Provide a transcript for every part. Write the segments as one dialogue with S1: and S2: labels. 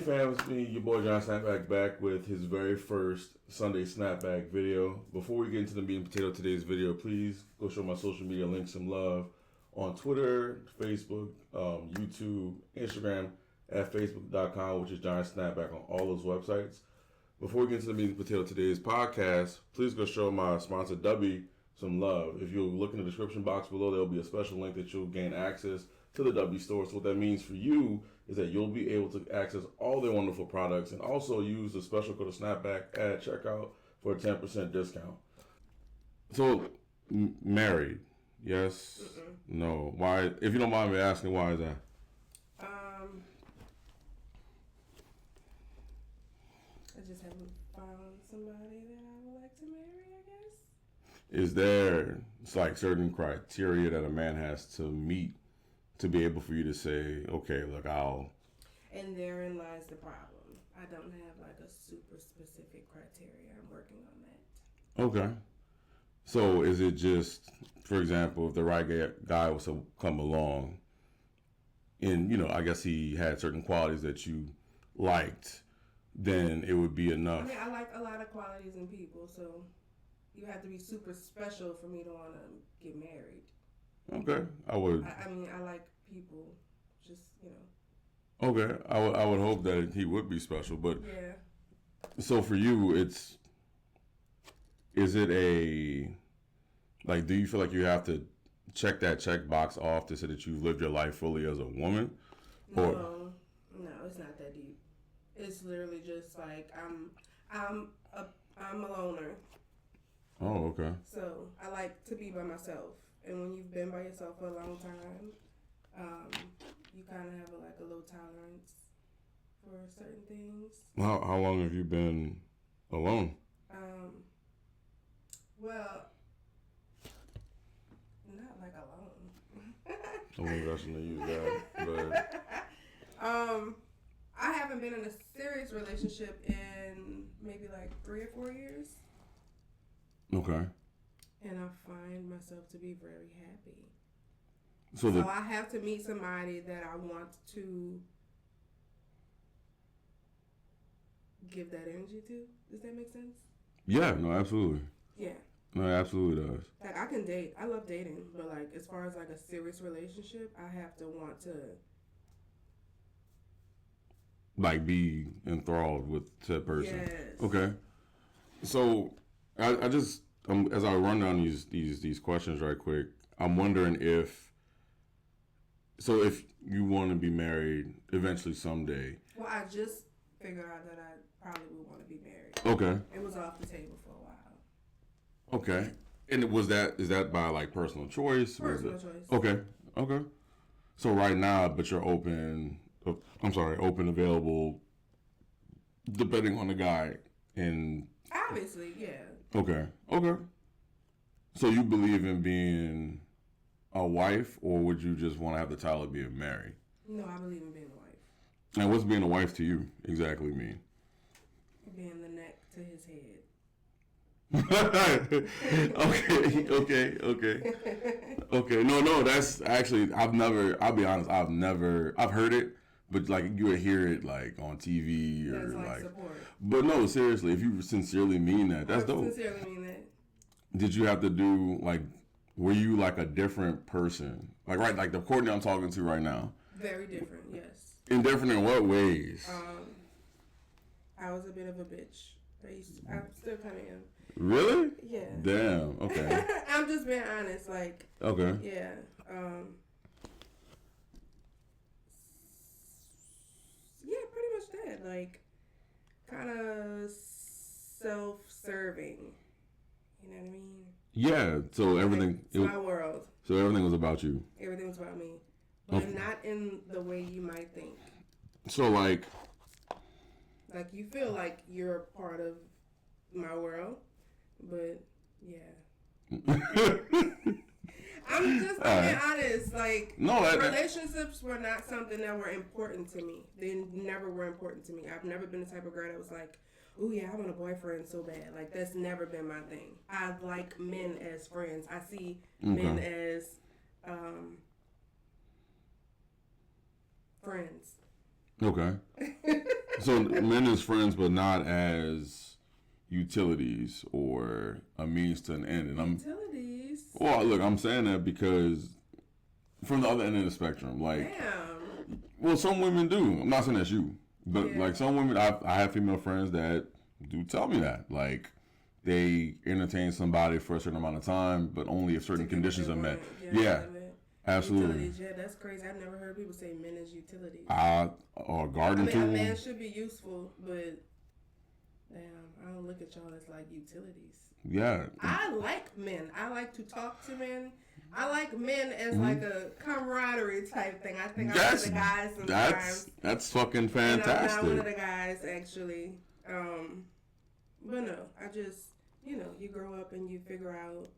S1: fam, it's me, your boy John SnapBack, back with his very first Sunday SnapBack video. Before we get into the meat and potato of today's video, please go show my social media links some love on Twitter, Facebook, YouTube, Instagram at facebook.com, which is John SnapBack on all those websites. Before we get into the meat and potato of today's podcast, please go show my sponsor W some love. If you'll look in the description box below, there'll be a special link that you'll gain access to the W store. So what that means for you is that you'll be able to access all their wonderful products and also use the special code of SnapBack at checkout for a 10% discount. So, married, yes? No. Why? If you don't mind me asking, why is that?
S2: I just haven't found somebody that I would like to marry, I guess.
S1: Is there certain criteria that a man has to meet to be able for you to say, okay, look, I'll...
S2: And therein lies the problem. I don't have a super specific criteria. I'm working on that.
S1: Okay. So is it just, for example, if the right guy was to come along and, I guess he had certain qualities that you liked, then it would be enough.
S2: I mean, I like a lot of qualities in people, so you have to be super special for me to want to get married.
S1: Okay, I would.
S2: I mean, I like people, just,
S1: Okay, I would hope that he would be special, but
S2: yeah.
S1: So for you, is it do you feel like you have to check that check box off to say that you've lived your life fully as a woman?
S2: No, it's not that deep. It's literally just I'm a loner.
S1: Oh, okay.
S2: So I like to be by myself. And when you've been by yourself for a long time, you kind of have a low tolerance for certain things.
S1: How long have you been alone?
S2: Well, not alone.
S1: I wasn't rushing to use that, but
S2: I haven't been in a serious relationship in maybe 3 or 4 years.
S1: Okay.
S2: And I find myself to be very happy.
S1: So
S2: I have to meet somebody that I want to give that energy to. Does that make sense?
S1: Yeah, no, absolutely.
S2: Yeah.
S1: No, it absolutely does.
S2: I can date. I love dating. But as far as a serious relationship, I have to want to
S1: be enthralled with that person.
S2: Yes.
S1: Okay. So I just as I run down these questions right quick, I'm wondering if you want to be married eventually someday.
S2: Well, I just figured out that I probably would want to be married.
S1: Okay.
S2: It was off the table for a while.
S1: Okay. And is that by personal choice?
S2: Personal choice.
S1: Okay. Okay. So right now, but you're open, available, depending on the guy. And
S2: obviously, yeah.
S1: Okay. So you believe in being a wife, or would you just want to have the title of being married?
S2: No, I believe in being a wife.
S1: And what's being a wife to you exactly mean?
S2: Being the neck to his head.
S1: Okay. No, that's actually, I'll be honest, I've heard it, but you would hear it on TV or
S2: support.
S1: But no, seriously, if you sincerely mean that, that's dope.
S2: Sincerely mean that.
S1: Did you have to do were you a different person? The Courtney I'm talking to right now?
S2: Very different, yes.
S1: And different in what ways?
S2: I was a bit of a bitch. I still kind of am.
S1: Really?
S2: Yeah.
S1: Damn. Okay.
S2: I'm just being honest.
S1: Okay.
S2: Yeah. Yeah, pretty much that. Kind of self-serving. You know what I mean?
S1: Yeah. So everything.
S2: It's my world.
S1: So everything was about you.
S2: Everything was about me, but not in the way you might think.
S1: So
S2: you feel like you're a part of my world, but yeah. I'm just being honest. Relationships were not something that were important to me. They never were important to me. I've never been the type of girl that was oh yeah, I want a boyfriend so bad. That's never been my thing. I like men as friends. I see men as friends.
S1: Okay. So men as friends, but not as utilities or a means to an end. And
S2: utilities.
S1: Well, look, I'm saying that because from the other end of the spectrum, like,
S2: damn.
S1: Well, some women do. I'm not saying that's you, but like some women, I have female friends that do tell me that, like, they entertain somebody for a certain amount of time, but only if certain conditions are met. Yeah. Absolutely.
S2: Utilities, yeah, that's crazy. I've never heard people say men as utilities.
S1: Or garden tool.
S2: A man should be useful, but damn, I don't look at y'all as like utilities.
S1: Yeah.
S2: I like men. I like to talk to men. I like men as like a camaraderie type thing. I think I'm one of the guys sometimes.
S1: That's fucking fantastic.
S2: And I'm not one of the guys actually. But no, I just, you grow up and you figure out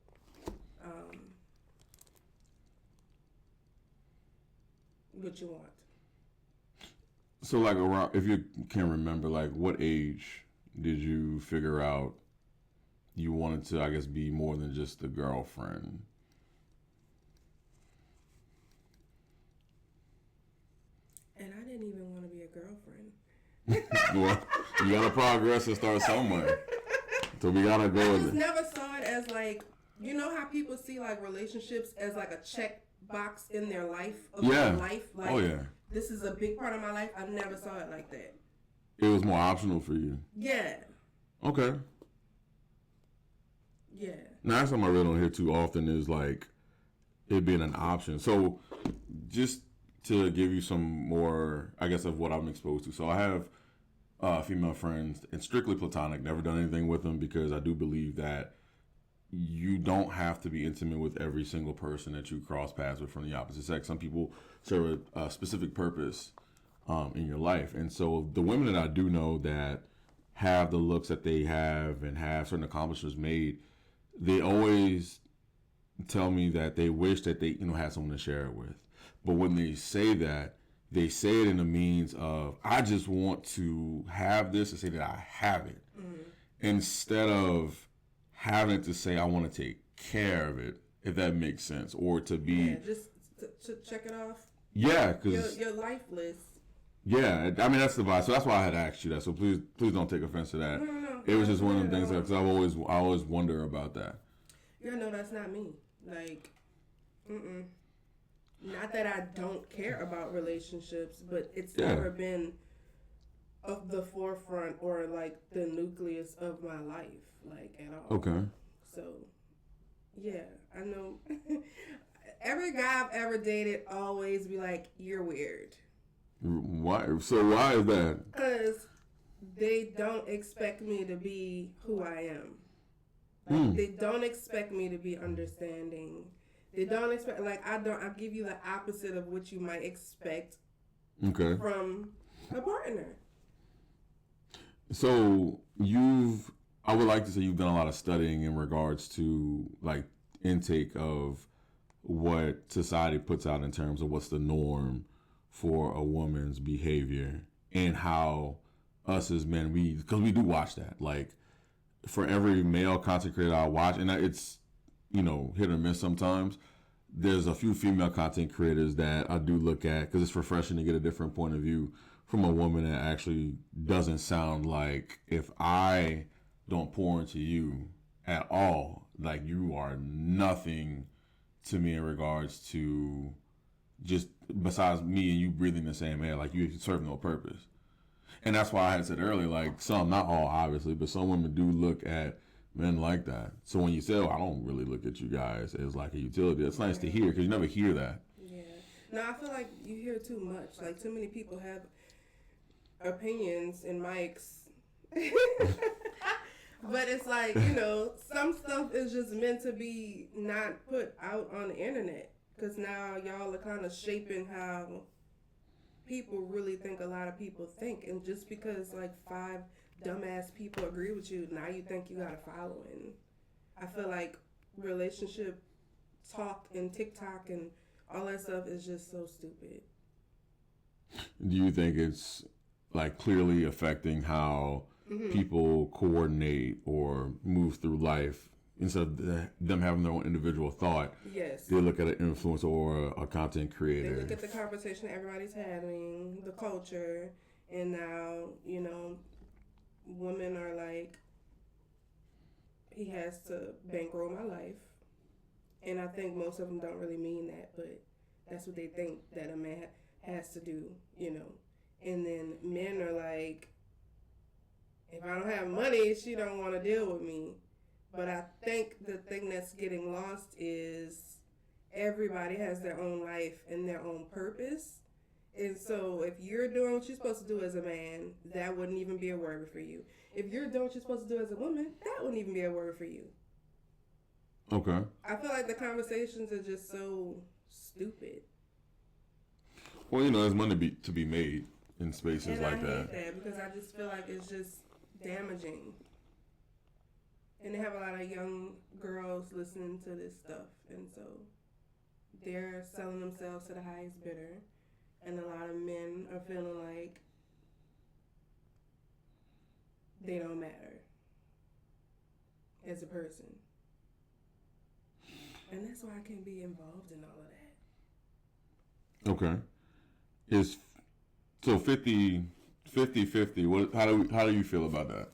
S2: what you want.
S1: So, like, around, if you can remember, like, what age did you figure out you wanted to, I guess, be more than just a girlfriend?
S2: And I didn't even want to be a girlfriend.
S1: Well, you gotta progress and start somewhere. So we gotta go.
S2: I just never saw it as like, you know how people see like relationships as like a check box in their life their life. Like,
S1: oh yeah.
S2: This is a big part of my life. I never saw it like that.
S1: It was more optional for you.
S2: Yeah.
S1: Okay.
S2: Yeah.
S1: Now that's something I really don't hear too often is like it being an option. So just to give you some more, I guess, of what I'm exposed to. So I have female friends, and strictly platonic, never done anything with them because I do believe that you don't have to be intimate with every single person that you cross paths with from the opposite sex. Some people serve a specific purpose in your life. And so the women that I do know that have the looks that they have and have certain accomplishments made, they always tell me that they wish that they, had someone to share it with. But when they say that, they say it in the means of, I just want to have this and say that I have it. Instead of having to say, I want to take care of it, if that makes sense. Or to be...
S2: Yeah, just to check it off.
S1: Yeah, because...
S2: You're lifeless.
S1: Yeah, I mean, that's the vibe. So that's why I had asked you that. So please don't take offense to that.
S2: No.
S1: It was just one of the things, because I always wonder about that.
S2: Yeah, no, that's not me. Like, not that I don't care about relationships, but it's never been of the forefront or like the nucleus of my life, like at all.
S1: Okay.
S2: So, yeah, I know. Every guy I've ever dated always be like, "You're weird."
S1: Why? So why is that?
S2: Because they don't expect me to be who I am. Like, they don't expect me to be understanding. They don't expect, like, I'll give you the opposite of what you might expect from a partner.
S1: So I would like to say you've done a lot of studying in regards to, like, intake of what society puts out in terms of what's the norm for a woman's behavior and how us as men, because we do watch that. Like, for every male content creator I watch, and it's, hit or miss sometimes, there's a few female content creators that I do look at because it's refreshing to get a different point of view from a woman that actually doesn't sound like, if I don't pour into you at all, like, you are nothing to me in regards to just besides me and you breathing the same air, like, you serve no purpose. And that's why I had said earlier, like, some, not all obviously, but some women do look at men like that. So when you say, I don't really look at you guys as like a utility, that's nice to hear because you never hear that.
S2: Yeah. No, I feel like you hear too much. Like, too many people have opinions and mics. But it's like, some stuff is just meant to be not put out on the internet. Because now y'all are kind of shaping how people really think a lot of people think. And just because, like, 5 dumbass people agree with you, now you think you got a following. I feel like relationship talk and TikTok and all that stuff is just so stupid.
S1: Do you think it's, like, clearly affecting how people coordinate or move through life? Instead of them having their own individual thought,
S2: yes,
S1: they look at an influencer or a content creator.
S2: They look at the conversation everybody's having, the culture, And now, you know, women are like, he has to bankroll my life. And I think most of them don't really mean that, but that's what they think that a man has to do, you know. And then men are like, if I don't have money, she don't want to deal with me. But I think the thing that's getting lost is everybody has their own life and their own purpose. And so if you're doing what you're supposed to do as a man, that wouldn't even be a word for you. If you're doing what you're supposed to do as a woman, that wouldn't even be a word for you.
S1: Okay.
S2: I feel like the conversations are just so stupid.
S1: Well, you know, there's money to be made in spaces
S2: and
S1: like
S2: I hate
S1: that.
S2: that because I just feel like it's just damaging. And they have a lot of young girls listening to this stuff, and so they're selling themselves to the highest bidder. And a lot of men are feeling like they don't matter as a person. And that's why I can't be involved in all of that.
S1: Okay. Is so 50-50. What? How do you feel about that?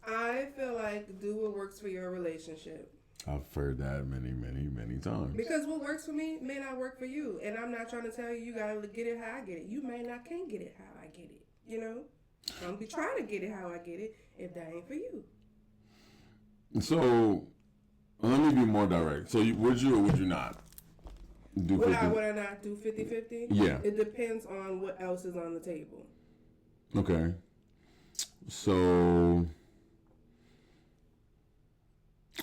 S2: I feel like do what works for your relationship.
S1: I've heard that many times.
S2: Because what works for me may not work for you. And I'm not trying to tell you you gotta get it how I get it. You may not can't get it how I get it. You know? Don't be trying to get it how I get it if that ain't for you.
S1: So let me be more direct. So would you or would you not do 50?
S2: Would I not do 50-50?
S1: Yeah.
S2: It depends on what else is on the table.
S1: Okay. So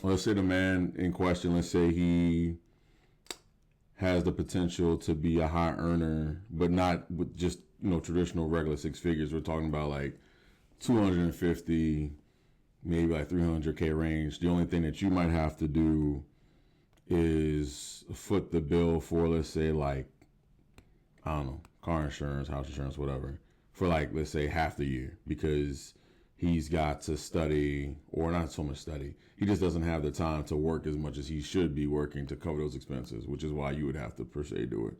S1: let's say the man in question, let's say he has the potential to be a high earner, but not with just, you know, traditional regular six figures. We're talking about like 250, maybe like 300K range. The only thing that you might have to do is foot the bill for, let's say, like, I don't know, car insurance, house insurance, whatever, for like, let's say half the year, because he's got to study, or not so much study. He just doesn't have the time to work as much as he should be working to cover those expenses, which is why you would have to per se do it.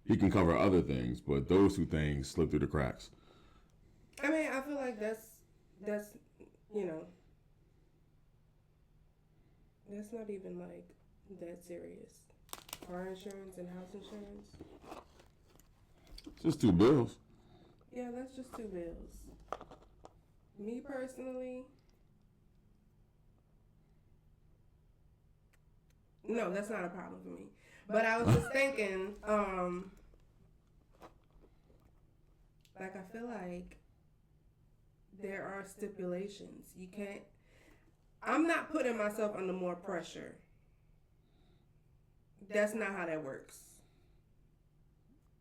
S1: He can cover other things, but those two things slip through the cracks.
S2: I mean, I feel like that's you know, that's not even like that serious. Car insurance and house insurance.
S1: It's just two bills.
S2: Yeah, that's just two bills. Me personally, no, that's not a problem for me. But I was just thinking, like, I feel like there are stipulations. You can't, I'm not putting myself under more pressure. That's not how that works.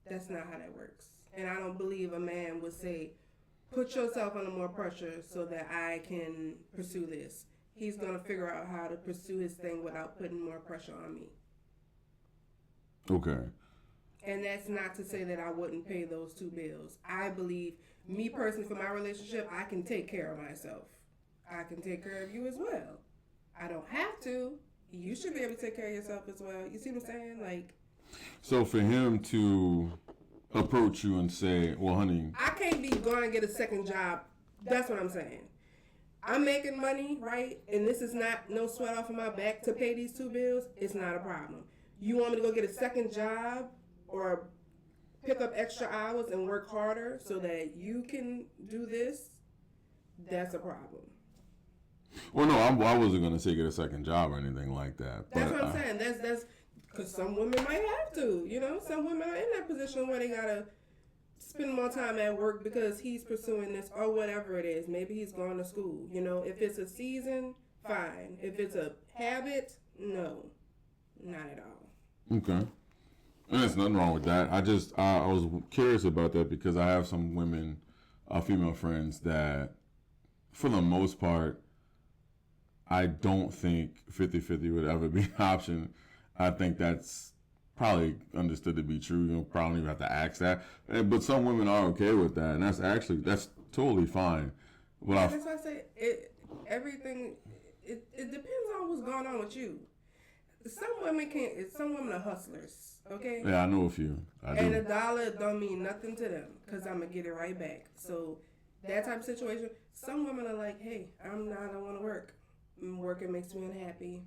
S2: That's not how that works. And I don't believe a man would say, put yourself under more pressure so that I can pursue this. He's going to figure out how to pursue his thing without putting more pressure on me.
S1: Okay.
S2: And that's not to say that I wouldn't pay those two bills. I believe, me personally, for my relationship, I can take care of myself. I can take care of you as well. I don't have to. You should be able to take care of yourself as well. You see what I'm saying? Like,
S1: so for him to approach you and say, well, honey,
S2: I can't be going and get a second job. That's what I'm saying. I'm making money, right? And this is not no sweat off of my back to pay these two bills. It's not a problem. You want me to go get a second job or pick up extra hours and work harder so that you can do this? That's a problem.
S1: Well, no, I wasn't going to say get a second job or anything like that.
S2: That's what I'm saying. That's because some women might have to, you know. Some women are in that position where they got to spend more time at work because he's pursuing this or whatever it is. Maybe he's going to school. You know, if it's a season, fine. If it's a habit, no. Not at all.
S1: Okay. And there's nothing wrong with that. I was curious about that because I have some women, female friends that, for the most part, I don't think 50-50 would ever be an option. I think that's probably understood to be true. You don't probably even have to ask that. But some women are okay with that, and that's totally fine.
S2: That's why I say everything. It depends on what's going on with you. Some women are hustlers, okay?
S1: Yeah, I know a few.
S2: And a dollar don't mean nothing to them because I'm going to get it right back. So that type of situation, some women are like, hey, I don't want to work. Working makes me unhappy.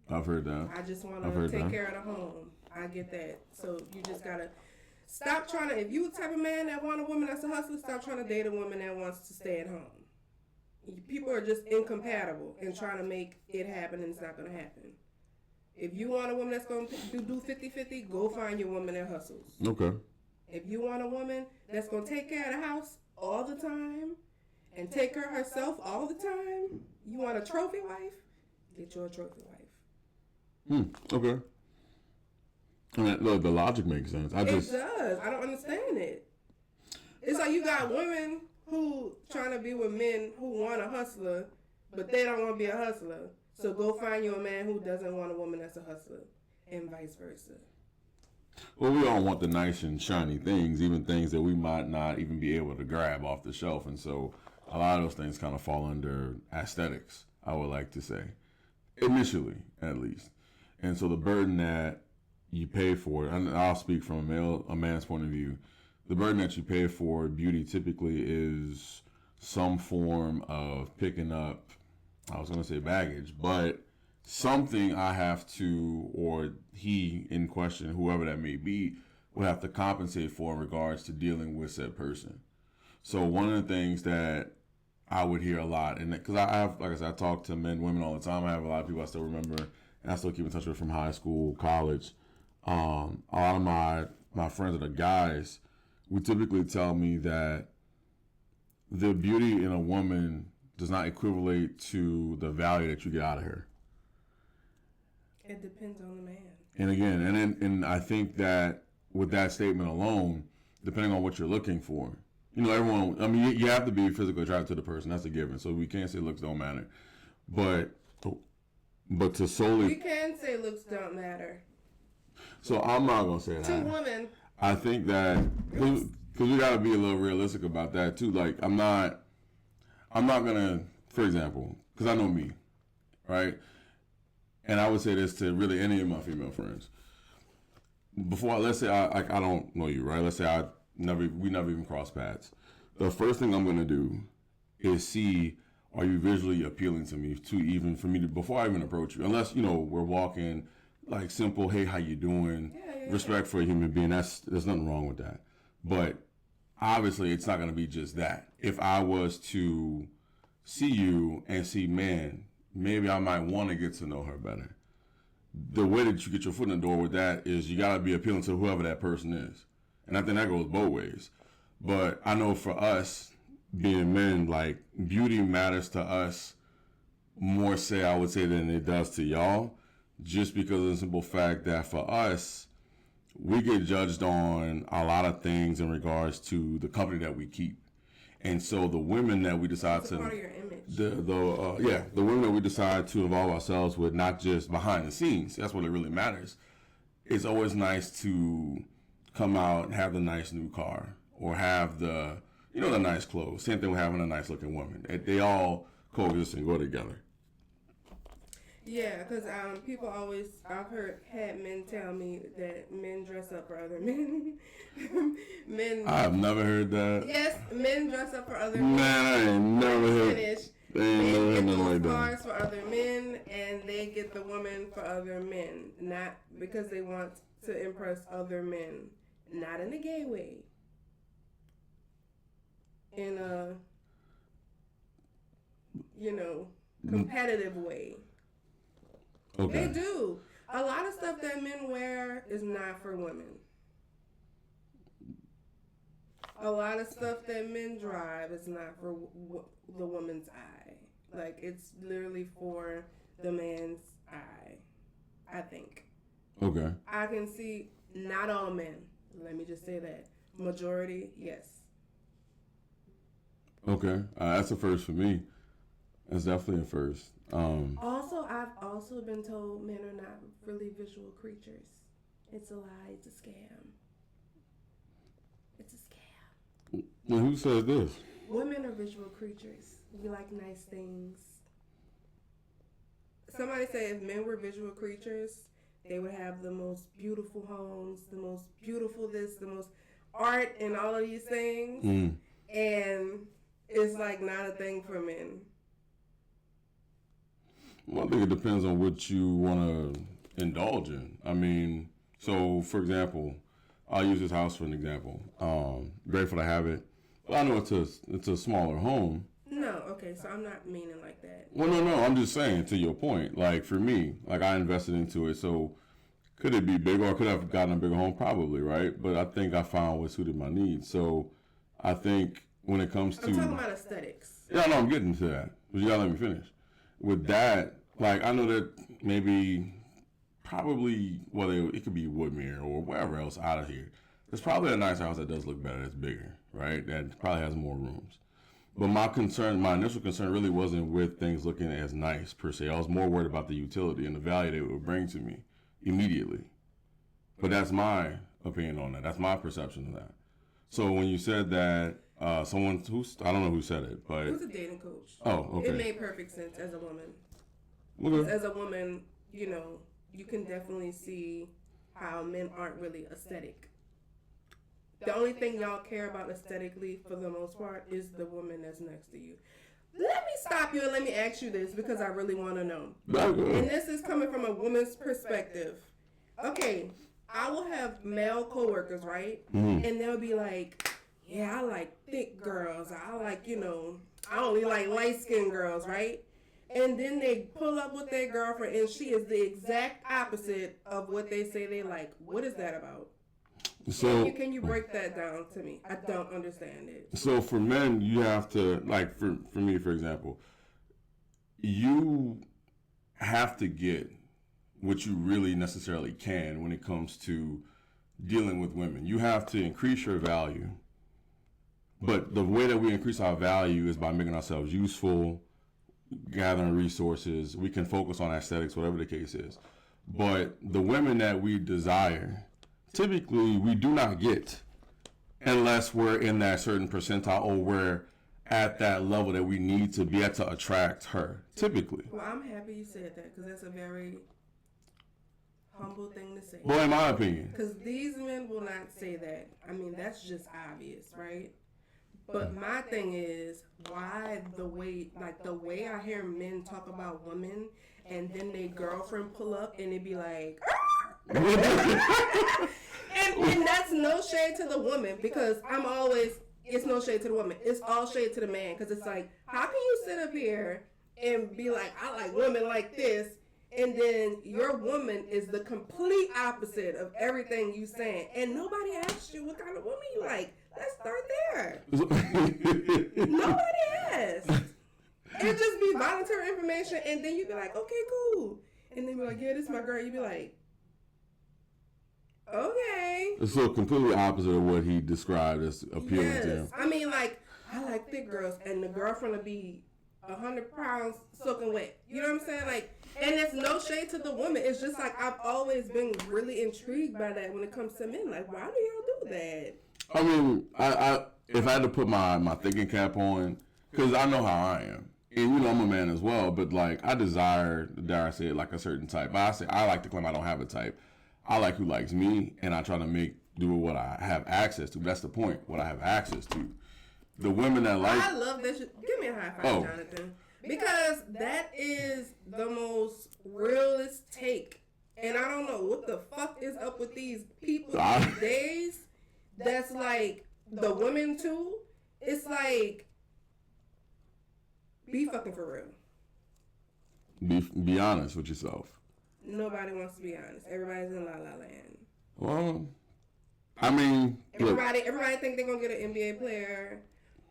S1: I've heard that.
S2: I just want to take care of the home. I get that. So you just got to stop trying to, if you the type of man that want a woman that's a hustler, stop trying to date a woman that wants to stay at home. People are just incompatible and trying to make it happen, and it's not going to happen. If you want a woman that's going to do 50-50, go find your woman that hustles.
S1: Okay.
S2: If you want a woman that's going to take care of the house all the time and take care of herself all the time, you want a trophy wife, get you a trophy wife.
S1: Okay. I mean, look, the logic makes sense. It does.
S2: I don't understand it. It's like you got women who trying to be with men who want a hustler, but they don't want to be a hustler. So go find you a man who doesn't want a woman that's a hustler, and vice versa.
S1: Well, we all want the nice and shiny things, even things that we might not even be able to grab off the shelf. And so a lot of those things kind of fall under aesthetics, I would like to say, initially at least. And so the burden that you pay for it, and I'll speak from a man's point of view, the burden that you pay for beauty typically is some form of picking up, I was going to say baggage, but something I have to, or he in question, whoever that may be, would have to compensate for in regards to dealing with said person. So one of the things that I would hear a lot, and because I have, like I said, I talk to men, women all the time. I have a lot of people I still remember, and I still keep in touch with from high school, college. A lot of my friends that are guys would typically tell me that the beauty in a woman does not equivalent to the value that you get out of her.
S2: It depends on the man.
S1: And again, and I think that with that statement alone, depending on what you're looking for, everyone, I mean, you have to be physically attracted to the person. That's a given. So we can't say looks don't matter. But to solely...
S2: We can say looks don't matter.
S1: So I'm not going to say that.
S2: To women.
S1: I think that... Because we got to be a little realistic about that, too. Like, I'm not going to... For example, because I know me, right? And I would say this to really any of my female friends. Let's say I don't know you, right? Let's say we never even crossed paths. The first thing I'm going to do is see, are you visually appealing to me before I even approach you? Unless, we're walking like simple, hey, how you doing? Yeah. Respect for a human being. There's nothing wrong with that. But obviously it's not going to be just that. If I was to see you and see, man, maybe I might want to get to know her better. The way that you get your foot in the door with that is you got to be appealing to whoever that person is. And I think that goes both ways. But I know for us, being men, like, beauty matters to us more, I would say, than it does to y'all. Just because of the simple fact that for us, we get judged on a lot of things in regards to the company that we keep. And so the women that we decide
S2: It's a part of your image.
S1: The women that we decide to involve ourselves with, not just behind the scenes, that's what it really matters. It's always nice to come out and have the nice new car or have the nice clothes. Same thing with having a nice looking woman. They all coexist and go together.
S2: Yeah, because I've had men tell me that men dress up for other men.
S1: I've never heard that.
S2: Yes, men dress up for other men.
S1: Man, I ain't never heard.
S2: Men get those cars for other men, and they get the woman for other men. Not because they want to impress other men. Not in a gay way. In a, competitive way.
S1: Okay.
S2: They do. A lot of stuff that men wear is not for women. A lot of stuff that men drive is not for the woman's eye. Like, it's literally for the man's eye, I think.
S1: Okay.
S2: I can see not all men. Let me just say that. Majority, yes.
S1: Okay. That's a first for me. That's definitely a first.
S2: Also, I've also been told men are not really visual creatures. It's a lie. It's a scam. It's a scam.
S1: Now, who said this?
S2: Women are visual creatures. We like nice things. Somebody said if men were visual creatures, they would have the most beautiful homes, the most beautiful this, the most art, and all of these things. And it's like not a thing for men.
S1: Well, I think it depends on what you want to indulge in. I mean, so for example, I'll use this house for an example. Grateful to have it. Well, I know it's a smaller home.
S2: No, okay, so I'm not meaning like that.
S1: Well, no, I'm just saying to your point. Like for me, like I invested into it, so could it be bigger or could I have gotten a bigger home? Probably, right? But I think I found what suited my needs. So I think when it comes to...
S2: I'm talking about aesthetics.
S1: Yeah, no, I'm getting to that. But you gotta let me finish. With that, like I know that maybe, probably, whether it could be Woodmere or wherever else out of here, there's probably a nice house that does look better, that's bigger, right? That probably has more rooms. But my initial concern really wasn't with things looking as nice per se. I was more worried about the utility and the value that it would bring to me immediately. But that's my opinion on that. That's my perception of that. So when you said that someone I don't know who said it, but...
S2: It was a dating coach.
S1: Oh, okay.
S2: It made perfect sense as a woman.
S1: Okay.
S2: As a woman, you know, you can definitely see how men aren't really aesthetic. The only thing y'all care about aesthetically, for the most part, is the woman that's next to you. Let me stop you and let me ask you this, because I really want to know. And this is coming from a woman's perspective. Okay, I will have male coworkers, right? And they'll be like, yeah, I like thick girls. I like, you know, I only like light-skinned girls, right? And then they pull up with their girlfriend, and she is the exact opposite of what they say they like. What is that about? So can you break that down to me? I don't understand it.
S1: So for men, you have to, like for me, for example, you have to get what you really necessarily can when it comes to dealing with women. You have to increase your value. But the way that we increase our value is by making ourselves useful, gathering resources. We can focus on aesthetics, whatever the case is. But the women that we desire, typically we do not get unless we're in that certain percentile or we're at that level that we need to be at to attract her, typically.
S2: Well, I'm happy you said that, because that's a very humble thing to say.
S1: Well, in my opinion.
S2: Because these men will not say that. I mean, that's just obvious, right? But my thing is, why the way I hear men talk about women, and then their girlfriend pull up and it be like, and that's no shade to the woman, because it's no shade to the woman. It's all shade to the man, because it's like, how can you sit up here and be like, I like women like this, and then your woman is the complete opposite of everything you saying, and nobody asked you what kind of woman you like. Let's start there. Nobody asked. It just be voluntary information, and then you be like, okay, cool. And then be like, yeah, this is my girl. You be like, okay.
S1: So completely opposite of what he described as appealing to him.
S2: I mean, like, I like thick girls, and the girlfriend will be 100 pounds soaking wet. You know what I'm saying? Like, and it's no shade to the woman. It's just like, I've always been really intrigued by that when it comes to men. Like, why do y'all do that?
S1: I mean, I if I had to put my thinking cap on, because I know how I am, and you know I'm a man as well, but like I desire, dare I say it, like a certain type. But I like to claim I don't have a type. I like who likes me, and I try to do what I have access to. That's the point, what I have access to. The women that like...
S2: I love this. Give me a high five, Jonathan. Because that is the most realist take. And I don't know what the fuck is up with these people these days. That's like the women too. It's like, be fucking for
S1: real. Be honest with yourself.
S2: Nobody wants to be honest. Everybody's in la la land.
S1: Well, I mean,
S2: everybody think they're gonna get an NBA player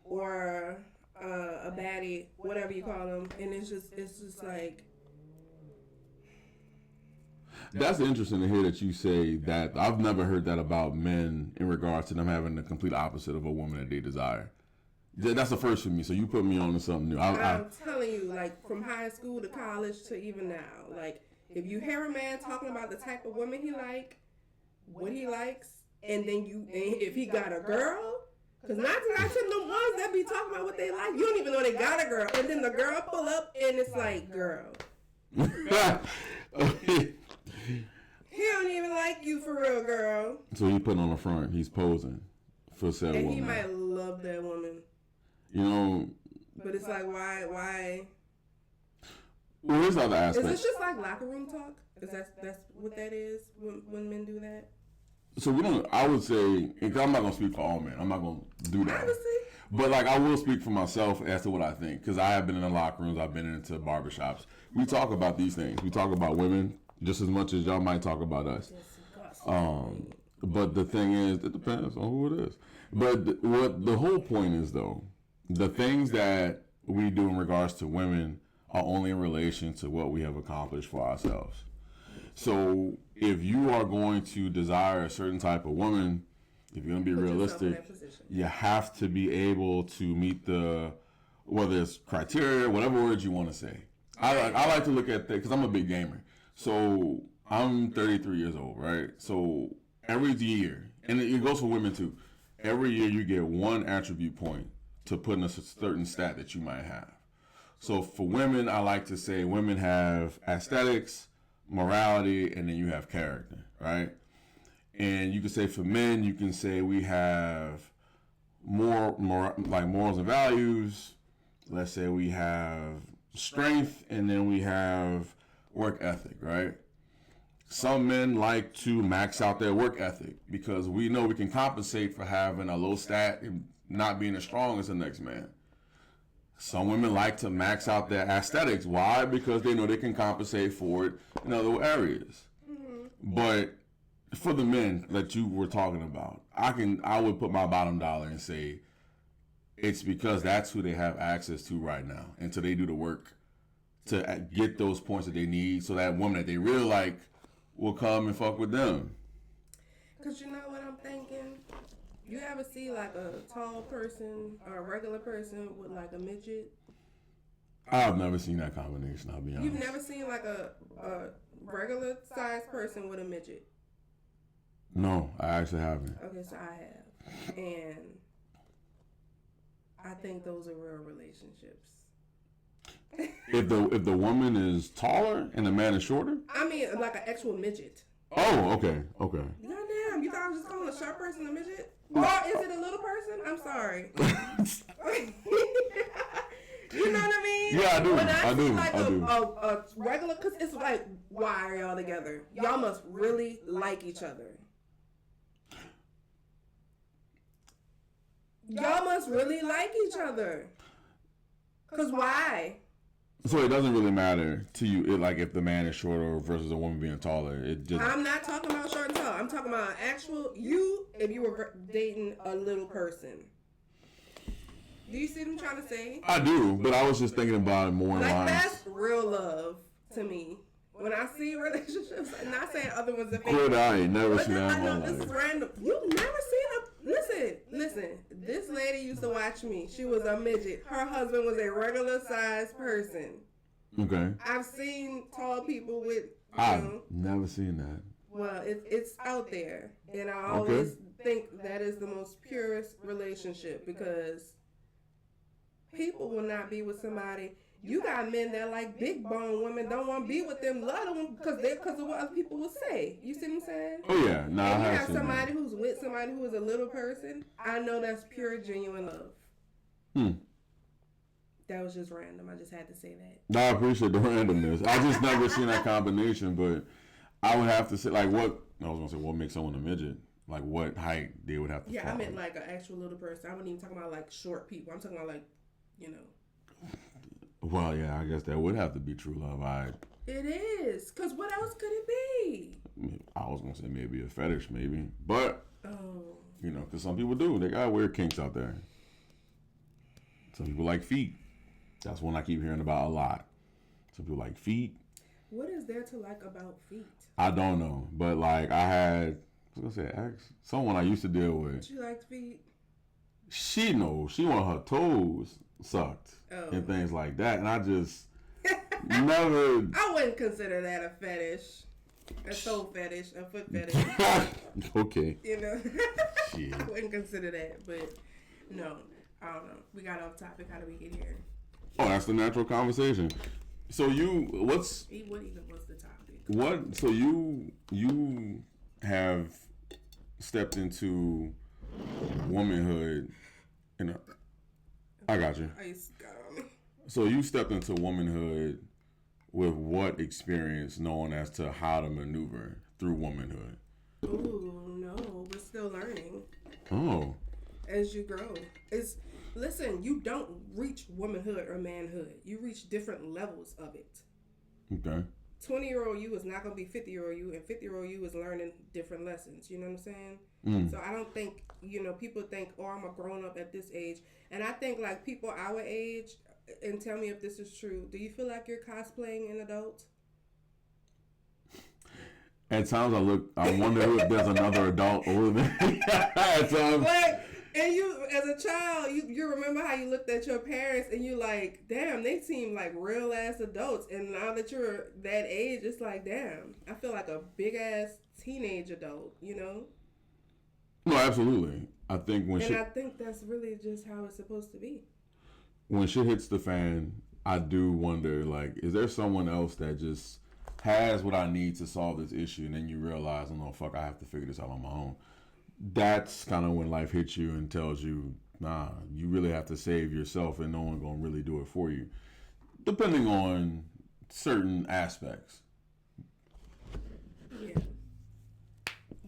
S2: or a baddie, whatever you call them, and it's just like.
S1: That's interesting to hear that you say that. I've never heard that about men in regards to them having the complete opposite of a woman that they desire. That's the first for me. So you put me on to something new.
S2: I'm telling you, like from high school to college to even now, like if you hear a man talking about the type of woman he like, what he likes, and then if he got a girl, because 9 to 10 the ones that be talking about what they like, you don't even know they got a girl, and then the girl pull up and it's like, girl. don't even like you for real, girl.
S1: So he putting on the front. He's posing for said woman.
S2: And he might love that woman.
S1: You know.
S2: But it's like, why?
S1: Well, there's other aspects.
S2: Is this just like locker room talk? Is that's what that is when men do that?
S1: So we don't. I would say, because I'm not gonna speak for all men. I'm not gonna do that.
S2: Obviously.
S1: But like, I will speak for myself as to what I think, because I have been in the locker rooms. I've been into barbershops. We talk about these things. We talk about women just as much as y'all might talk about us. But the thing is, it depends on who it is. But what the whole point is, though, the things that we do in regards to women are only in relation to what we have accomplished for ourselves. So if you are going to desire a certain type of woman, if you're going to be realistic, you have to be able to meet the, whether it's criteria, whatever words you want to say. I like to look at that because I'm a big gamer. So I'm 33 years old, right? So every year, and it goes for women too, every year you get one attribute point to put in a certain stat that you might have. So for women, I like to say women have aesthetics, morality, and then you have character, right? And you can say for men, you can say we have more like morals and values. Let's say we have strength, and then we have work ethic, right? Some men like to max out their work ethic because we know we can compensate for having a low stat and not being as strong as the next man. Some women like to max out their aesthetics. Why? Because they know they can compensate for it in other areas. Mm-hmm. But for the men that you were talking about, I would put my bottom dollar and say it's because that's who they have access to right now until they do the work to get those points that they need so that woman that they really like will come and fuck with them.
S2: Because you know what I'm thinking? You ever see like a tall person or a regular person with like a midget?
S1: I've never seen that combination, I'll be honest.
S2: You've never seen like a regular sized person with a midget?
S1: No, I actually haven't.
S2: Okay, so I have. And I think those are real relationships.
S1: If the woman is taller and the man is shorter?
S2: I mean, like an actual midget.
S1: Oh, okay.
S2: Goddamn, you thought I was just calling a short person a midget? Or is it a little person? I'm sorry. You know what I mean?
S1: Yeah, I do.
S2: When I see
S1: like
S2: a regular, because it's like, why are y'all together? Y'all must really like each other. Y'all must really like each other. Because why?
S1: So it doesn't really matter to you, like if the man is shorter versus a woman being taller. It just.
S2: I'm not talking about short and tall. I'm talking about actual you. If you were dating a little person, do you see what I'm trying to say?
S1: I do, but I was just thinking about it more.
S2: Like that's real love to me. When I see relationships, I'm not saying other ones are fake.
S1: Good, I ain't never seen that.
S2: I know this is random. You've never seen a. Listen. This lady used to watch me. She was a midget. Her husband was a regular sized person.
S1: Okay.
S2: I've seen tall people with.
S1: I've never seen that.
S2: Well, it's out there, and I always think that is the most purest relationship because people will not be with somebody. You got men that like big bone women, don't want to be with them, love them because of what other people will say. You see what I'm saying?
S1: Oh yeah, no.
S2: And you have somebody who's with somebody who is a little person. I know that's pure, genuine love. That was just random. I just had to say that.
S1: No, I appreciate the randomness. I just never seen that combination, but I would have to say like what I was gonna say. What makes someone a midget? Like what height they would have to.
S2: Yeah, I meant like an actual little person. I wasn't even talking about like short people. I'm talking about like, you know.
S1: Well, yeah, I guess that would have to be true love.
S2: It is, cause what else could it be?
S1: I was gonna say maybe a fetish, maybe, but you know, cause some people do. They got weird kinks out there. Some people like feet. That's one I keep hearing about a lot. Some people like feet.
S2: What is there to like about feet?
S1: I don't know, but like I was gonna say someone I used to deal with.
S2: She liked feet.
S1: She knows. She want her toes sucked and things like that, and I just never.
S2: I wouldn't consider that a fetish, a toe fetish, a foot fetish.
S1: Okay.
S2: You know,
S1: Shit.
S2: I wouldn't consider that, but no, I don't know. We got off topic. How do we get here?
S1: Oh, that's the natural conversation. So what even was the topic? What? So you have stepped into womanhood. I got you. So you stepped into womanhood with what experience, knowing as to how to maneuver through womanhood?
S2: Ooh, no, we're still learning.
S1: Oh.
S2: As you grow, listen. You don't reach womanhood or manhood. You reach different levels of it.
S1: Okay.
S2: 20-year-old you is not gonna be 50-year-old you, and 50-year-old you is learning different lessons. You know what I'm saying? So I don't think people think, oh, I'm a grown up at this age, and I think like people our age. And tell me if this is true. Do you feel like you're cosplaying an adult?
S1: At times I wonder if there's another adult over there. At times.
S2: And you, as a child, you remember how you looked at your parents and you like, damn, they seem like real ass adults. And now that you're that age, it's like, damn, I feel like a big ass teenage adult,
S1: No, absolutely. I think
S2: I think that's really just how it's supposed to be.
S1: When shit hits the fan, I do wonder, like, is there someone else that just has what I need to solve this issue, and then you realize, oh no, fuck, I have to figure this out on my own. That's kind of when life hits you and tells you, nah, you really have to save yourself, and no one gonna really do it for you, depending on certain aspects.
S2: Yeah,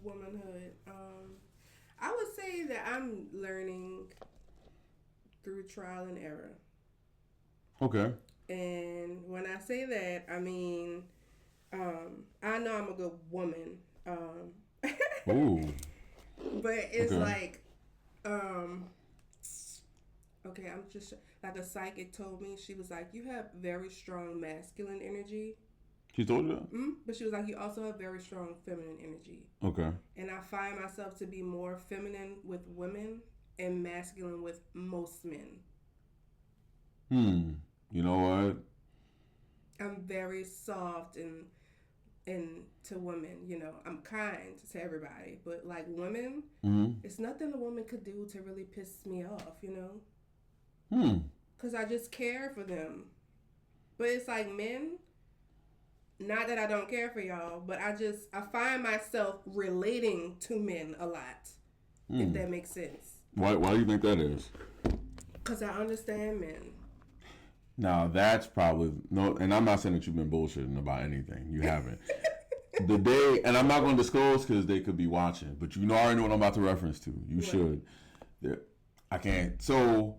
S2: womanhood. I would say that I'm learning through trial and error.
S1: Okay.
S2: And when I say that, I mean, I know I'm a good woman.
S1: Ooh.
S2: But it's like, okay, I'm just, like a psychic told me, she was like, you have very strong masculine energy.
S1: She told you that?
S2: But she was like, you also have very strong feminine energy.
S1: Okay.
S2: And I find myself to be more feminine with women and masculine with most men.
S1: You know what?
S2: I'm very soft and to women, I'm kind to everybody, but like women, it's nothing a woman could do to really piss me off, Because I just care for them. But it's like men, not that I don't care for y'all, but I find myself relating to men a lot, if that makes sense.
S1: Why do you think that is?
S2: Because I understand men.
S1: Now that's probably no, and I'm not saying that you've been bullshitting about anything. You haven't. The day, and I'm not going to disclose because they could be watching, but you already know what I'm about to reference to. You should. Yeah, I can't. So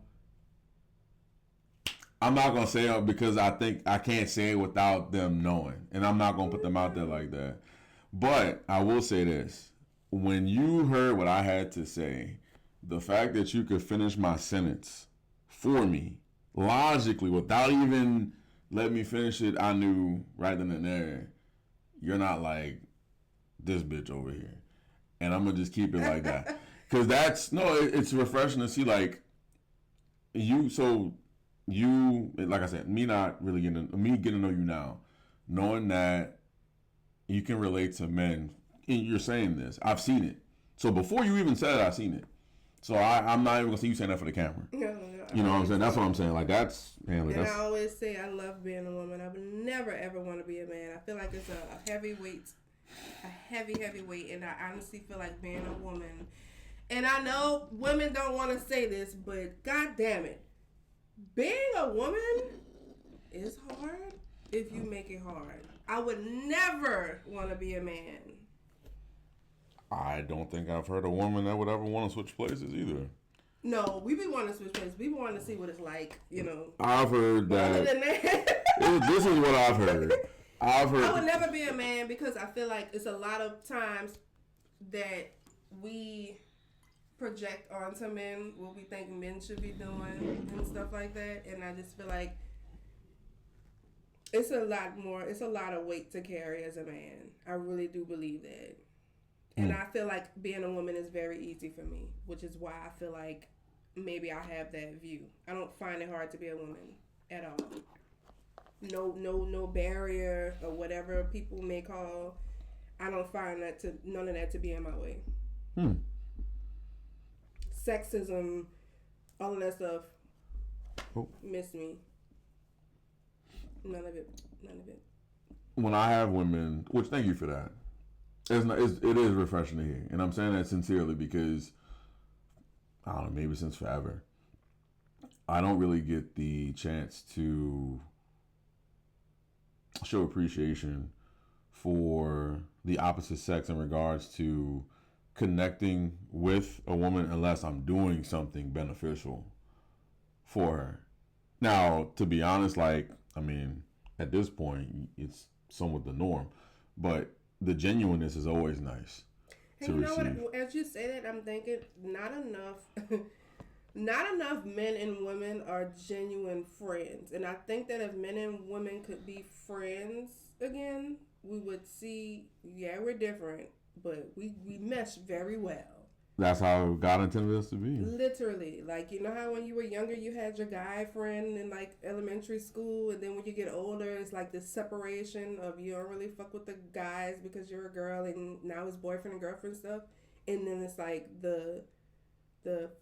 S1: I'm not going to say it because I think I can't say it without them knowing, and I'm not going to put them out there like that. But I will say this: when you heard what I had to say, the fact that you could finish my sentence for me logically without even letting me finish it, I knew right then and there, you're not like this bitch over here. And I'm going to just keep it like that. Because it's refreshing to see like you, like I said, me getting to know you now, knowing that you can relate to men. And you're saying this. I've seen it. So before you even said it, I've seen it. So I'm not even going to see you saying that for the camera.
S2: No.
S1: You know what I'm saying? That's what I'm saying. Like, that's... Man, like,
S2: and I always say I love being a woman. I would never, ever want to be a man. I feel like it's a heavy weight. A heavy, heavy weight. And I honestly feel like being a woman... And I know women don't want to say this, but god damn it. Being a woman is hard if you make it hard. I would never want to be a man.
S1: I don't think I've heard a woman that would ever want to switch places either.
S2: No, we be wanting to switch places. We be wanting to see what it's like,
S1: I've heard that.
S2: Other than that,
S1: this is what I've heard.
S2: I would never be a man because I feel like it's a lot of times that we project onto men what we think men should be doing and stuff like that. And I just feel like it's a lot of weight to carry as a man. I really do believe that. And I feel like being a woman is very easy for me, which is why I feel like maybe I have that view. I don't find it hard to be a woman at all. No barrier or whatever people may call. I don't find none of that to be in my way. Sexism, all of that stuff. Miss me. None of it.
S1: when I have women, which thank you for that. It is refreshing to hear, and I'm saying that sincerely because I don't know, maybe since forever, I don't really get the chance to show appreciation for the opposite sex in regards to connecting with a woman unless I'm doing something beneficial for her. Now, to be honest, like, I mean, at this point, it's somewhat the norm, but the genuineness is always nice to receive.
S2: Know what? As you say that, I'm thinking not enough men and women are genuine friends. And I think that if men and women could be friends again, we would see, yeah, we're different, but we mesh very well.
S1: That's how God intended us to be.
S2: Literally. Like, you know how when you were younger, you had your guy friend in, like, elementary school, and then when you get older, it's like this separation of you don't really fuck with the guys because you're a girl, and now it's boyfriend and girlfriend stuff. And then it's like the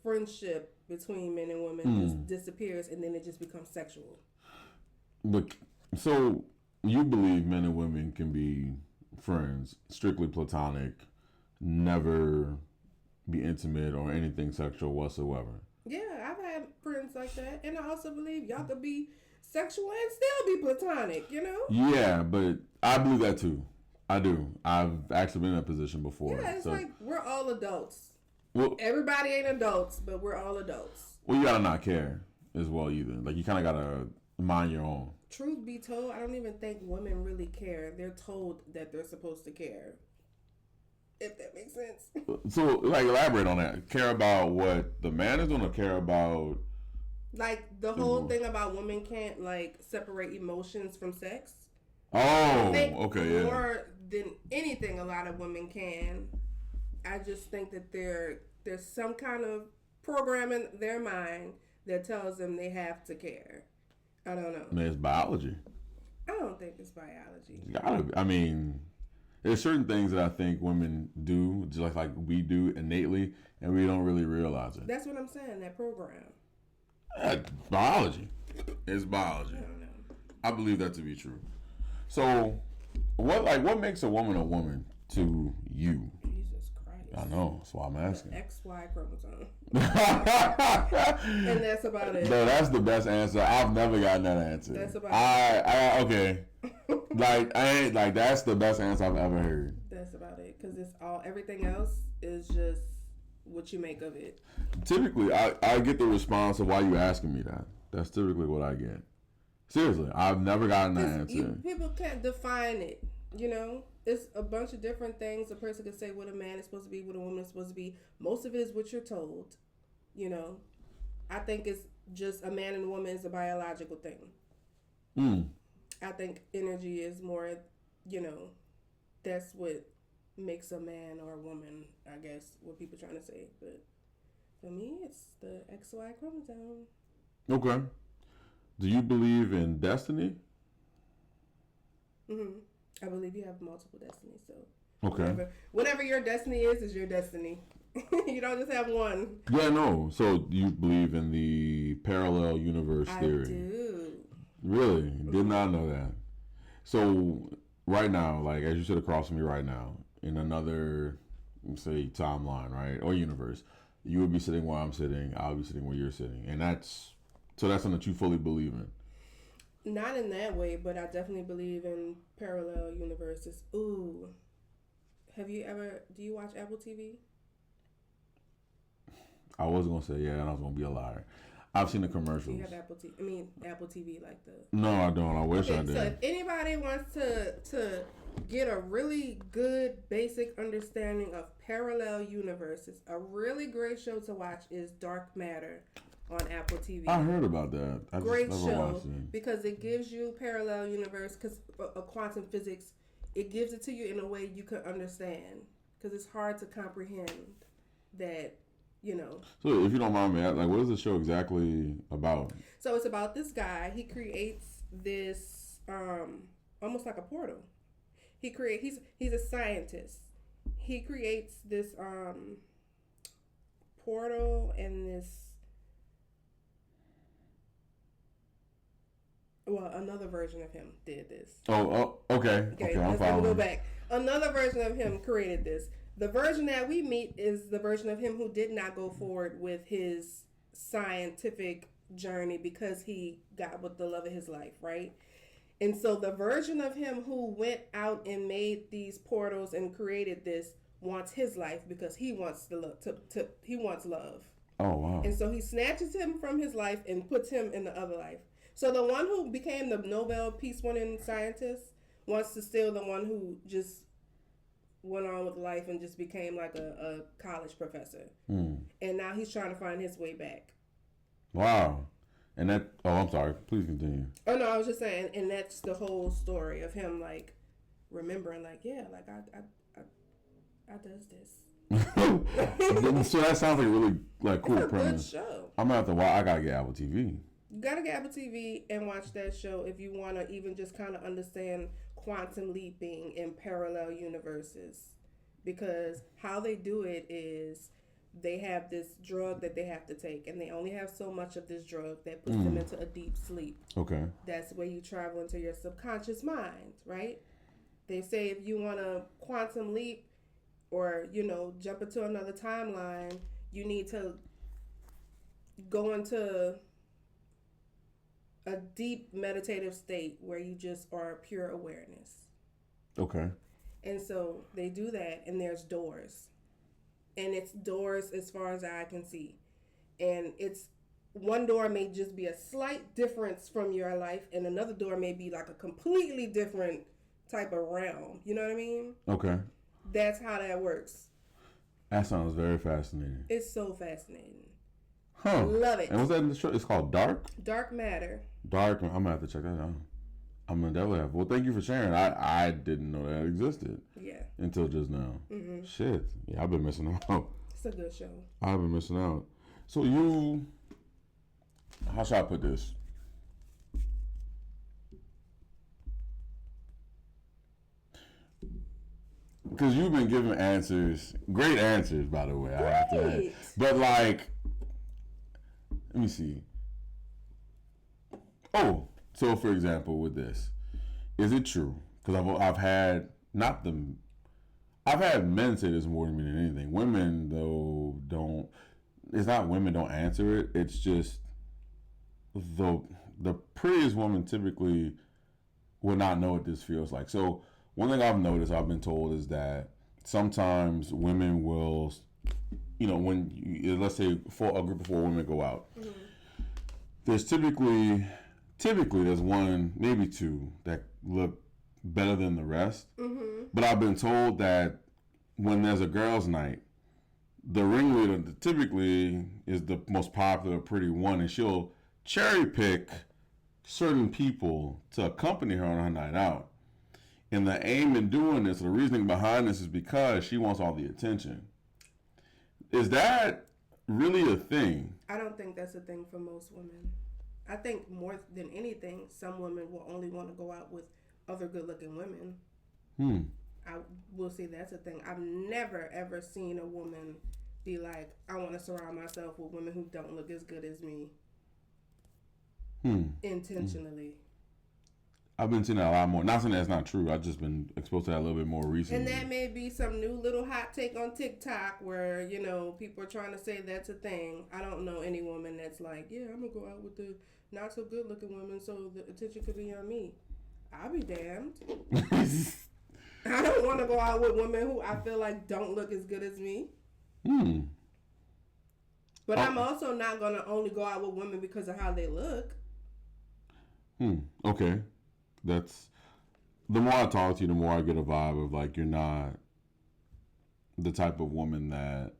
S2: friendship between men and women just disappears, and then it just becomes sexual.
S1: But, so, you believe men and women can be friends, strictly platonic, never be intimate or anything sexual whatsoever?
S2: Yeah, I've had friends like that, and I also believe y'all could be sexual and still be platonic, you know?
S1: Yeah, but I believe that too. I do. I've actually been in that position before.
S2: Yeah, it's like we're all adults.
S1: Well,
S2: everybody ain't adults, but we're all adults.
S1: Well, you gotta not care as well either. Like, you kind of gotta mind your own.
S2: Truth be told, I don't even think women really care. They're told that they're supposed to care. If that makes sense.
S1: So, like, elaborate on that. Care about what the man is gonna care about.
S2: Like, the whole thing about women can't, like, separate emotions from sex.
S1: Oh, okay, yeah.
S2: More than anything, a lot of women can. I just think that there's some kind of program in their mind that tells them they have to care. I don't know.
S1: I mean, it's biology.
S2: I don't think it's biology.
S1: I mean, there's certain things that I think women do, just like we do innately, and we don't really realize it.
S2: That's what I'm saying, that program.
S1: That's biology. It's biology.
S2: I don't know.
S1: I believe that to be true. So, what makes a woman to you?
S2: Jesus Christ.
S1: I know. That's why I'm asking.
S2: The XY chromosome. And that's about it.
S1: No, that's the best answer. I've never gotten that answer.
S2: That's about it.
S1: Okay. That's the best answer I've ever heard.
S2: That's about it. Because it's everything else is just what you make of it.
S1: Typically, I get the response of why you asking me that. That's typically what I get. Seriously, I've never gotten that answer.
S2: People can't define it, you know? It's a bunch of different things a person can say what a man is supposed to be, what a woman is supposed to be. Most of it is what you're told, you know? I think it's just a man and a woman is a biological thing. I think energy is more, you know, that's what makes a man or a woman, I guess, what people are trying to say. But for me, it's the XY chromosome.
S1: Okay. Do you believe in destiny?
S2: Mm-hmm. I believe you have multiple destinies, so
S1: okay.
S2: Whatever your destiny is your destiny. You don't just have one.
S1: Yeah, no. So you believe in the parallel universe theory?
S2: I do.
S1: Really? Did not know that. So right now, like as you sit across from me right now, in another, say, timeline, right, or universe, you would be sitting where I'm sitting, I'll be sitting where you're sitting, and that's something that you fully believe in.
S2: Not in that way, but I definitely believe in parallel universes. Ooh. Do you watch Apple TV?
S1: I was going to say, yeah, and I was going to be a liar. I've seen the commercials.
S2: You have Apple TV like the...
S1: No, I don't. I wish I did.
S2: So if anybody wants to get a really good basic understanding of parallel universes, a really great show to watch is Dark Matter on Apple TV.
S1: I heard about that.
S2: Great show because it gives you parallel universe, because quantum physics, it gives it to you in a way you can understand, because it's hard to comprehend that, you know.
S1: So if you don't mind me, like, what is the show exactly about?
S2: So it's about this guy. He creates this almost like a portal. He's a scientist. He creates this portal and this. Well, another version of him did this.
S1: Okay. I'm following.
S2: Go back. Another version of him created this. The version that we meet is the version of him who did not go forward with his scientific journey because he got with the love of his life, right? And so the version of him who went out and made these portals and created this wants his life because he wants he wants love.
S1: Oh, wow.
S2: And so he snatches him from his life and puts him in the other life. So the one who became the Nobel Peace winning scientist wants to steal the one who just went on with life and just became like a college professor. And now he's trying to find his way back.
S1: Wow. And that, I'm sorry. Please continue.
S2: Oh, no, I was just saying, and that's the whole story of him, like, remembering, like, yeah, like, I does this.
S1: So that sounds like a really, like, cool premise.
S2: Good show.
S1: I'm going to have to watch. I got to get Apple TV.
S2: You got to get Apple TV and watch that show if you want to even just kind of understand quantum leaping in parallel universes. Because how they do it is they have this drug that they have to take, and they only have so much of this drug that puts them into a deep sleep.
S1: Okay.
S2: That's where you travel into your subconscious mind, right? They say if you want to quantum leap or, jump into another timeline, you need to go into a deep meditative state where you just are pure awareness.
S1: Okay.
S2: And so they do that, and there's doors. And it's doors as far as I can see. And it's one door may just be a slight difference from your life, and another door may be like a completely different type of realm. You know what I mean?
S1: Okay.
S2: That's how that works.
S1: That sounds very fascinating.
S2: It's so fascinating.
S1: Huh.
S2: Love it.
S1: And what's that in the show? It's called Dark?
S2: Dark Matter.
S1: Dark. I'm going to have to check that out. I'm going to definitely have. Well, thank you for sharing. I didn't know that existed.
S2: Yeah.
S1: Until just now. Mm-hmm. Shit. Yeah, I've been missing out.
S2: It's a good show.
S1: I've been missing out. So how should I put this? Because you've been giving answers, great answers, by the way. I have to add. But like, let me see. Oh, so for example, with this, is it true? Because I've had I've had men say this more to me than anything. Women though don't. It's not women don't answer it. It's just the prettiest woman typically would not know what this feels like. So one thing I've noticed, I've been told, is that sometimes women will, when let's say a group of 4 women go out, there's typically there's one, maybe 2 that look better than the rest. But I've been told that when there's a girls' night, the ringleader typically is the most popular pretty one, and she'll cherry pick certain people to accompany her on her night out. And the aim in doing this, the reasoning behind this, is because she wants all the attention. Is that really a thing? I
S2: don't think that's a thing for most women. I think more than anything, some women will only want to go out with other good-looking women. I will say that's a thing. I've never, ever seen a woman be like, I want to surround myself with women who don't look as good as me. Intentionally.
S1: I've been seeing that a lot more. Not saying that's not true. I've just been exposed to that a little bit more recently.
S2: And that may be some new little hot take on TikTok where, people are trying to say that's a thing. I don't know any woman that's like, yeah, I'm going to go out with the not so good looking women so the attention could be on me. I'll be damned. I don't want to go out with women who I feel like don't look as good as me. But I'm also not going to only go out with women because of how they look.
S1: Okay. That's, the more I talk to you, the more I get a vibe of like, you're not the type of woman that,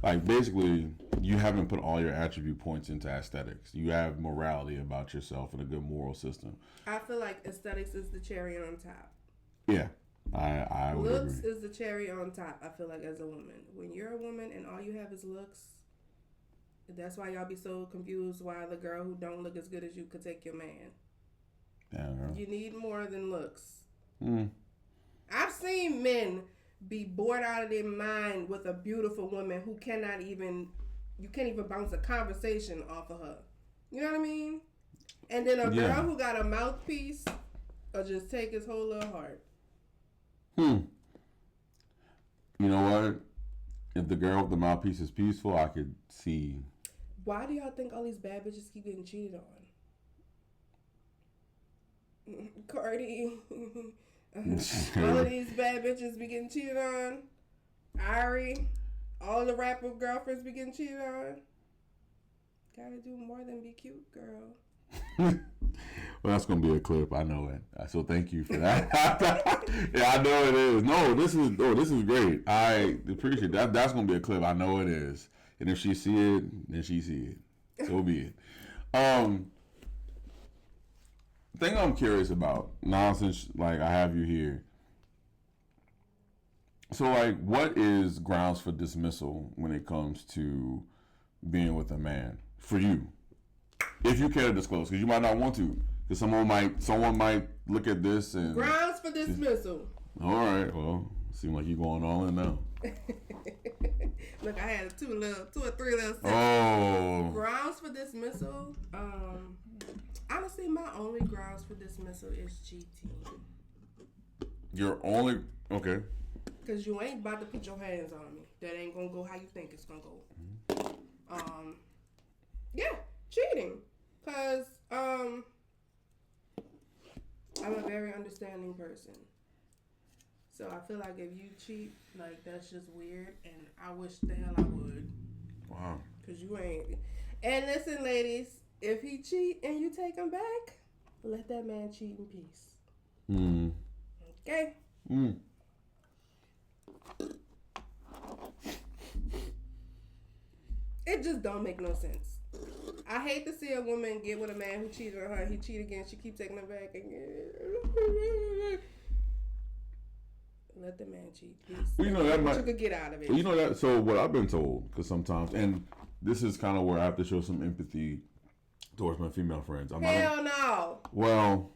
S1: like, basically you haven't put all your attribute points into aesthetics. You have morality about yourself and a good moral system.
S2: I feel like aesthetics is the cherry on top.
S1: Yeah, I would
S2: looks
S1: agree.
S2: Is the cherry on top, I feel like, as a woman. When you're a woman and all you have is looks, that's why y'all be so confused why the girl who don't look as good as you could take your man.
S1: Yeah, girl.
S2: You need more than looks. I've seen men be bored out of their mind with a beautiful woman who you can't even bounce a conversation off of her. You know what I mean? And then a girl who got a mouthpiece will just take his whole little heart.
S3: You know what? If the girl with the mouthpiece is peaceful, I could see.
S2: Why do y'all think all these bad bitches keep getting cheated on? Courtney. All of these bad bitches be getting cheated on. Ari. All the rapper girlfriends be getting cheated on. Gotta do more than be cute, girl.
S3: Well, that's gonna be a clip. I know it. So thank you for that. Yeah, I know it is. No, this is great. I appreciate that. That's gonna be a clip. I know it is. And if she see it, then she see it. So be it. Thing I'm curious about now, since like I have you here. So like, what is grounds for dismissal when it comes to being with a man for you? If you care to disclose, because you might not want to, because someone might look at this and
S2: grounds for dismissal.
S3: All right, well, seems like you're going all in now.
S2: Look, I had two or three little steps.
S3: Oh.
S2: Grounds for dismissal. Honestly, my only grounds for dismissal is cheating.
S3: Your only okay.
S2: Because you ain't about to put your hands on me. That ain't gonna go how you think it's gonna go. Yeah, cheating. Because I'm a very understanding person. So I feel like if you cheat, like, that's just weird, and I wish the hell I would.
S3: Wow.
S2: Because you ain't. And listen, ladies, if he cheat and you take him back, let that man cheat in peace. Okay? It just don't make no sense. I hate to see a woman get with a man who cheated on her. He cheat again. She keeps taking him back again. Let the man cheat, please.
S3: Well, you know that
S2: you could get out of it.
S3: Well, you know that. So what I've been told, because sometimes, and this is kind of where I have to show some empathy towards my female friends.
S2: Hell no.
S3: Well,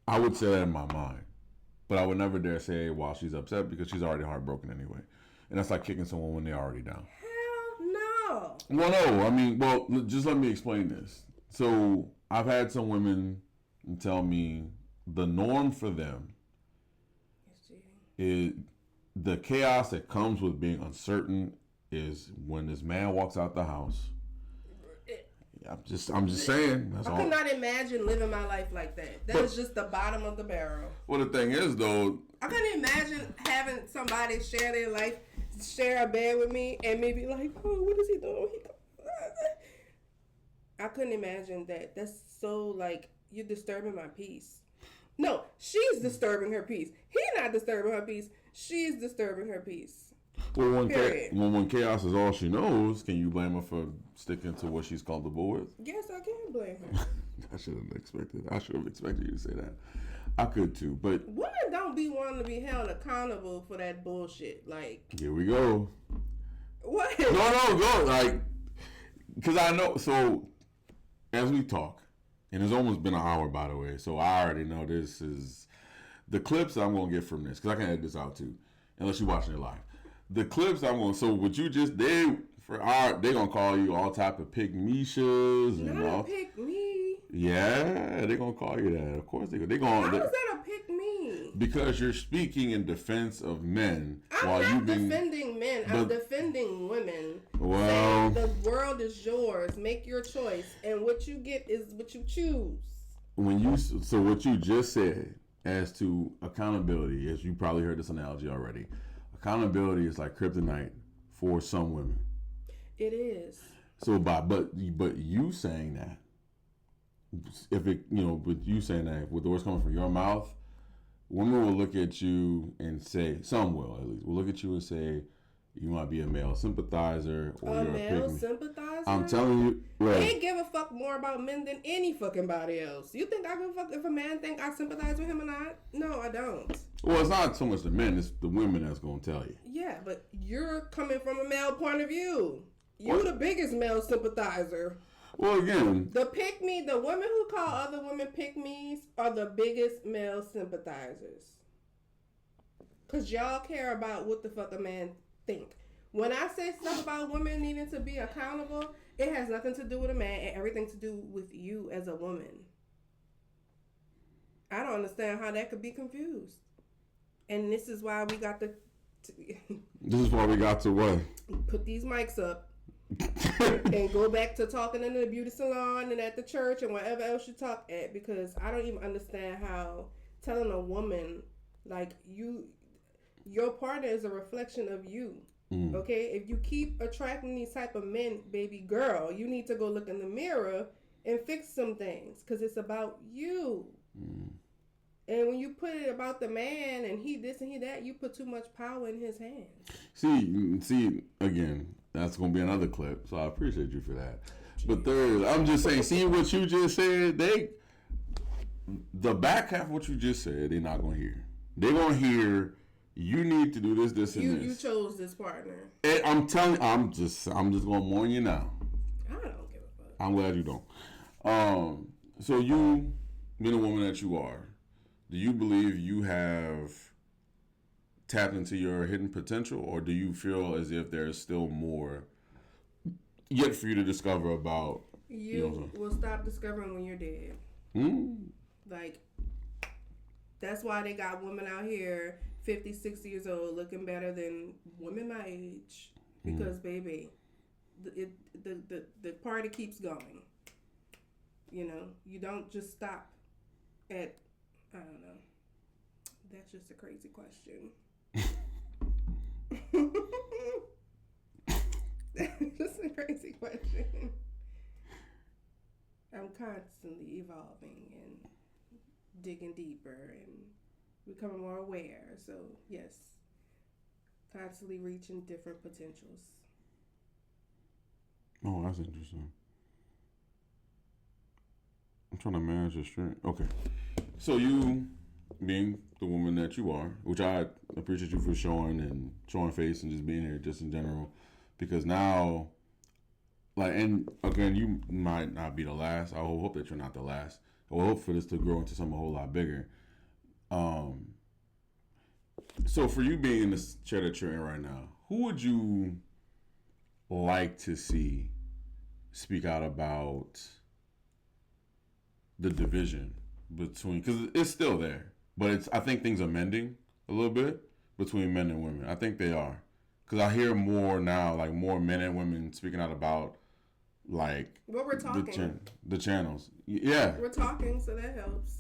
S3: I would say that in my mind, but I would never dare say it while she's upset because she's already heartbroken anyway, and that's like kicking someone when they're already down.
S2: Hell no.
S3: Well, no. I mean, well, just let me explain this. So I've had some women tell me the norm for them is the chaos that comes with being uncertain is when this man walks out the house. I'm just saying. That's
S2: I could not imagine living my life like that. That is just the bottom of the barrel.
S3: Well, the thing is, though,
S2: I couldn't imagine having somebody share their life, share a bed with me, and maybe like, oh, what is he doing? I couldn't imagine that. That's so, like, you're disturbing my peace. No, she's disturbing her peace. He's not disturbing her peace. She's disturbing her peace.
S3: Well, when chaos is all she knows, can you blame her for sticking to what she's comfortable with?
S2: Yes, I can blame her.
S3: I should have expected you to say that. I could too, but
S2: women don't be wanting to be held accountable for that bullshit. Like,
S3: here we go.
S2: What?
S3: No, go like, because I know. So as we talk, and it's almost been an hour, by the way, so I already know this is the clips I'm gonna get from this because I can edit this out too, unless you're watching it live. The clips I'm going. So what you just did for art, they gonna call you all type of pick-me-shas and all.
S2: Pick me.
S3: Yeah, they gonna call you that. Of course they gonna.
S2: How is that a pick me?
S3: Because you're speaking in defense of men.
S2: I'm not defending men. I'm defending women.
S3: Well,
S2: the world is yours. Make your choice, and what you get is what you choose.
S3: So what you just said as to accountability, as you probably heard this analogy already. Accountability is like kryptonite for some women.
S2: It is.
S3: So, but you saying that, with you saying that, with the words coming from your mouth, women will look at you and say, some will at least, will look at you and say, you might be a male sympathizer or you're a
S2: male sympathizer.
S3: I'm telling you, right.
S2: They give a fuck more about men than any fucking body else. You think I give a fuck if a man think I sympathize with him or not? No, I don't.
S3: Well, it's not so much the men; it's the women that's gonna tell you.
S2: Yeah, but you're coming from a male point of view. You're the biggest male sympathizer.
S3: Well, again,
S2: the women who call other women pick-me's are the biggest male sympathizers. Cause y'all care about what the fuck a man think. When I say stuff about women needing to be accountable, it has nothing to do with a man and everything to do with you as a woman. I don't understand how that could be confused. And this is why we got to
S3: this is why we got to what?
S2: Put these mics up and go back to talking in the beauty salon and at the church and wherever else you talk at, because I don't even understand how telling a woman like your partner is a reflection of you. Okay, if you keep attracting these type of men, baby girl, you need to go look in the mirror and fix some things, because it's about you. And when you put it about the man and he this and he that, you put too much power in his hands.
S3: See, again, that's going to be another clip, so I appreciate you for that. But third, I'm just saying, see what you just said, the back half of what you just said, they're not going to hear. They're going to hear, you need to do this, this, and this.
S2: You chose this partner.
S3: And I'm telling you, I'm just going to warn you now.
S2: I don't give a fuck.
S3: I'm glad you don't. So you, being a woman that you are, do you believe you have tapped into your hidden potential, or do you feel as if there's still more yet for you to discover about?
S2: You will stop discovering when you're dead. Like, that's why they got women out here 50, 60 years old looking better than women my age. Because, baby, the party keeps going. You know, you don't just stop at, I don't know. That's just a crazy question. That's just a crazy question. I'm constantly evolving and digging deeper and becoming more aware. So, yes, constantly reaching different potentials.
S3: Oh, that's interesting. I'm trying to manage your strength. Okay. So you, being the woman that you are, which I appreciate you for showing face and just being here just in general, because now, like, and again, you might not be the last. I hope that you're not the last. I will hope for this to grow into something a whole lot bigger. So for you being in this chair that you're in right now, who would you like to see speak out about the division between, because it's still there, but I think things are mending a little bit between men and women. I think they are, because I hear more now, like more men and women speaking out about like
S2: what we're talking,
S3: the channels. Yeah,
S2: we're talking, so that helps.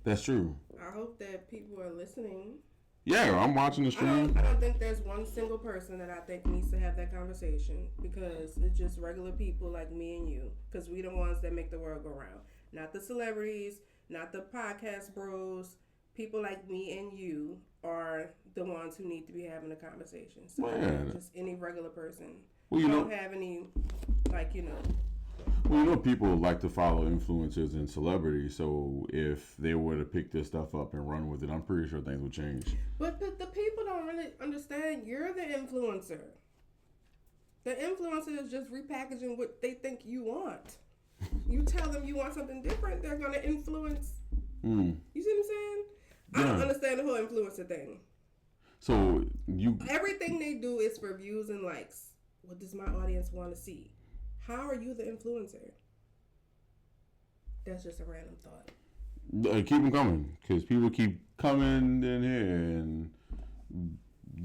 S3: That's true.
S2: I hope that people are listening.
S3: Yeah, I'm watching the stream.
S2: I don't think there's one single person that I think needs to have that conversation, because it's just regular people like me and you, because we the ones that make the world go round. Not the celebrities, not the podcast bros. People like me and you are the ones who need to be having a conversation. So just any regular person. Well, you don't have any, like, you know.
S3: Well, you know, people like to follow influencers and celebrities, so if they were to pick this stuff up and run with it, I'm pretty sure things would change.
S2: But the people don't really understand. You're the influencer. The influencer is just repackaging what they think you want. You tell them you want something different, they're going to influence. You see what I'm saying? Yeah. I don't understand the whole influencer thing.
S3: So
S2: everything they do is for views and likes. What does my audience want to see? How are you the influencer? That's just a random thought.
S3: Keep them coming, because people keep coming in here and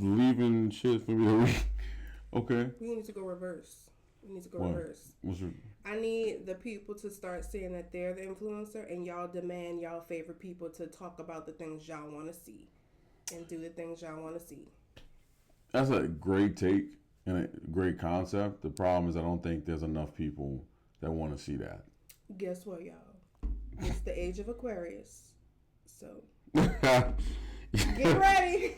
S3: leaving shit for me to read. Okay.
S2: We need to go reverse. Reverse. I need the people to start saying that they're the influencer, and y'all demand y'all favorite people to talk about the things y'all want to see and do the things y'all want to see.
S3: That's a great take and a great concept. The problem is I don't think there's enough people that want to see that.
S2: Guess what, y'all? It's the age of Aquarius. So get ready.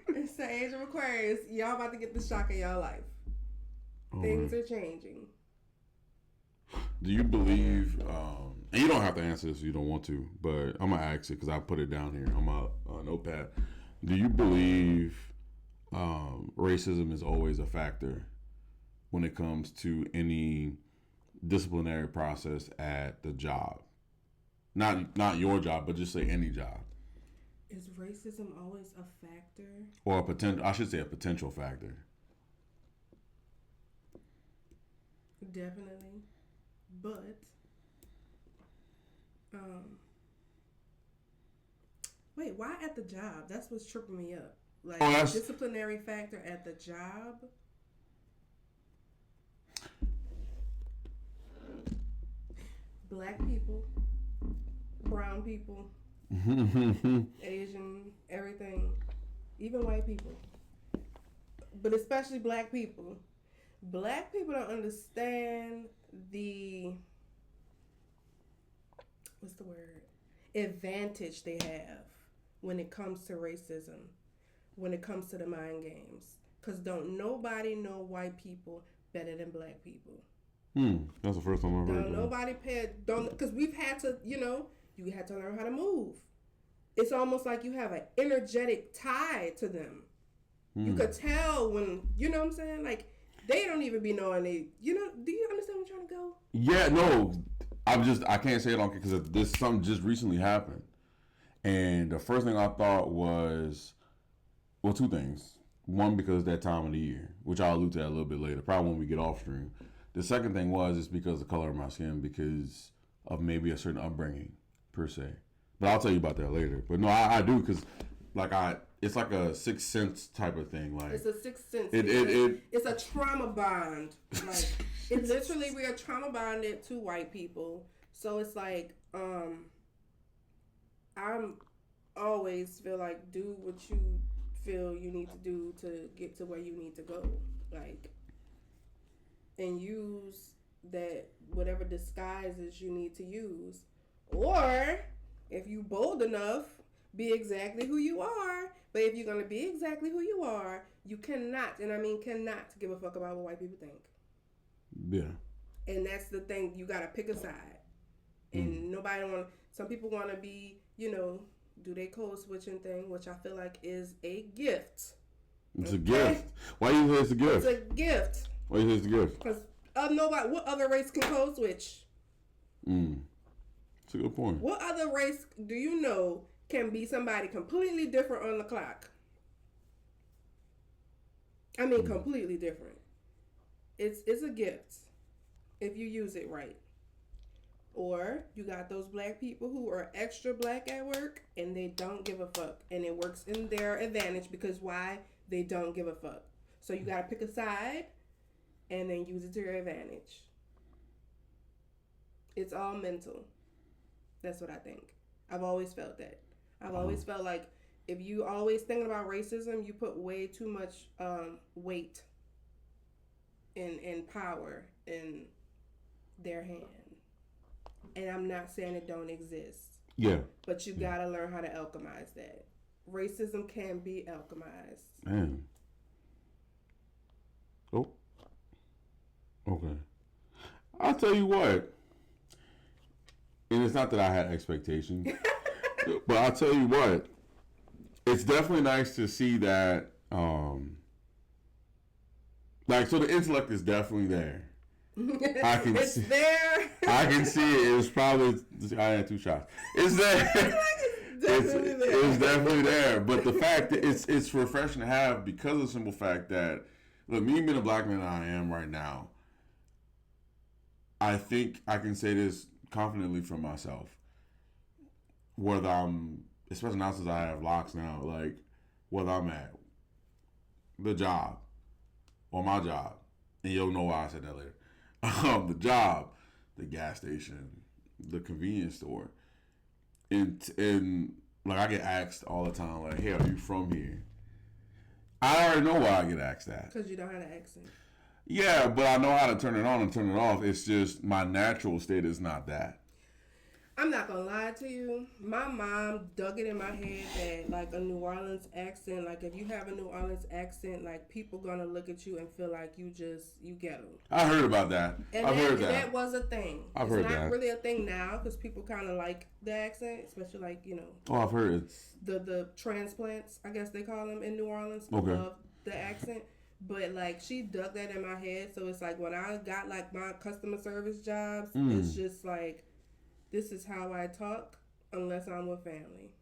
S2: It's the age of Aquarius. Y'all about to get the shock of y'all life. Things are changing.
S3: Do you believe, and you don't have to answer this if you don't want to, but I'm going to ask it because I put it down here on my notepad. Do you believe racism is always a factor when it comes to any disciplinary process at the job? Not your job, but just say any job.
S2: Is racism always a factor?
S3: Or a potential factor.
S2: Definitely. But Wait, why at the job? That's what's tripping me up. Like, disciplinary factor at the job. Black people, brown people, Asian, everything, even white people. But especially black people. Black people don't understand what's the word? Advantage they have when it comes to racism, when it comes to the mind games. Because don't nobody know white people better than black people.
S3: That's the first time I've heard that.
S2: Nobody because we've had to, you had to learn how to move. It's almost like you have an energetic tie to them. You could tell when, you know what I'm saying? Like, they don't even be knowing do you understand what I'm trying to go?
S3: Yeah, no. I can't say it on because something just recently happened. And the first thing I thought was, well, two things. One, because that time of the year, which I'll allude to that a little bit later, probably when we get off stream. The second thing is because of the color of my skin, because of maybe a certain upbringing, per se. But I'll tell you about that later. But no, I do, because it's like a sixth sense type of thing. Like,
S2: it's a sixth sense. It's a trauma bond. Like, it's literally, we are trauma bonded to white people. So it's like, I'm always feel like, do what you feel you need to do to get to where you need to go. Like, and use that whatever disguises you need to use. Or, if you bold enough, be exactly who you are. But if you're going to be exactly who you are, you cannot, and I mean cannot, give a fuck about what white people think.
S3: Yeah.
S2: And that's the thing. You got to pick a side. And nobody some people want to be, do they code switching thing, which I feel like is a gift.
S3: It's a gift. Why do you say it's a gift?
S2: It's a gift.
S3: Why do you say it's a gift?
S2: Because nobody, what other race can code switch?
S3: That's a good point.
S2: What other race do you know can be somebody completely different on the clock? I mean, completely different. It's a gift if you use it right. Or you got those black people who are extra black at work and they don't give a fuck. And it works in their advantage because why? They don't give a fuck. So you got to pick a side and then use it to your advantage. It's all mental. That's what I think. I've always felt that. I've always felt like if you always thinking about racism, you put way too much weight and power in their hand. And I'm not saying it don't exist.
S3: Yeah.
S2: But you gotta learn how to alchemize that. Racism can be alchemized.
S3: Man. Oh. Okay. I'll tell you what. And it's not that I had expectations. But I'll tell you what. It's definitely nice to see that. So the intellect is definitely there. I can
S2: it's
S3: see,
S2: there.
S3: I can see it. It was probably, I had 2 shots. It's there. It's definitely there. But the fact that it's refreshing to have because of the simple fact that, look, me being a black man I am right now, I think I can say this confidently for myself. Whether I'm, especially now since I have locks now, like whether I'm at the job or my job, and you'll know why I said that later. The job, the gas station, the convenience store, and like I get asked all the time, like, "Hey, are you from here?" I already know why I get asked that.
S2: Because you don't have an accent.
S3: Yeah, but I know how to turn it on and turn it off. It's just my natural state is not that.
S2: I'm not gonna lie to you. My mom dug it in my head that like a New Orleans accent, like if you have a New Orleans accent, like people gonna look at you and feel like you get them.
S3: I heard about that. I've heard that.
S2: That was a thing.
S3: I've heard that.
S2: It's not really a thing now because people kind of like the accent, especially like
S3: Oh, I've heard it.
S2: The transplants, I guess they call them in New Orleans.
S3: Okay.
S2: Love the accent. But like she dug that in my head, so it's like when I got like my customer service jobs, it's just like. This is how I talk unless I'm with family.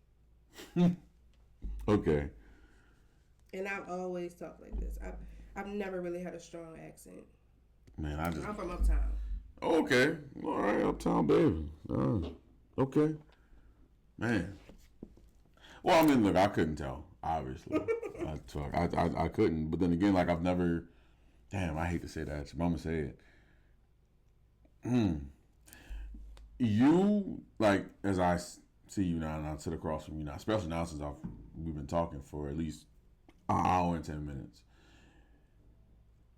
S3: Okay.
S2: And I've always talked like this. I've never really had a strong accent.
S3: Man, I'm
S2: from uptown.
S3: Okay. All right, uptown baby. Okay. Man. Well, I mean, look, I couldn't tell, obviously. I couldn't. But then again, like, I've never... Damn, I hate to say that. Your mama say it. You, like, as I see you now and I sit across from you now, especially now since we've been talking for at least an hour and 10 minutes.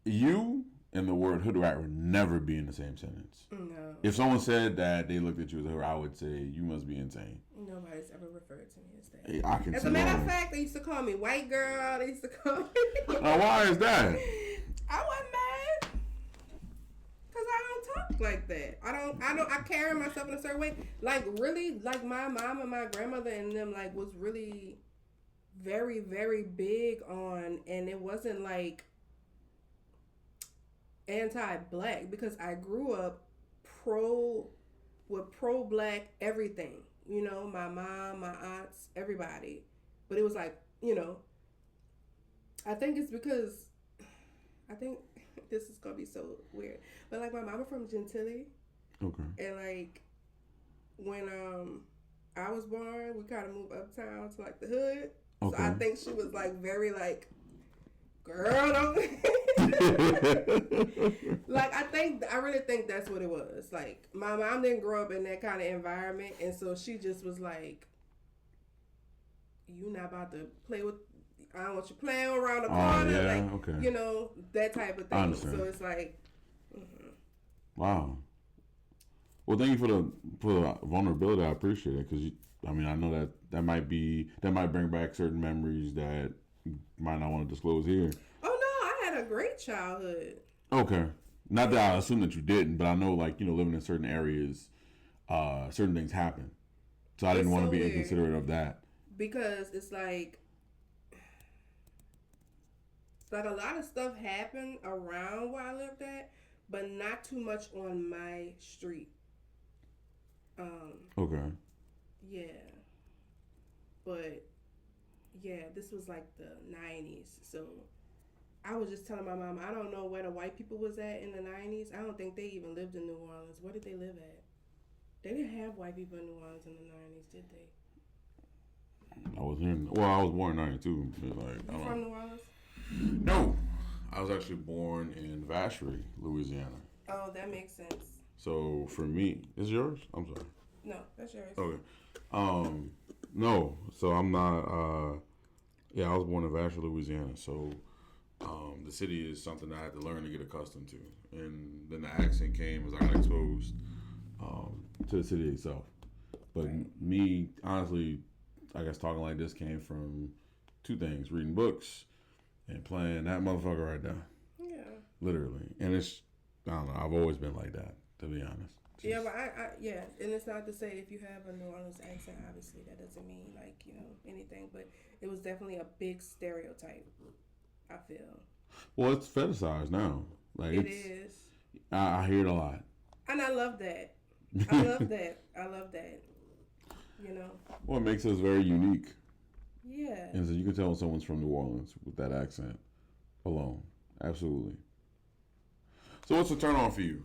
S3: You and the word hood rat would never be in the same sentence.
S2: No.
S3: If someone said that they looked at you as a hood rat, I would say you must be insane.
S2: Nobody's ever referred to me as that.
S3: Hey, I can
S2: as a matter of fact, they used to call me white girl. They used to call me...
S3: why is that?
S2: I wasn't mad. Because I don't talk like that. I carry myself in a certain way. Like, really, like, my mom and my grandmother and them, like, was really very, very big on, and it wasn't, like, anti-black, because I grew up pro-black everything. You know, my mom, my aunts, everybody. But it was like, you know, I think it's because, I think this is going to be so weird. But, like, my mama from Gentilly.
S3: Okay.
S2: And, like, when I was born, we kind of moved uptown to, like, the hood. Okay. So I think she was, like, very, like, girl, don't... Like, I really think that's what it was. Like, my mom didn't grow up in that kind of environment, and so she just was like, you not about to play with... I don't want you playing around the corner.
S3: Yeah,
S2: like,
S3: okay.
S2: You know, that type of thing. So it's like...
S3: Wow. Well, thank you for the vulnerability. I appreciate it, because I know that might bring back certain memories that you might not want to disclose here.
S2: Oh no, I had a great childhood.
S3: Okay, not that I assume that you didn't, but I know, like, you know, living in certain areas, certain things happen. So I didn't want to be inconsiderate of that.
S2: Because it's like a lot of stuff happened around where I lived at, but not too much on my street.
S3: Okay.
S2: Yeah. But, yeah, this was like the 90s. So, I was just telling my mom, I don't know where the white people was at in the 90s. I don't think they even lived in New Orleans. Where did they live at? They didn't have white people in New Orleans in the 90s, did they?
S3: I was born in 92. Like,
S2: You from New Orleans?
S3: No. I was actually born in Vacherie, Louisiana.
S2: Oh, that makes sense.
S3: So, for me... Is yours? I'm sorry.
S2: No, that's yours.
S3: Okay. No. So, I'm not... I was born in Vacherie, Louisiana. So, the city is something I had to learn to get accustomed to. And then the accent came as I got exposed to the city itself. But me, honestly, I guess talking like this came from two things. Reading books and playing that motherfucker right now.
S2: Yeah. Literally.
S3: And it's... I don't know. I've always been like that, to be honest.
S2: Yeah, but and it's not to say if you have a New Orleans accent, obviously that doesn't mean, like, you know, anything, but it was definitely a big stereotype, I feel.
S3: Well, it's fetishized now. Like, it is. I hear it a lot.
S2: And I love that. I love that. You know?
S3: Well, it makes us very unique.
S2: Yeah.
S3: And so you can tell when someone's from New Orleans with that accent alone. Absolutely. So what's a turn on for you?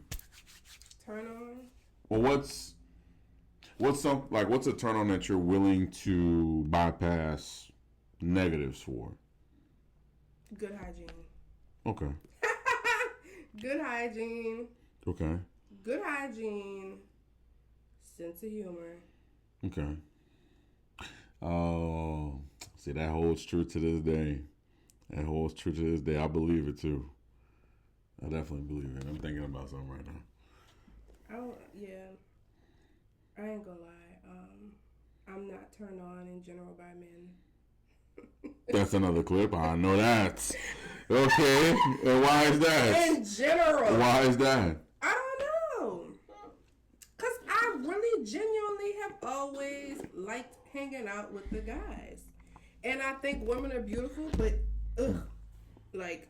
S2: Turn on?
S3: Well, what's a turn on that you're willing to bypass negatives for?
S2: Good hygiene.
S3: Okay.
S2: Good hygiene.
S3: Okay.
S2: Good hygiene. Sense of humor.
S3: Okay. Oh, see, that holds true to this day. I believe it too. I definitely believe it. I'm thinking about something right now.
S2: Oh, yeah. I ain't gonna lie. I'm not turned on in general by men.
S3: That's another clip. I know that. Okay. And why is that?
S2: In general.
S3: Why is that?
S2: I don't know. Because I really genuinely have always liked hanging out with the guys. And I think women are beautiful, but, like...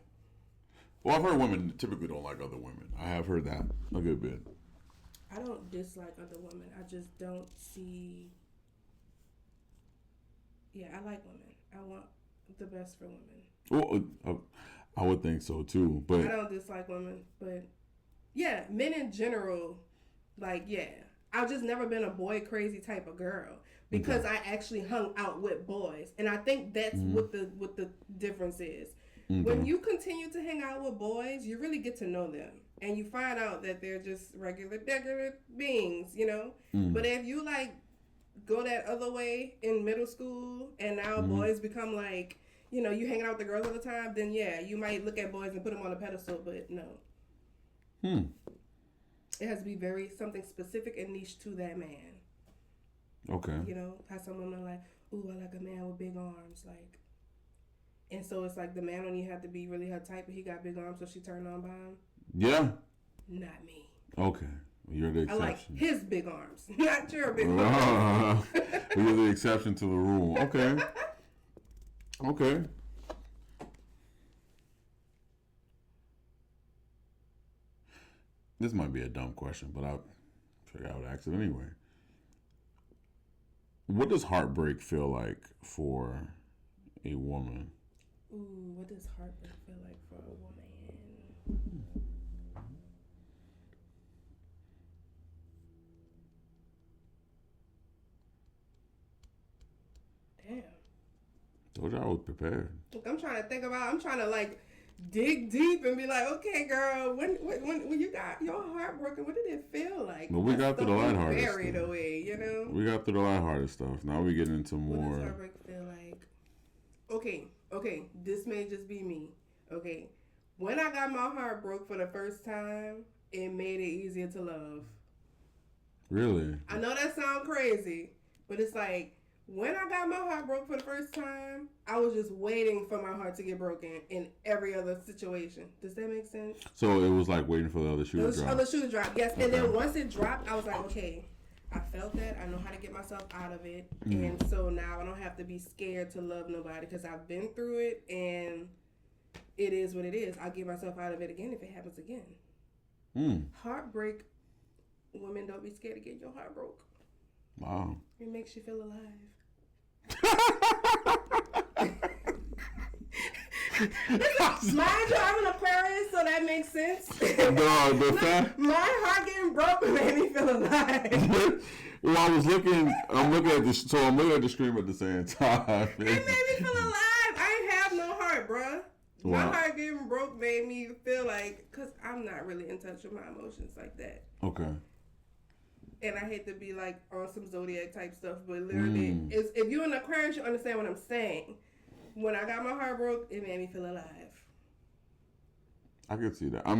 S3: Well, I've heard women typically don't like other women. I have heard that a good bit.
S2: I don't dislike other women. I just don't see... Yeah, I like women. I want the best for women.
S3: Well, I would think so too, but...
S2: I don't dislike women, but... Yeah, men in general, like, yeah. I've just never been a boy crazy type of girl because I actually hung out with boys, and I think that's what the difference is. When you continue to hang out with boys, you really get to know them, and you find out that they're just regular beings, you know. But if you like go that other way in middle school, and now boys become like, you know, you hanging out with the girls all the time, then yeah, you might look at boys and put them on a pedestal, but no. It has to be something specific and niche to that man.
S3: Okay.
S2: You know, how some women are like, ooh, I like a man with big arms, like. And so it's like the man don't even have to be really her type, but he got big arms, so she turned on by him. Yeah. Not me.
S3: Okay. You're the exception.
S2: I like his big arms, not your big arms.
S3: You're the exception to the rule. Okay. Okay. This might be a dumb question, but I figured I would ask it anyway. What does heartbreak feel like for a woman?
S2: Ooh, what does heartbreak feel like for a woman? Damn.
S3: Told you I was prepared.
S2: Look, I'm trying to like dig deep and be like, okay, girl, when you got your heart broken, what did it feel like?
S3: Well, we got through the lighthearted stuff.
S2: Buried away, you know.
S3: We got through the lighthearted stuff. Now we get into more.
S2: What does heartbreak feel like? Okay, this may just be me. Okay, when I got my heart broke for the first time, it made it easier to love.
S3: Really?
S2: I know that sounds crazy, but it's like, when I got my heart broke for the first time, I was just waiting for my heart to get broken in every other situation. Does that make sense?
S3: So it was like waiting for the other shoe to drop.
S2: The other shoe to drop, yes. Okay. And then once it dropped, I was like, okay, I felt that. I know how to get myself out of it. And so now I don't have to be scared to love nobody because I've been through it and it is what it is. I'll get myself out of it again if it happens again. Heartbreak, women, don't be scared to get your heart broke.
S3: Wow.
S2: It makes you feel alive. Mind you, I'm an Aquarius, so that makes sense. My heart getting broken made me feel alive.
S3: Well, I'm looking at the stream at the same time.
S2: It made me feel alive. I ain't have no heart, bruh. Wow. My heart getting broke made me feel like, because I'm not really in touch with my emotions like that.
S3: Okay.
S2: And I hate to be like on some zodiac type stuff, but literally, if you're an Aquarius, you understand what I'm saying. When I got my heart broke, it made me feel alive.
S3: I could see that. I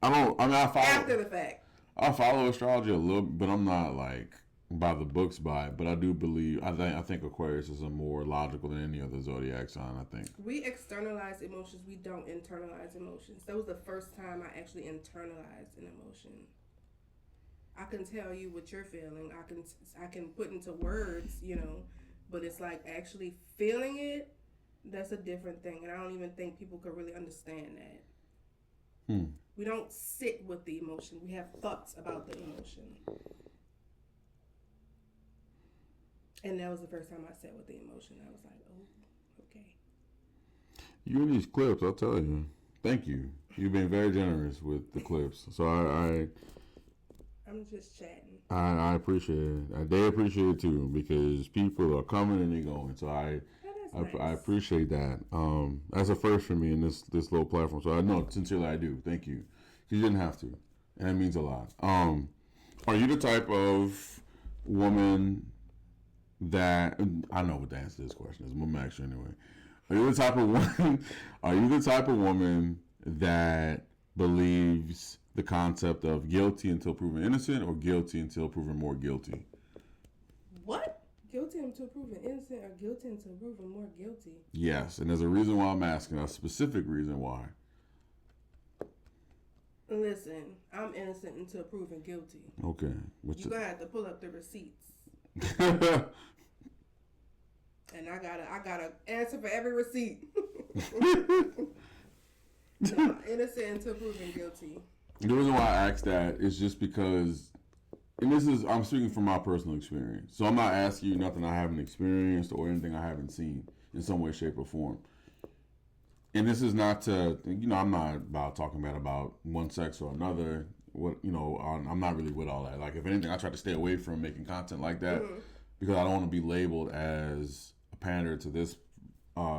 S3: follow
S2: After the fact.
S3: I follow astrology a little, but I'm not like by the books by it. But I do believe. I think Aquarius is a more logical than any other zodiac sign. I think
S2: we externalize emotions. We don't internalize emotions. That was the first time I actually internalized an emotion. I can tell you what you're feeling. I can put into words, you know, but it's like actually feeling it. That's a different thing, and I don't even think people could really understand that. We don't sit with the emotion. We have thoughts about the emotion, and that was the first time I sat with the emotion. I was like, oh, okay.
S3: You and these clips, I'll tell you. Thank you. You've been very generous with the clips, so
S2: I'm just chatting.
S3: I appreciate it. They appreciate it too because people are coming and they're going. So I appreciate that. That's a first for me in this little platform. So I know sincerely I do. Thank you. You didn't have to, and that means a lot. Are you the type of woman that I know what the answer to this question is? I'm gonna ask you anyway. Are you the type of woman? Are you the type of woman that believes the concept of guilty until proven innocent or guilty until proven more guilty?
S2: What? Guilty until proven innocent or guilty until proven more guilty?
S3: Yes, and there's a reason why I'm asking, a specific reason why.
S2: Listen, I'm innocent until proven guilty.
S3: Okay.
S2: You're going to have to pull up the receipts. And I gotta answer for every receipt. No, innocent until proven guilty.
S3: The reason why I asked that is just because, and I'm speaking from my personal experience. So I'm not asking you nothing I haven't experienced or anything I haven't seen in some way, shape, or form. And this is not to, I'm not about talking bad about one sex or another, I'm not really with all that. Like, if anything, I try to stay away from making content like that because I don't want to be labeled as a pander to this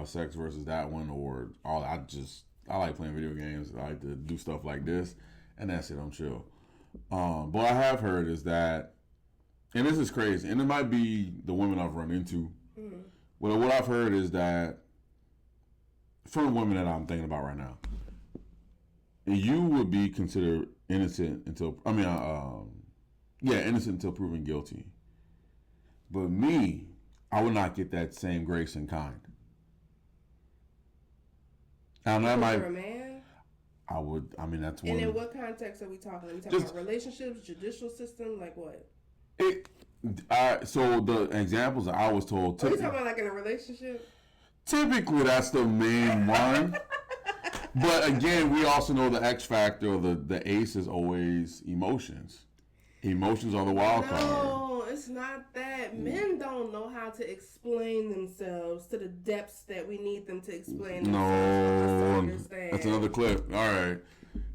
S3: sex versus that one or all. I like playing video games. I like to do stuff like this, and that's it. I'm chill. But what I have heard is that, and this is crazy, and it might be the women I've run into. Well, what I've heard is that from women that I'm thinking about right now, you would be considered innocent until innocent until proven guilty. But me, I would not get that same grace and kind. And that might.
S2: For a man?
S3: I would. I mean, that's one.
S2: And in what context are we talking? Are we talking about relationships, judicial system, like what?
S3: So the examples that I was told.
S2: Are you talking about like in a relationship?
S3: Typically, that's the main one. But again, we also know the X factor, or the ace is always emotions. Emotions are the wild card.
S2: No, it's not that. Men don't know how to explain themselves to the depths that we need them to explain themselves. No,
S3: that's another clip. All right.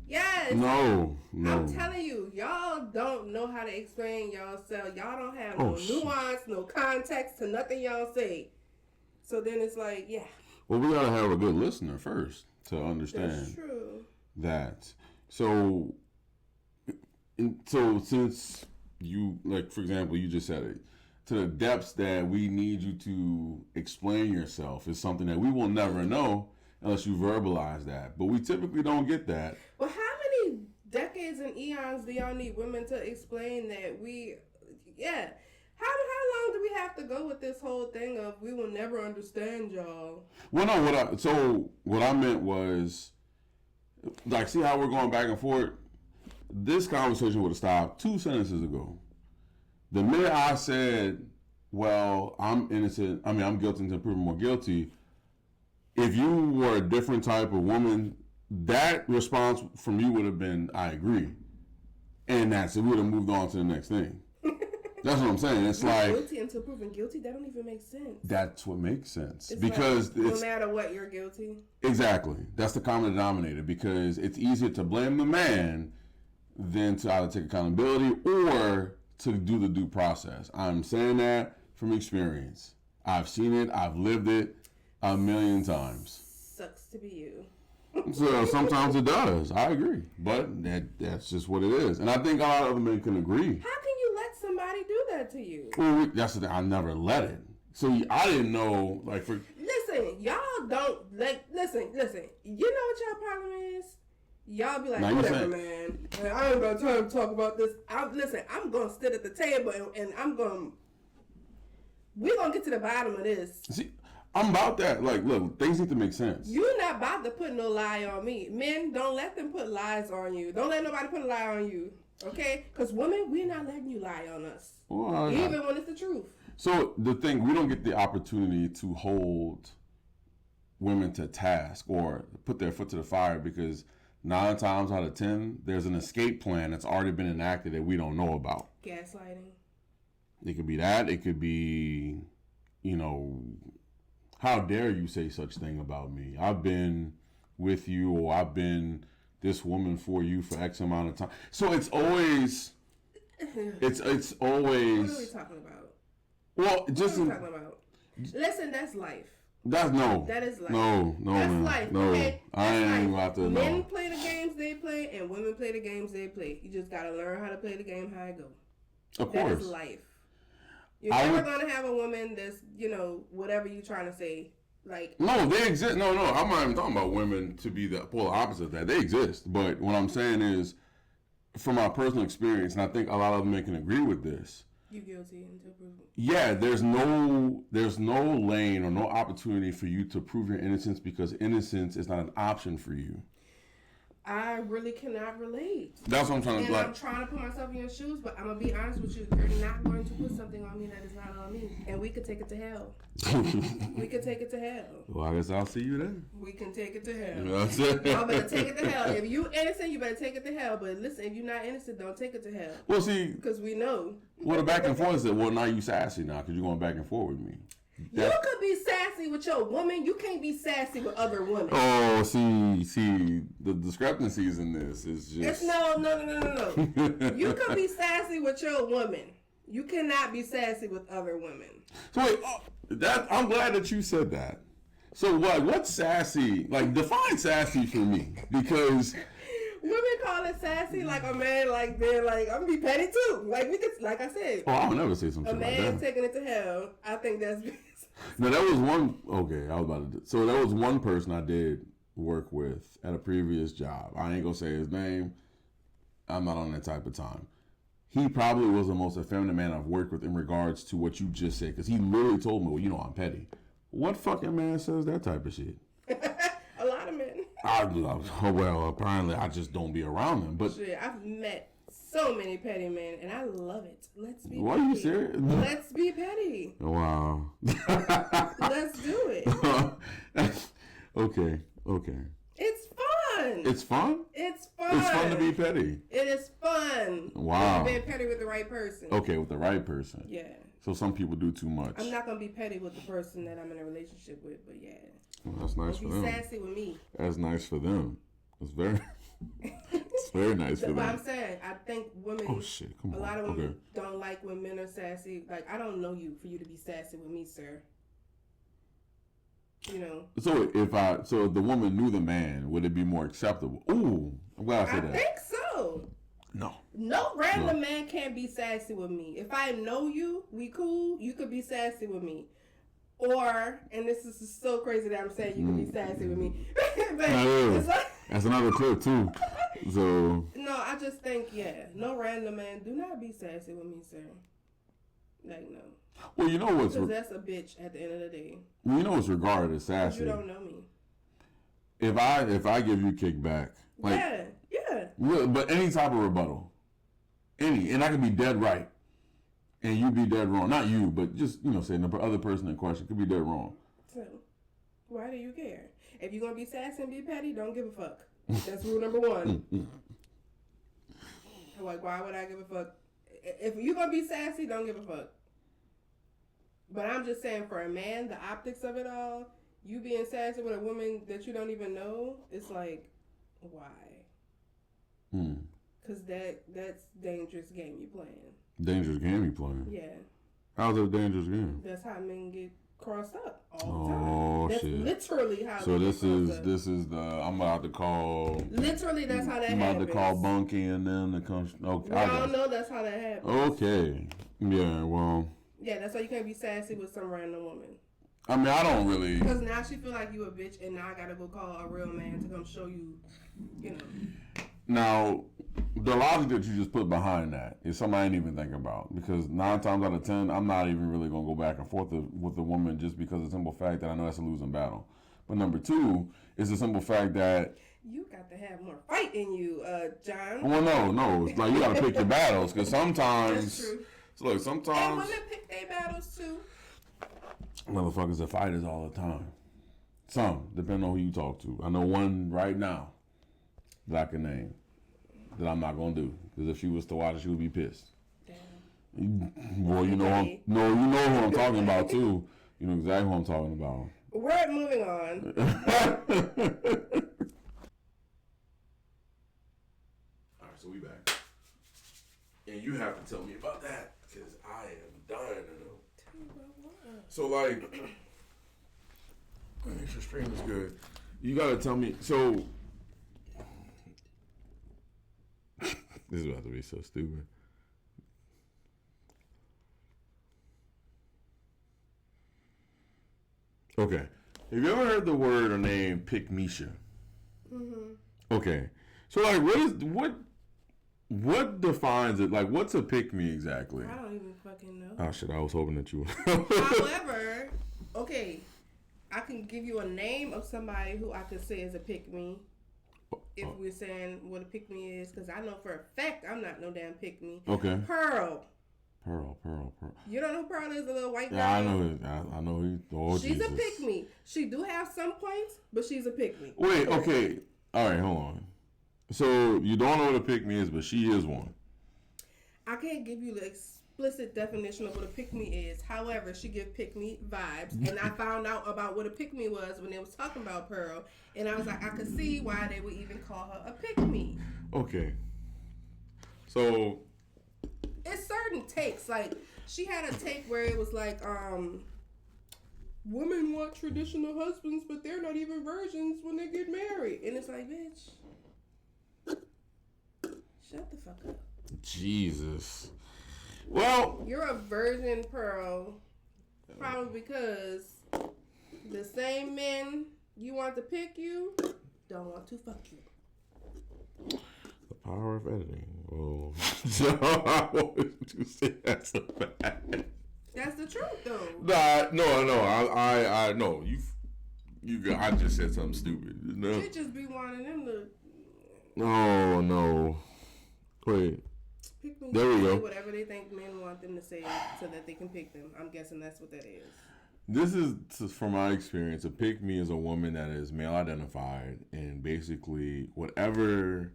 S2: Yes.
S3: No.
S2: I'm telling you, y'all don't know how to explain yourself. Y'all don't have no nuance, no context to nothing y'all say. So then it's like, yeah.
S3: Well, we gotta have a good listener first to understand.
S2: That's true.
S3: That. So since you, like, for example, you just said it, to the depths that we need you to explain yourself is something that we will never know unless you verbalize that. But we typically don't get that.
S2: Well, how many decades and eons do y'all need women to explain that How long do we have to go with this whole thing of we will never understand y'all?
S3: Well, no, what I meant was, like, see how we're going back and forth? This conversation would have stopped 2 sentences ago. The minute I said, well, I'm innocent, I'm guilty until proven more guilty, if you were a different type of woman, that response from you would have been, I agree. And that's it. We would have moved on to the next thing. That's what I'm saying. It's like
S2: guilty until proven guilty. That don't even make sense.
S3: That's what makes sense
S2: it's
S3: because
S2: like, no matter what, you're guilty.
S3: Exactly. That's the common denominator because it's easier to blame the man than to either take accountability or to do the due process. I'm saying that from experience. I've seen it. I've lived it a million times.
S2: Sucks to be you.
S3: So sometimes it does. I agree, but that's just what it is, and I think a lot of other men can agree.
S2: How can you let somebody do that to you?
S3: Well, that's the thing. I never let it. So I didn't know.
S2: Listen, y'all don't like. Listen. You know what y'all problem is? Y'all be like, whatever, man. I ain't got time to talk about this. I'm gonna sit at the table and we're gonna get to the bottom of this.
S3: See, I'm about that. Like, look, things need to make sense.
S2: You're not about to put no lie on me. Men, don't let them put lies on you. Don't let nobody put a lie on you. Okay? Because women, we're not letting you lie on us. Well, even when it's the truth.
S3: So the thing, we don't get the opportunity to hold women to task or put their foot to the fire because 9 times out of 10, there's an escape plan that's already been enacted that we don't know about.
S2: Gaslighting.
S3: It could be that. It could be, how dare you say such thing about me? I've been with you, or I've been this woman for you for X amount of time. So it's always, it's always.
S2: What are we talking about?
S3: Well, just.
S2: What are we talking about? Listen, that's life.
S3: That is life. No,
S2: that's life.
S3: No,
S2: okay?
S3: I ain't about to.
S2: Men play the games they play, and women play the games they play. You just gotta learn how to play the game how it go.
S3: Of course.
S2: That is life. You're never gonna have a woman that's, whatever you're trying to say. Like,
S3: no, they exist. No, I'm not even talking about women to be the polar opposite of that. They exist, but what I'm saying is, from my personal experience, and I think a lot of men can agree with this.
S2: You guilty until proven.
S3: Yeah, there's no lane or no opportunity for you to prove your innocence because innocence is not an option for you.
S2: I really cannot relate.
S3: That's what I'm trying to
S2: do. I'm trying to put myself in your shoes, but I'm going to be honest with you. You're not going to put something on me that is not on me. And we could take it to hell. We could take it to hell.
S3: Well, I guess I'll see you then.
S2: We can take it to hell.
S3: You know what I'm saying?
S2: Y'all better take it to hell. If you innocent, you better take it to hell. But listen, if you're not innocent, don't take it to hell.
S3: Well, see.
S2: Because we know.
S3: Well, the back and forth is that, well, now you sassy now because you're going back and forth with me.
S2: You could be sassy with your woman. You can't be sassy with other women.
S3: Oh, see, the discrepancies in this is just...
S2: It's no. You could be sassy with your woman. You cannot be sassy with other women.
S3: So wait, I'm glad that you said that. So what's sassy? Like, define sassy for me, because
S2: women call it sassy, like a man, like they're like, I'm gonna be petty too. Like we could, like I said.
S3: Oh, I would never say something like that.
S2: A man taking it to hell. I think that's.
S3: No, that was one. Okay, I was about to. So that was one person I did work with at a previous job. I ain't gonna say his name. I'm not on that type of time. He probably was the most effeminate man I've worked with in regards to what you just said, because he literally told me, well, you know, I'm petty. What fucking man says that type of shit?
S2: A lot of men.
S3: Well, apparently I just don't be around them. But
S2: shit, I've met so many petty men, and I love it. Let's be
S3: what
S2: petty.
S3: Are you serious?
S2: Let's be petty.
S3: Wow.
S2: Let's do it.
S3: Okay.
S2: It's fun.
S3: It's fun?
S2: It's fun.
S3: It's fun to be petty.
S2: It is fun.
S3: Wow.
S2: Being petty with the right person.
S3: Okay, with the right person.
S2: Yeah.
S3: So some people do too much.
S2: I'm not going to be petty with the person that I'm in a relationship with, but yeah.
S3: Well, that's nice for them.
S2: Be sassy with me.
S3: That's nice for them. It's very nice for them.
S2: But I'm saying, I think women,
S3: oh shit, come on.
S2: A lot of women don't like when men are sassy. Like, I don't know you for you to be sassy with me, sir. You know.
S3: So if the woman knew the man, would it be more acceptable? Ooh, I'm glad I said that.
S2: I think so. No random man can't be sassy with me. If I know you, we cool, you could be sassy with me. Or, and this is so crazy that I'm saying you could be sassy with me. But
S3: that's another clip too. So
S2: no, I just think, no random man, do not be sassy with me, sir. Like, no.
S3: Well, you know what's...
S2: Because that's a bitch at the end of the day.
S3: Well, you know what's regarded as sassy.
S2: You don't know me.
S3: If I give you kickback... Like,
S2: yeah.
S3: But any type of rebuttal. And I could be dead right. And you be dead wrong. Not you, but just, say the other person in question could be dead wrong.
S2: So, why do you care? If you're going to be sassy and be petty, don't give a fuck. That's rule number one. Like, why would I give a fuck? If you're going to be sassy, don't give a fuck. But I'm just saying, for a man, the optics of it all, you being sassy with a woman that you don't even know, it's like, why? Because that's dangerous game you playing.
S3: Dangerous game you playing?
S2: Yeah.
S3: How's it a dangerous game?
S2: That's how men get crossed up all the time.
S3: Oh,
S2: that's
S3: shit.
S2: Literally how
S3: so this is the... I'm about to call...
S2: Literally, that's how that happens.
S3: I'm about to call Bunky and them to come... Okay,
S2: we all know that's how that happens.
S3: Okay. Yeah, well...
S2: Yeah, that's why you can't be sassy with some random woman.
S3: I mean, I don't really...
S2: Because now she feel like you a bitch, and now I gotta go call a real man to come show you,
S3: Now, the logic that you just put behind that is something I didn't even think about. Because 9 times out of 10, I'm not even really going to go back and forth with a woman just because of the simple fact that I know that's a losing battle. But number 2 is the simple fact that...
S2: You got to have more fight in you, John.
S3: Well, no. It's like you got to pick your battles. Because sometimes...
S2: That's true.
S3: So look, sometimes...
S2: And women pick their battles, too.
S3: Motherfuckers are fighters all the time. Some, depending on who you talk to. I know one right now that I can name that I'm not going to do. Because if she was to watch it, she would be pissed. Damn. Well, you know who I'm talking about, too. You know exactly who I'm talking about.
S2: We're moving on.
S3: All right, so we back. And you have to tell me about that. Because I am dying to know. So, like, your stream is good. You gotta tell me. So, this is about to be so stupid. Okay, have you ever heard the word or name Pick-Misha?
S2: Mm-hmm.
S3: Okay, so like, what defines it? Like, what's a pick-me exactly?
S2: I don't even fucking know.
S3: Oh shit! I was hoping that you would.
S2: However, okay, I can give you a name of somebody who I could say is a pick-me. If we're saying what a pick-me is, because I know for a fact I'm not no damn pick-me.
S3: Okay.
S2: Pearl.
S3: You
S2: don't know who Pearl is? The little white girl?
S3: Yeah, I know. I know. Oh,
S2: she's a pick-me. She do have some points, but she's a pick-me.
S3: Wait, okay. All right, hold on. So you don't know what a pick-me is, but she is one.
S2: I can't give you explicit definition of what a pick-me is. However, she give pick-me vibes. And I found out about what a pick-me was when they was talking about Pearl. And I was like, I could see why they would even call her a pick-me.
S3: Okay. So...
S2: It's certain takes. Like, she had a take where it was like, women want traditional husbands, but they're not even virgins when they get married. And it's like, bitch, shut the fuck up.
S3: Jesus. Well,
S2: you're a virgin, Pearl, probably because the same men you want to pick you don't want to fuck you.
S3: The power of editing. Oh, so I wanted to say that's a fact.
S2: That's the truth, though.
S3: No. I know you. I just said something stupid. No.
S2: You just be wanting them to.
S3: No. Wait.
S2: Pick me.
S3: There we go.
S2: Whatever they think men want them to say, so that they can pick them. I'm guessing that's what that is.
S3: This is from my experience. A pick me is a woman that is male identified, and basically whatever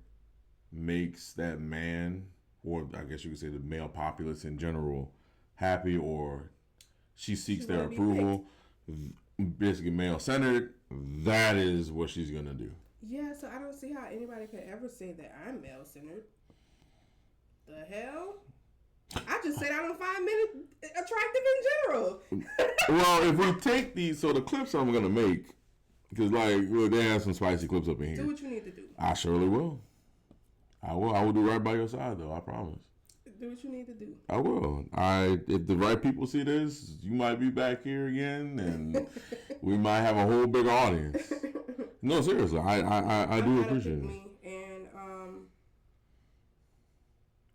S3: makes that man, or I guess you could say the male populace in general, happy, or she seeks their approval, basically male centered, that is what she's gonna do.
S2: Yeah, so I don't see how anybody could ever say that I'm male centered. The hell? I just said I don't find men attractive in general.
S3: Well, if we take the clips I'm gonna make, because they have some spicy clips up in here.
S2: Do what you need to do.
S3: I surely will. I will do right by your side, though. I promise.
S2: Do what you need to do.
S3: I will. If the right people see this, you might be back here again, and we might have a whole big audience. No, seriously, I do appreciate it.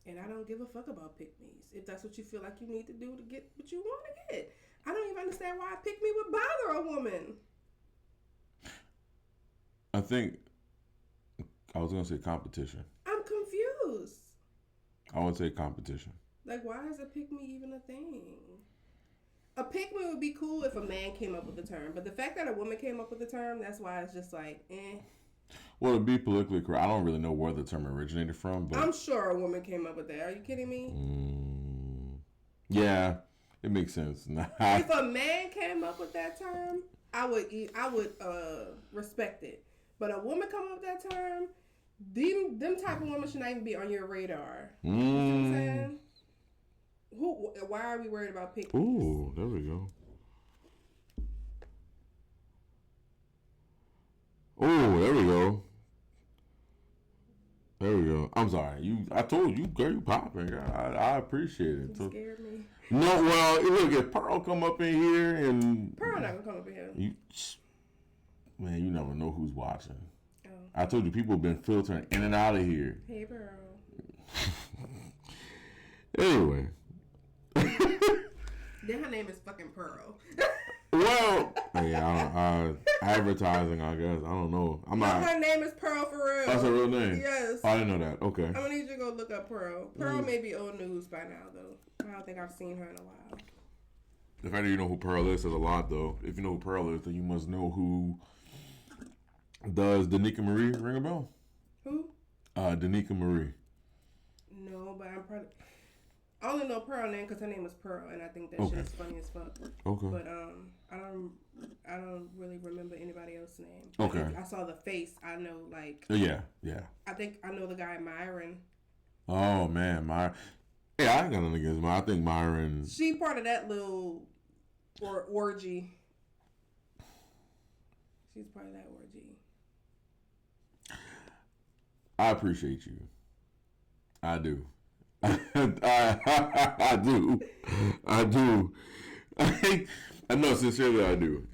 S2: And I don't give a fuck about pick-me's. If that's what you feel like you need to do to get what you want to get. I don't even understand why a pick-me would bother a woman.
S3: I think I was going to say competition.
S2: I'm confused.
S3: I would say competition.
S2: Like, why is a pick-me even a thing? A pick-me would be cool if a man came up with the term. But the fact that a woman came up with the term, that's why it's just like, eh.
S3: Well, to be politically correct, I don't really know where the term originated from. But
S2: I'm sure a woman came up with that. Are you kidding me?
S3: Yeah, it makes sense.
S2: If a man came up with that term, I would respect it. But a woman come up with that term, them type of women should not even be on your radar. You know what I'm saying? Why are we worried about pick-me's?
S3: Ooh, there we go. Oh, there we go. There we go. I'm sorry. I told you, girl, you popping. I appreciate it.
S2: You scared me.
S3: No, well, look, if Pearl come up in here and...
S2: Pearl not going to come up in here.
S3: Man, you never know who's watching.
S2: Oh.
S3: I told you, people have been filtering in and out of here.
S2: Hey, Pearl.
S3: Anyway.
S2: Then her name is fucking Pearl.
S3: Well, yeah, advertising, I guess. I don't know.
S2: Her name is Pearl for real.
S3: That's her real name?
S2: Yes.
S3: I didn't know that. Okay.
S2: I'm going to need you to go look up Pearl. Pearl may be old news by now, though. I don't think I've seen her in a while.
S3: The fact that you know who Pearl is says a lot, though. If you know who Pearl is, then you must know who... Does Danica Marie ring a bell?
S2: Who?
S3: Danica Marie.
S2: No, but I'm probably... I only know Pearl name because her name is Pearl, and I think that shit is funny as fuck.
S3: Okay.
S2: But I don't really remember anybody else's name.
S3: Okay.
S2: I saw the face. I know
S3: Yeah.
S2: I think I know the guy Myron.
S3: Oh man, Myron. Yeah, I ain't got nothing against Myron. I think Myron.
S2: She part of that little orgy. She's part of that orgy.
S3: I appreciate you. I do. I do. I know, sincerely I do.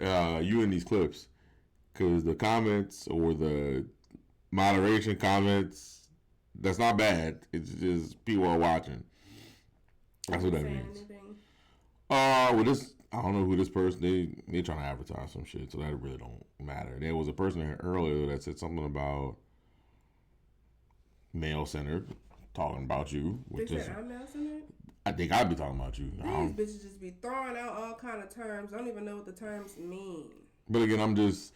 S3: You in these clips. Because the comments or the moderation comments, that's not bad. It's just people are watching. That's what that means. Well, this, I don't know who this person, they trying to advertise some shit, so that really don't matter. There was a person here earlier that said something about male-centered. Talking about you.
S2: They said I'm male-centered?
S3: I think I'd be talking about you.
S2: These bitches just be throwing out all kind of terms. I don't even know what the terms mean.
S3: But again, this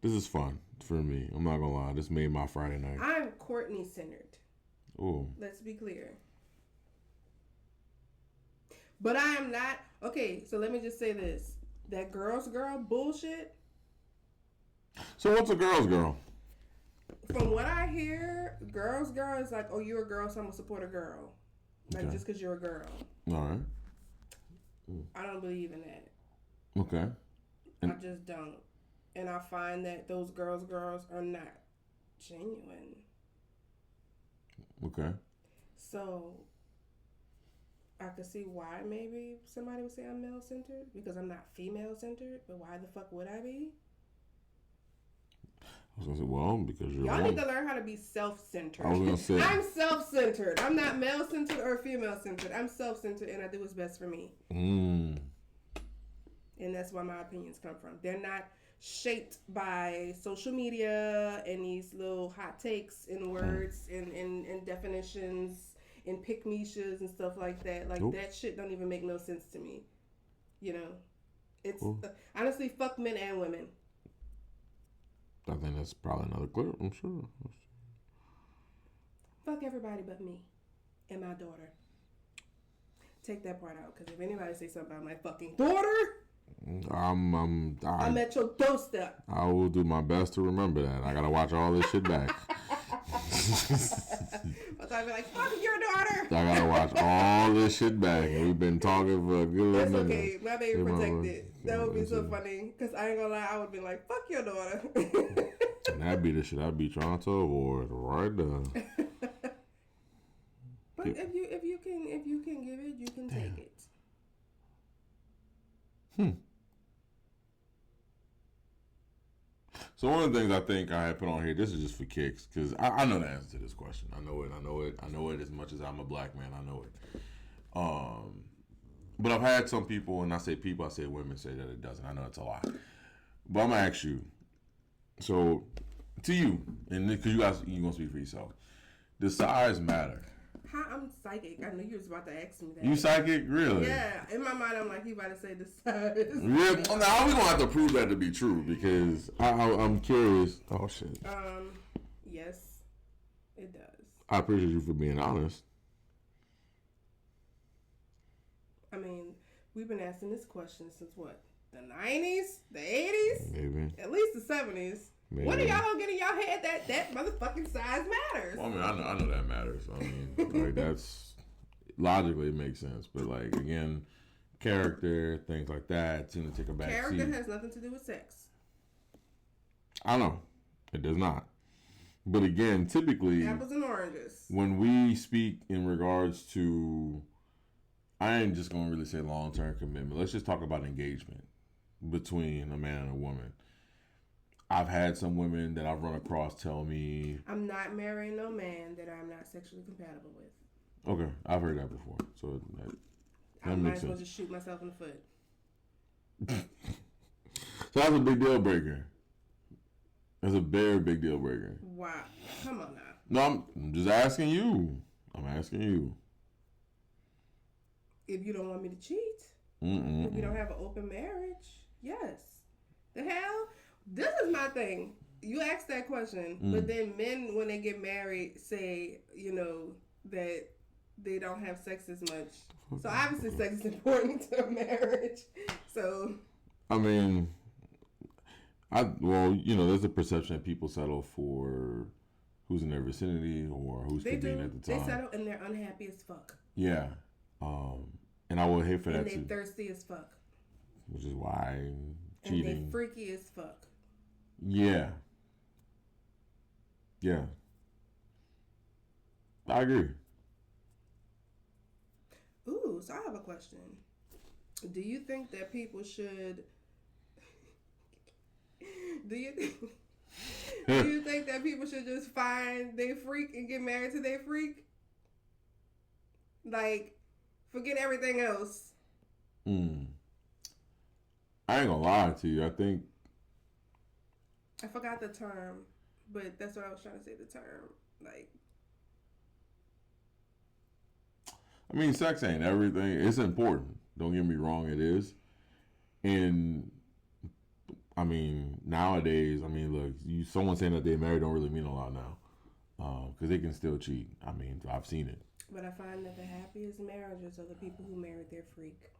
S3: is fun for me. I'm not going to lie. This made my Friday night.
S2: I'm Courtney-centered.
S3: Ooh.
S2: Let's be clear. But I am not. Okay, so let me just say this. That girl's girl bullshit.
S3: So what's a girl's girl?
S2: From what I hear, girl's girl is like, oh, you're a girl, so I'm going to support a girl. Like, just because you're a girl.
S3: All right.
S2: I don't believe in that.
S3: Okay.
S2: I just don't. And I find that those girls are not genuine.
S3: Okay.
S2: So, I could see why maybe somebody would say I'm male-centered. Because I'm not female-centered. But why the fuck would I be?
S3: I was going to say, well, because you're
S2: Y'all need to learn how to be self-centered.
S3: I was going to say.
S2: I'm self-centered. I'm not male-centered or female-centered. I'm self-centered and I do what's best for me. And that's where my opinions come from. They're not shaped by social media and these little hot takes and words and definitions and pick-me-shoes and stuff like that. Like, that shit don't even make no sense to me. You know? It's honestly, fuck men and women.
S3: I think that's probably another clip, I'm sure.
S2: Fuck everybody but me and my daughter. Take that part out, because if anybody say something about my fucking daughter, I'm at your doorstep.
S3: I will do my best to remember that. I gotta watch all this shit back.
S2: I'll be like, fuck your daughter.
S3: I gotta watch all this shit back. We've been talking for a good
S2: minute.
S3: That's
S2: okay. My baby protected. That would be so funny. Because I ain't gonna lie, I would be like, fuck your daughter.
S3: And that'd be the shit I'd be trying to avoid right there.
S2: But if you can give it, you can take it.
S3: So one of the things I think I had put on here, this is just for kicks, because I know the answer to this question. I know it as much as I'm a black man. I know it. But I've had some people, and I say people, I say women, say that it doesn't. I know it's a lie. But I'm going to ask you, so to you, and because you're going to speak for yourself, does size matter?
S2: I'm psychic. I knew you was about to ask me that.
S3: You psychic? Really?
S2: Yeah. In my mind, I'm like, he about to say the size.
S3: Really? Now, we're going to have to prove that to be true, because I'm curious. Oh, shit.
S2: Yes, it does.
S3: I appreciate you for being honest.
S2: I mean, we've been asking this question since what? The 90s? The 80s?
S3: Maybe.
S2: At least the 70s.
S3: Maybe.
S2: When are y'all gonna get in y'all head that motherfucking size matters?
S3: Well, I mean, I know that matters. I mean, like, that's logically it makes sense, but like again, character, things like that seem to take a back
S2: Character
S3: seat.
S2: has nothing to do with sex.
S3: I know it does not, but again, typically
S2: apples and oranges. When
S3: we speak in regards to, I ain't just gonna really say long-term commitment. Let's just talk about engagement between a man and a woman. I've had some women that I've run across tell me,
S2: I'm not marrying no man that I'm not sexually compatible with.
S3: Okay, I've heard that before. So
S2: I might as well just shoot myself in the foot.
S3: So that's a big deal breaker. That's a very big deal breaker.
S2: Wow. Come on now.
S3: No, I'm just asking you. I'm asking you.
S2: If you don't want me to cheat, if we don't have an open marriage, yes. The hell? This is my thing. You asked that question, but then men, when they get married, say, that they don't have sex as much. So obviously sex is important to a marriage. So. I
S3: mean, there's a perception that people settle for who's in their vicinity or who's convenient at the time.
S2: They settle and they're unhappy as fuck.
S3: Yeah. And I would hate for that too.
S2: And they thirsty as fuck.
S3: Which is why cheating.
S2: And they freaky as fuck.
S3: Yeah. Yeah. I agree.
S2: Ooh, so I have a question. Do you think that people should... Do you think that people should just find their freak and get married to their freak? Like, forget everything else.
S3: I ain't gonna lie to you. I think...
S2: I forgot the term, but that's what I was trying to say, the term. Like...
S3: I mean, sex ain't everything. It's important. Don't get me wrong, it is. And... I mean, nowadays, look, someone saying that they're married don't really mean a lot now. Because they can still cheat. I mean, I've seen it.
S2: But I find that the happiest marriages are the people who married their freak.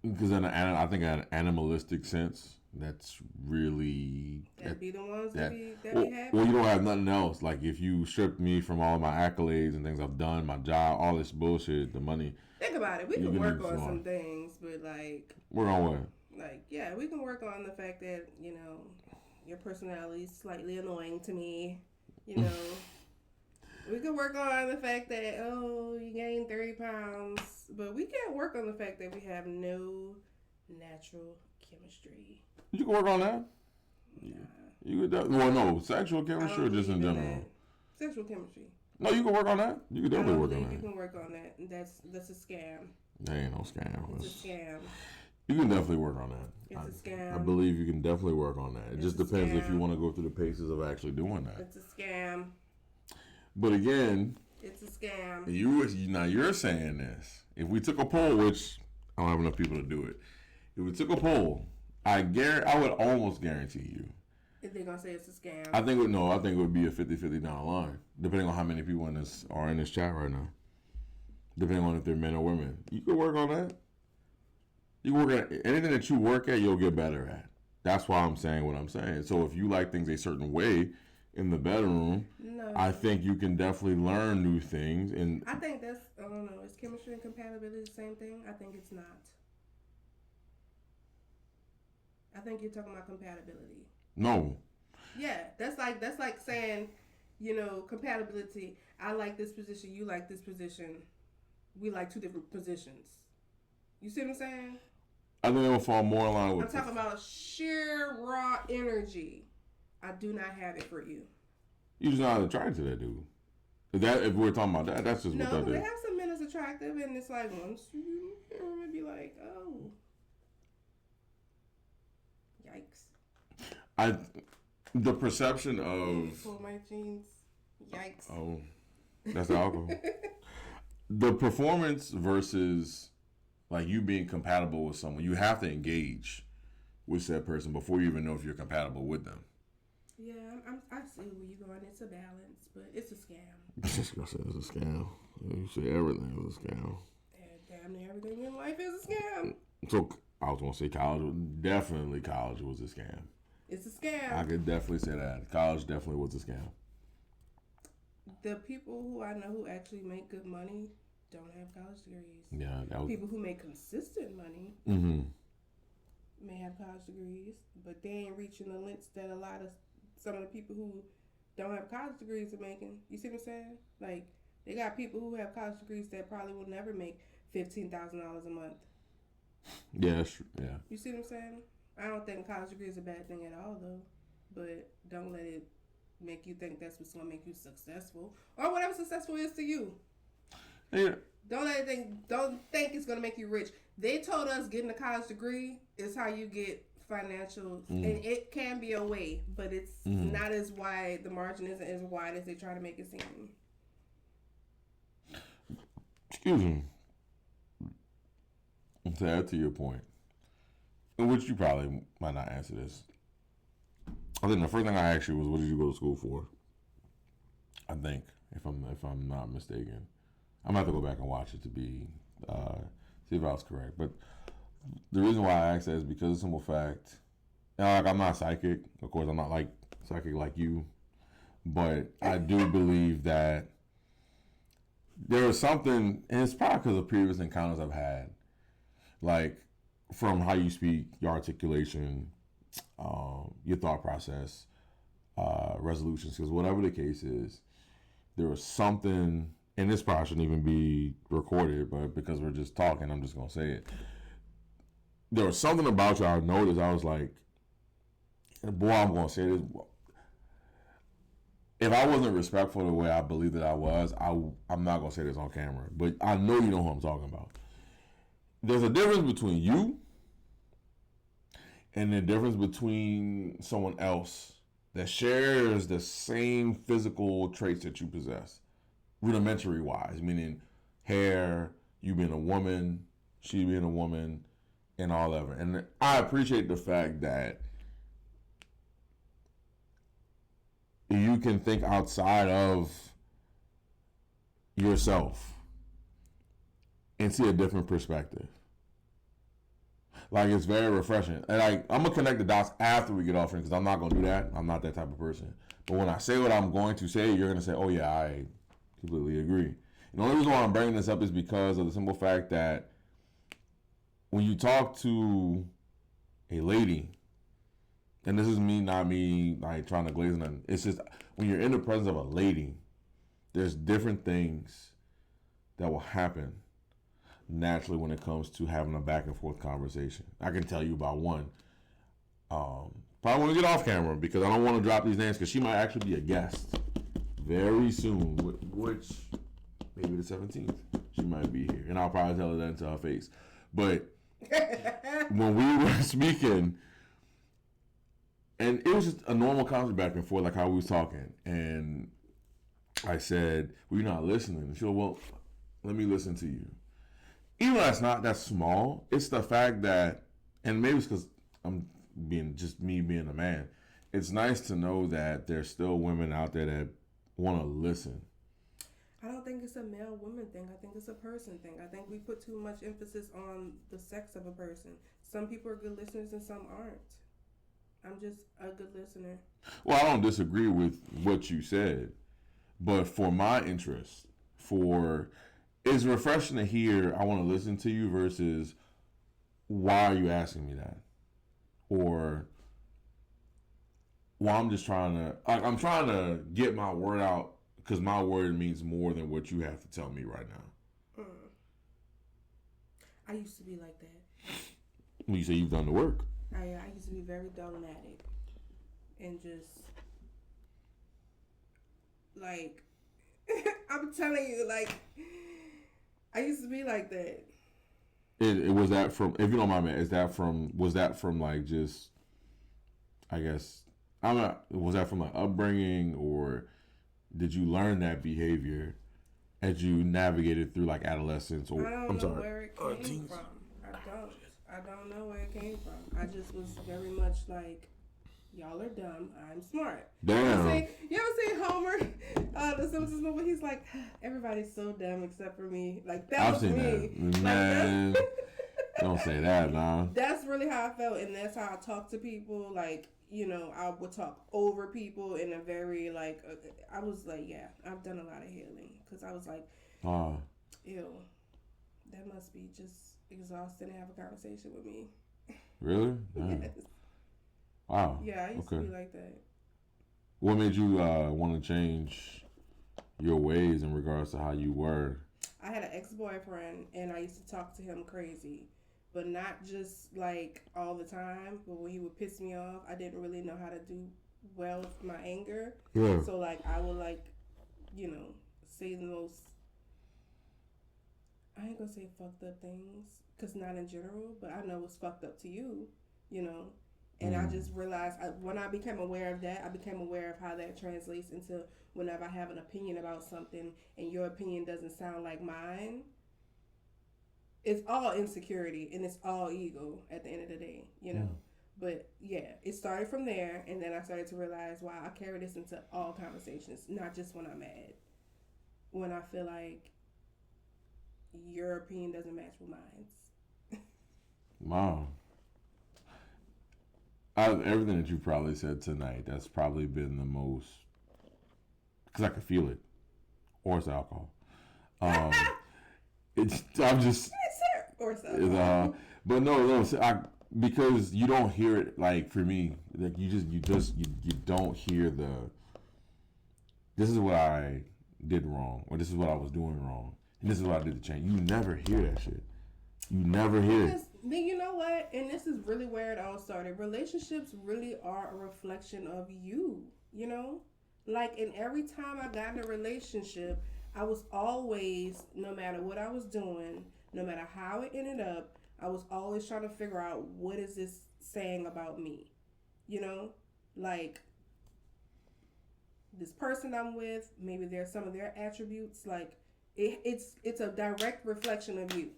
S3: Because I think in an animalistic sense, that's really...
S2: That'd be the ones that be happy.
S3: Well, you don't have nothing else. Like, if you stripped me from all my accolades and things I've done, my job, all this bullshit, the money...
S2: Think about it. We can work on some things, but like...
S3: Work on what?
S2: Like, yeah, we can work on the fact that, you know, your personality is slightly annoying to me, you know... We could work on the fact that, oh, you gained 30 pounds. But we can't work on the fact that we have no natural chemistry.
S3: You can work on that. Nah. You could no, sexual chemistry or just in general?
S2: Sexual chemistry.
S3: No, you can work on that. You can definitely work on that.
S2: You can work on that. That's a scam.
S3: That ain't no scam.
S2: It's a scam.
S3: You can definitely work on that.
S2: It's a scam.
S3: I believe you can definitely work on that. It just depends if you want to go through the paces of actually doing that.
S2: It's a scam.
S3: But again,
S2: it's a scam.
S3: You're saying this. If we took a poll, which I don't have enough people to do it, if we took a poll, I would almost guarantee you.
S2: If they're gonna say it's a scam,
S3: I think it would be a 50-50 down the line, depending on how many people are in this chat right now. Depending on if they're men or women, you could work on that. You can work at anything that you work at, you'll get better at. That's why I'm saying what I'm saying. So if you like things a certain way in the bedroom, I think you can definitely learn new things. And
S2: I think I don't know, is chemistry and compatibility the same thing? I think it's not. I think you're talking about compatibility.
S3: No.
S2: Yeah, that's like saying, you know, compatibility. I like this position, you like this position. We like two different positions. You see what I'm saying?
S3: I think it will fall more in line with...
S2: I'm talking about sheer raw energy. I do not have it for you.
S3: You just not attracted to that dude. If we're talking about that, that's just what that is.
S2: No, they have some men that's attractive, and it's like once you hear them, it'd be like, oh, yikes.
S3: The perception of...
S2: Pull my jeans. Yikes.
S3: Oh, that's the alcohol. The performance versus like you being compatible with someone, you have to engage with said person before you even know if you're compatible with them.
S2: Yeah, I see where you're going. It's a balance, but it's a scam.
S3: Just gonna say it's a scam. You say everything is a scam.
S2: Damn near everything in life is a scam.
S3: So I was gonna say college was a scam.
S2: It's a scam.
S3: I could definitely say that. College definitely was a scam.
S2: The people who I know who actually make good money don't have college degrees.
S3: Yeah,
S2: people who make consistent money may have college degrees, but they ain't reaching the lengths that some of the people who don't have college degrees are making. You see what I'm saying? Like, they got people who have college degrees that probably will never make $15,000 a month.
S3: Yeah, that's true. Yeah.
S2: You see what I'm saying? I don't think college degree is a bad thing at all, though. But don't let it make you think that's what's going to make you successful. Or whatever successful is to you.
S3: Yeah.
S2: Don't think it's going to make you rich. They told us getting a college degree is how you get financial, and it can be a way, but it's not as wide. The margin isn't as wide as they try to make it seem.
S3: Excuse me. To add to your point, in which you probably might not answer this. I think the first thing I asked you was, "What did you go to school for?" I think, if I'm not mistaken, I'm gonna have to go back and watch it to be see if I was correct. But the reason why I asked that is because of the simple fact, like, I'm not psychic. Of course, I'm not like psychic like you, but I do believe that there is something, and it's probably because of previous encounters I've had, like from how you speak, your articulation, your thought process, resolutions. Because whatever the case is, there was something. And this probably shouldn't even be recorded, but because we're just talking, I'm just going to say it. There was something about you I noticed. I was like, boy, I'm going to say this. If I wasn't respectful the way I believe that I was, I'm not going to say this on camera. But I know you know who I'm talking about. There's a difference between you and the difference between someone else that shares the same physical traits that you possess. Rudimentary wise, meaning hair, you being a woman, she being a woman, and all of it. And I appreciate the fact that you can think outside of yourself and see a different perspective. Like, it's very refreshing. And like, I'm going to connect the dots after we get off here because I'm not going to do that. I'm not that type of person. But when I say what I'm going to say, you're going to say, oh, yeah, I completely agree. And the only reason why I'm bringing this up is because of the simple fact that when you talk to a lady, and this is not me like trying to glaze nothing. It's just when you're in the presence of a lady, there's different things that will happen naturally when it comes to having a back and forth conversation. I can tell you about one. Probably want to get off camera because I don't want to drop these names because she might actually be a guest very soon, which maybe the 17th she might be here, and I'll probably tell her that to her face. But when we were speaking, and it was just a normal conversation back and forth, like how we was talking, and I said, well, you're not listening. And she said, well, let me listen to you. Even though that's not that small, it's the fact that, and maybe it's because I'm being a man, it's nice to know that there's still women out there that want to listen.
S2: I don't think it's a male-woman thing. I think it's a person thing. I think we put too much emphasis on the sex of a person. Some people are good listeners and some aren't. I'm just a good listener.
S3: Well, I don't disagree with what you said, but for my interest, it's refreshing to hear, I want to listen to you versus, why are you asking me that? Or, well, I'm trying to get my word out because my word means more than what you have to tell me right now.
S2: I used to be like that.
S3: Well, you say you've done the work.
S2: I used to be very dogmatic and just like I'm telling you, like I used to be like that.
S3: It was that from, if you don't mind me, was that from like just, I guess, was that from like upbringing, or did you learn that behavior as you navigated through like adolescence? Or
S2: I don't know where it came from. I don't know where it came from. I just was very much like, y'all are dumb, I'm smart.
S3: Damn.
S2: You ever seen Homer, the Simpsons movie? He's like, everybody's so dumb except for me. Like, that was me.
S3: That. Man,
S2: like,
S3: don't say that, nah.
S2: That's really how I felt, and that's how I talk to people. Like, you know, I would talk over people in a very, like, I was like, yeah, I've done a lot of healing. Because I was like, ew, that must be just exhausting to have a conversation with me.
S3: Really?
S2: Yes.
S3: Wow.
S2: Yeah, I used to be like that.
S3: What made you want to change your ways in regards to how you were?
S2: I had an ex-boyfriend, and I used to talk to him crazy. But not just, like, all the time. But when he would piss me off, I didn't really know how to do well with my anger.
S3: Yeah.
S2: So, like, I would, like, you know, say the most, I ain't gonna say fucked up things, because not in general, but I know it's fucked up to you, you know. And I just realized, when I became aware of that, I became aware of how that translates into whenever I have an opinion about something and your opinion doesn't sound like mine. It's all insecurity and it's all ego at the end of the day, you know. But yeah, it started from there, and then I started to realize, wow, I carry this into all conversations, not just when I'm mad. When I feel like your opinion doesn't match with mine.
S3: Wow. Out of everything that you probably said tonight, that's probably been the most, because I could feel it, or it's alcohol. I'm just.
S2: Or it's alcohol.
S3: But no, because you don't hear it. Like, for me, like you don't hear the. This is what I did wrong, or this is what I was doing wrong, and this is what I did to change. You never hear that shit. You never hear it.
S2: Then you know what? And this is really where it all started. Relationships really are a reflection of you, you know? Like, and every time I got in a relationship, I was always, no matter what I was doing, no matter how it ended up, I was always trying to figure out, what is this saying about me? You know? Like, this person I'm with, maybe there's some of their attributes. Like, it's a direct reflection of you.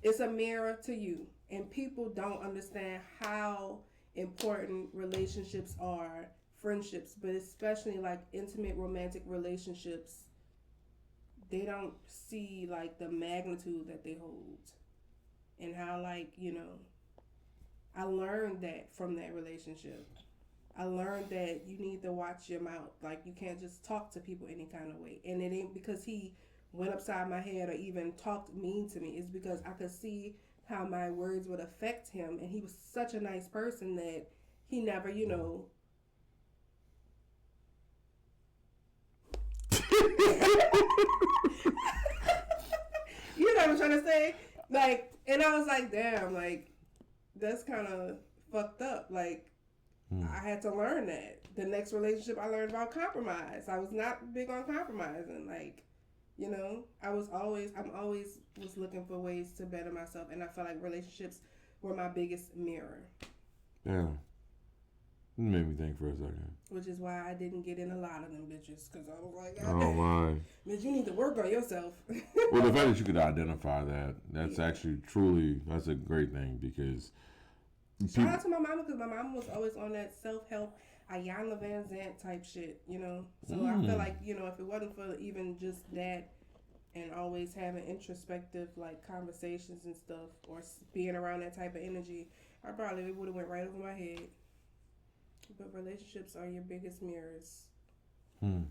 S2: It's a mirror to you, and people don't understand how important relationships are, friendships, but especially like intimate romantic relationships. they don't see like the magnitude that they hold, and how like I learned that from that relationship. I learned that you need to watch your mouth. Like, you can't just talk to people any kind of way. And it ain't because he went upside my head or even talked mean to me. It's because I could see how my words would affect him. And he was such a nice person that he never, You know what I'm trying to say? Like, and I was like, damn, like, that's kind of fucked up. Like, I had to learn that. The next relationship, I learned about compromise. I was not big on compromising. Like, I'm always was looking for ways to better myself. And I felt like relationships were my biggest mirror.
S3: Yeah. It made me think for a second.
S2: Which is why I didn't get in a lot of them bitches. Because I was like,
S3: oh my.
S2: Bitch, you need to work on yourself.
S3: Well, the fact that you could identify that's actually truly, that's a great thing, because
S2: shout out to my mama, because my mama was always on that self-help Ayanna Van Zant type shit, So I feel like, if it wasn't for even just that and always having introspective, like, conversations and stuff, or being around that type of energy, I probably would have went right over my head. But relationships are your biggest mirrors.
S3: When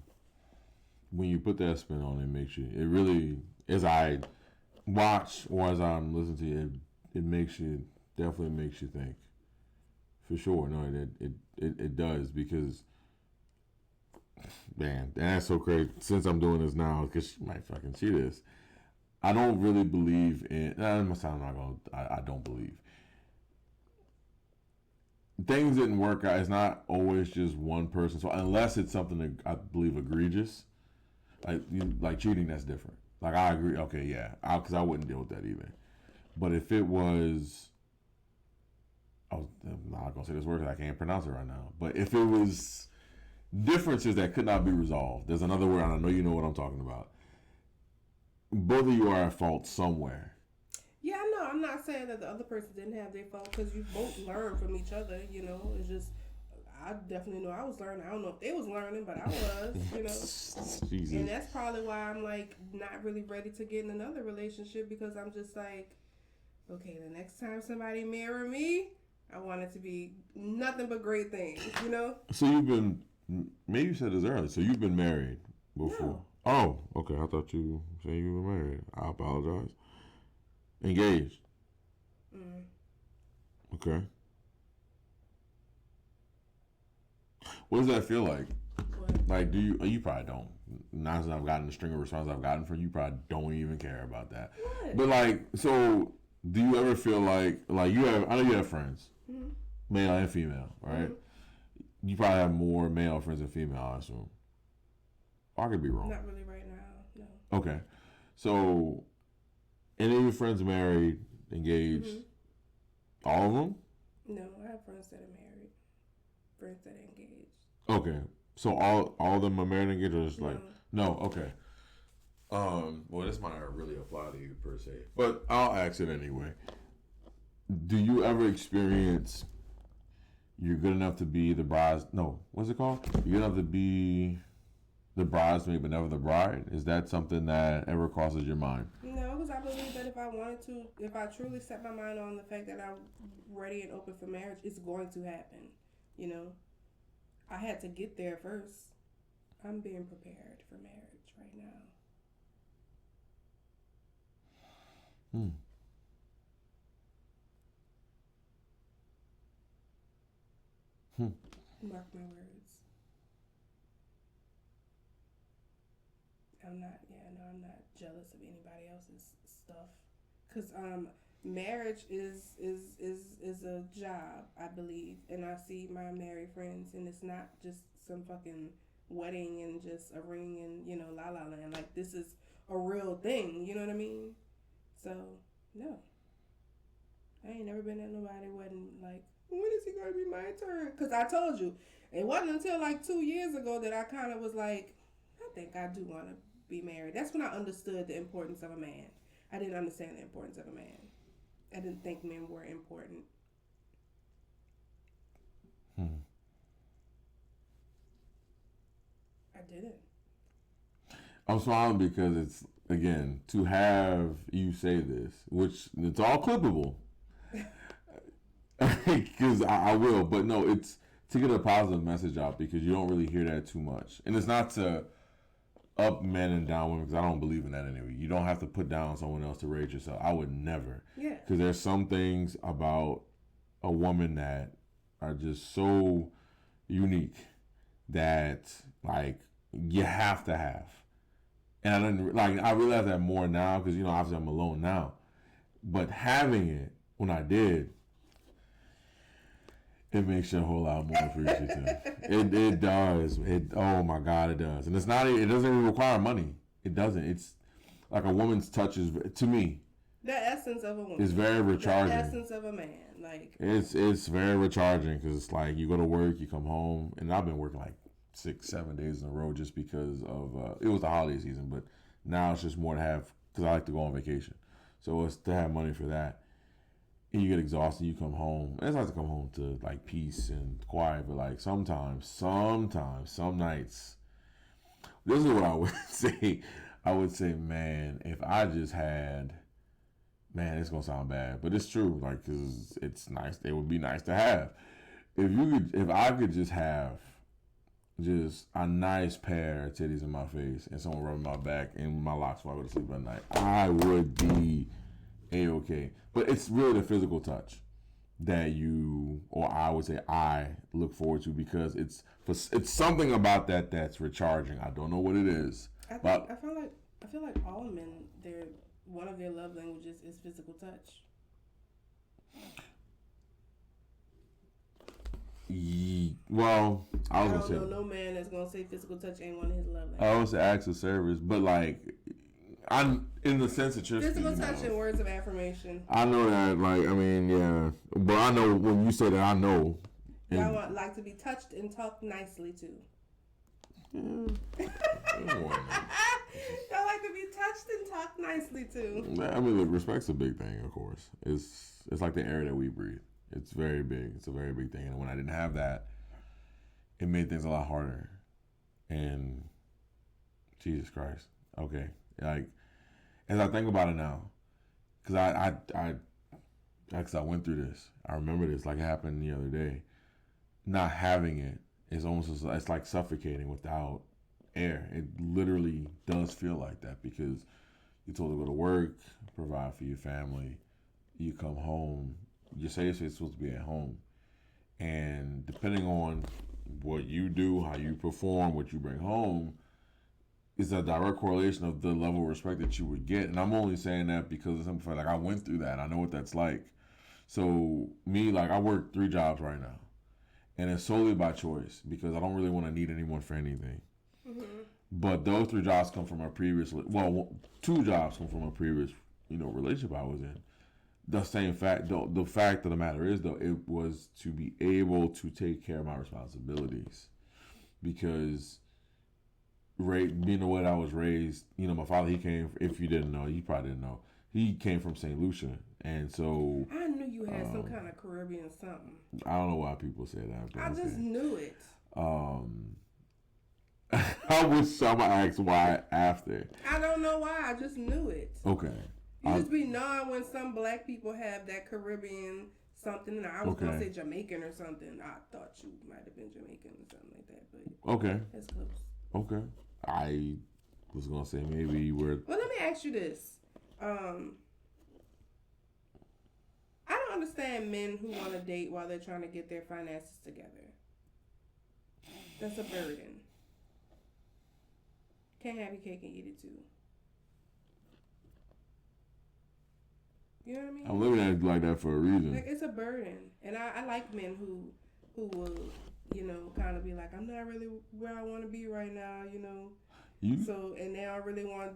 S3: you put that spin on it, it really, as I watch or as I'm listening to you, it definitely makes you think. For sure. No, it does, because, man, and that's so crazy. Since I'm doing this now, because she might fucking see this, I don't really believe in, I don't believe. Things didn't work out. It's not always just one person. So unless it's something that I believe egregious, like cheating, that's different. Like, I agree. Okay, yeah, because I wouldn't deal with that either. But if it was, I'm not gonna say this word because I can't pronounce it right now. But if it was differences that could not be resolved, there's another word, and I know you know what I'm talking about. Both of you are at fault somewhere.
S2: Yeah, I know. I'm not saying that the other person didn't have their fault, because you both learn from each other. It's just, I definitely know I was learning. I don't know if they was learning, but I was.
S3: Jesus.
S2: And that's probably why I'm like not really ready to get in another relationship, because I'm just like, okay, the next time somebody marry me, I want it to be nothing but great things,
S3: So you've been, maybe you said this earlier, so you've been married before. No. Oh, okay. I thought you said you were married. I apologize. Engaged. Okay. What does that feel like? What? Like, you probably don't. Now that I've gotten the string of responses I've gotten from you, probably don't even care about that.
S2: What?
S3: But like, so do you ever feel like you have? I know you have friends, male and female, right? You probably have more male friends than female, I assume. I could be wrong.
S2: Not really right now, no.
S3: Okay, so any of your friends married, engaged? All of them?
S2: No, I have friends that are married, friends that are engaged.
S3: Okay, so all of them are married and engaged, or just like no? Okay. Well, this might not really apply to you per se, but I'll ask it anyway. Do you ever experience you're good enough to be the bride? No, what's it called? You're good enough to be the bridesmaid, but never the bride? Is that something that ever crosses your mind?
S2: No, because I believe that if I truly set my mind on the fact that I'm ready and open for marriage, it's going to happen. I had to get there first. I'm being prepared for marriage right now. Mark my words. I'm not jealous of anybody else's stuff, because marriage is a job, I believe, and I see my married friends, and it's not just some fucking wedding and just a ring and la la land. Like, this is a real thing, you know what I mean? So no, I ain't never been at nobody's wedding like, when is it gonna be my turn? Because I told you, it wasn't until like 2 years ago that I kind of was like, I think I do want to be married. That's when I understood the importance of a man. I didn't understand the importance of a man. I didn't think men were important. I didn't.
S3: I'm smiling because it's, again, to have you say this, which it's all clippable. Because I will, but no, it's to get a positive message out because you don't really hear that too much. And it's not to up men and down women because I don't believe in that anyway. You don't have to put down someone else to raise yourself. I would never.
S2: Yeah.
S3: Because there's some things about a woman that are just so unique that, like, you have to have. And I didn't, like, I realize that more now because, you know, obviously I'm alone now. But having it when I did, it makes you a whole lot more appreciative. It does. Oh my God, it does. And it's not. It doesn't even require money. It doesn't. It's like a woman's touch is, to me,
S2: the essence of a woman.
S3: It's very recharging.
S2: The essence of a man. Like
S3: it's very recharging because it's like you go to work, you come home, and I've been working like 6-7 days in a row just because of it was the holiday season. But now it's just more to have because I like to go on vacation, so it's to have money for that. And you get exhausted, you come home. And it's nice to come home to like peace and quiet, but like sometimes, some nights, this is what I would say. I would say, man, if I just had, man, it's gonna sound bad, but it's true. Like, cause it's nice. It would be nice to have. If I could just have just a nice pair of titties in my face and someone rubbing my back and my locks while I go to sleep at night, I would be A-okay. But it's really the physical touch that you, or I would say I look forward to because it's something about that that's recharging. I don't know what it is.
S2: I feel like all men, one of their love languages is physical touch.
S3: Well, I
S2: don't know no man that's gonna say physical touch ain't one of his love languages.
S3: I would say acts of service, but like, I'm in the sense that you're
S2: physical touch and words of affirmation.
S3: I know that, like, I mean, yeah, but I know when you say that, I know.
S2: Y'all like to be touched and talked nicely to. Y'all like to be touched and talked nicely to.
S3: I mean, look, respect's a big thing, of course. It's like the air that we breathe. It's very big. It's a very big thing. And when I didn't have that, it made things a lot harder. And Jesus Christ. Okay. Like, as I think about it now, because I went through this. I remember this like it happened the other day. Not having it is almost, it's like suffocating without air. It literally does feel like that because you're told to go to work, provide for your family. You come home. Your safe space is supposed to be at home. And depending on what you do, how you perform, what you bring home, is a direct correlation of the level of respect that you would get. And I'm only saying that because of something like I went through that. I know what that's like. So me, like, I work 3 jobs right now. And it's solely by choice because I don't really want to need anyone for anything. Mm-hmm. But those 3 jobs come from a previous, 2 jobs come from a previous, relationship I was in. The same fact, the fact of the matter is, though, it was to be able to take care of my responsibilities. Because being the way I was raised, my father, he came, if you didn't know, you probably didn't know, he came from St. Lucia. And so
S2: I knew you had some kind of Caribbean something.
S3: I don't know why people say that. But
S2: I just knew it.
S3: I wish I'm going to ask why after.
S2: I don't know why. I just knew it.
S3: Okay.
S2: You just be knowing when some black people have that Caribbean something. And I was going to say Jamaican or something. I thought you might have been Jamaican or something like that. But
S3: okay.
S2: That's close.
S3: Okay. I was going to say maybe you were.
S2: Well, let me ask you this. I don't understand men who want to date while they're trying to get their finances together. That's a burden. Can't have your cake and eat it too. You know what I mean?
S3: I'm living at it like that for a reason.
S2: Like, it's a burden. And I like men who will, kind of be like, I'm not really where I want to be right now, So, and they don't really want,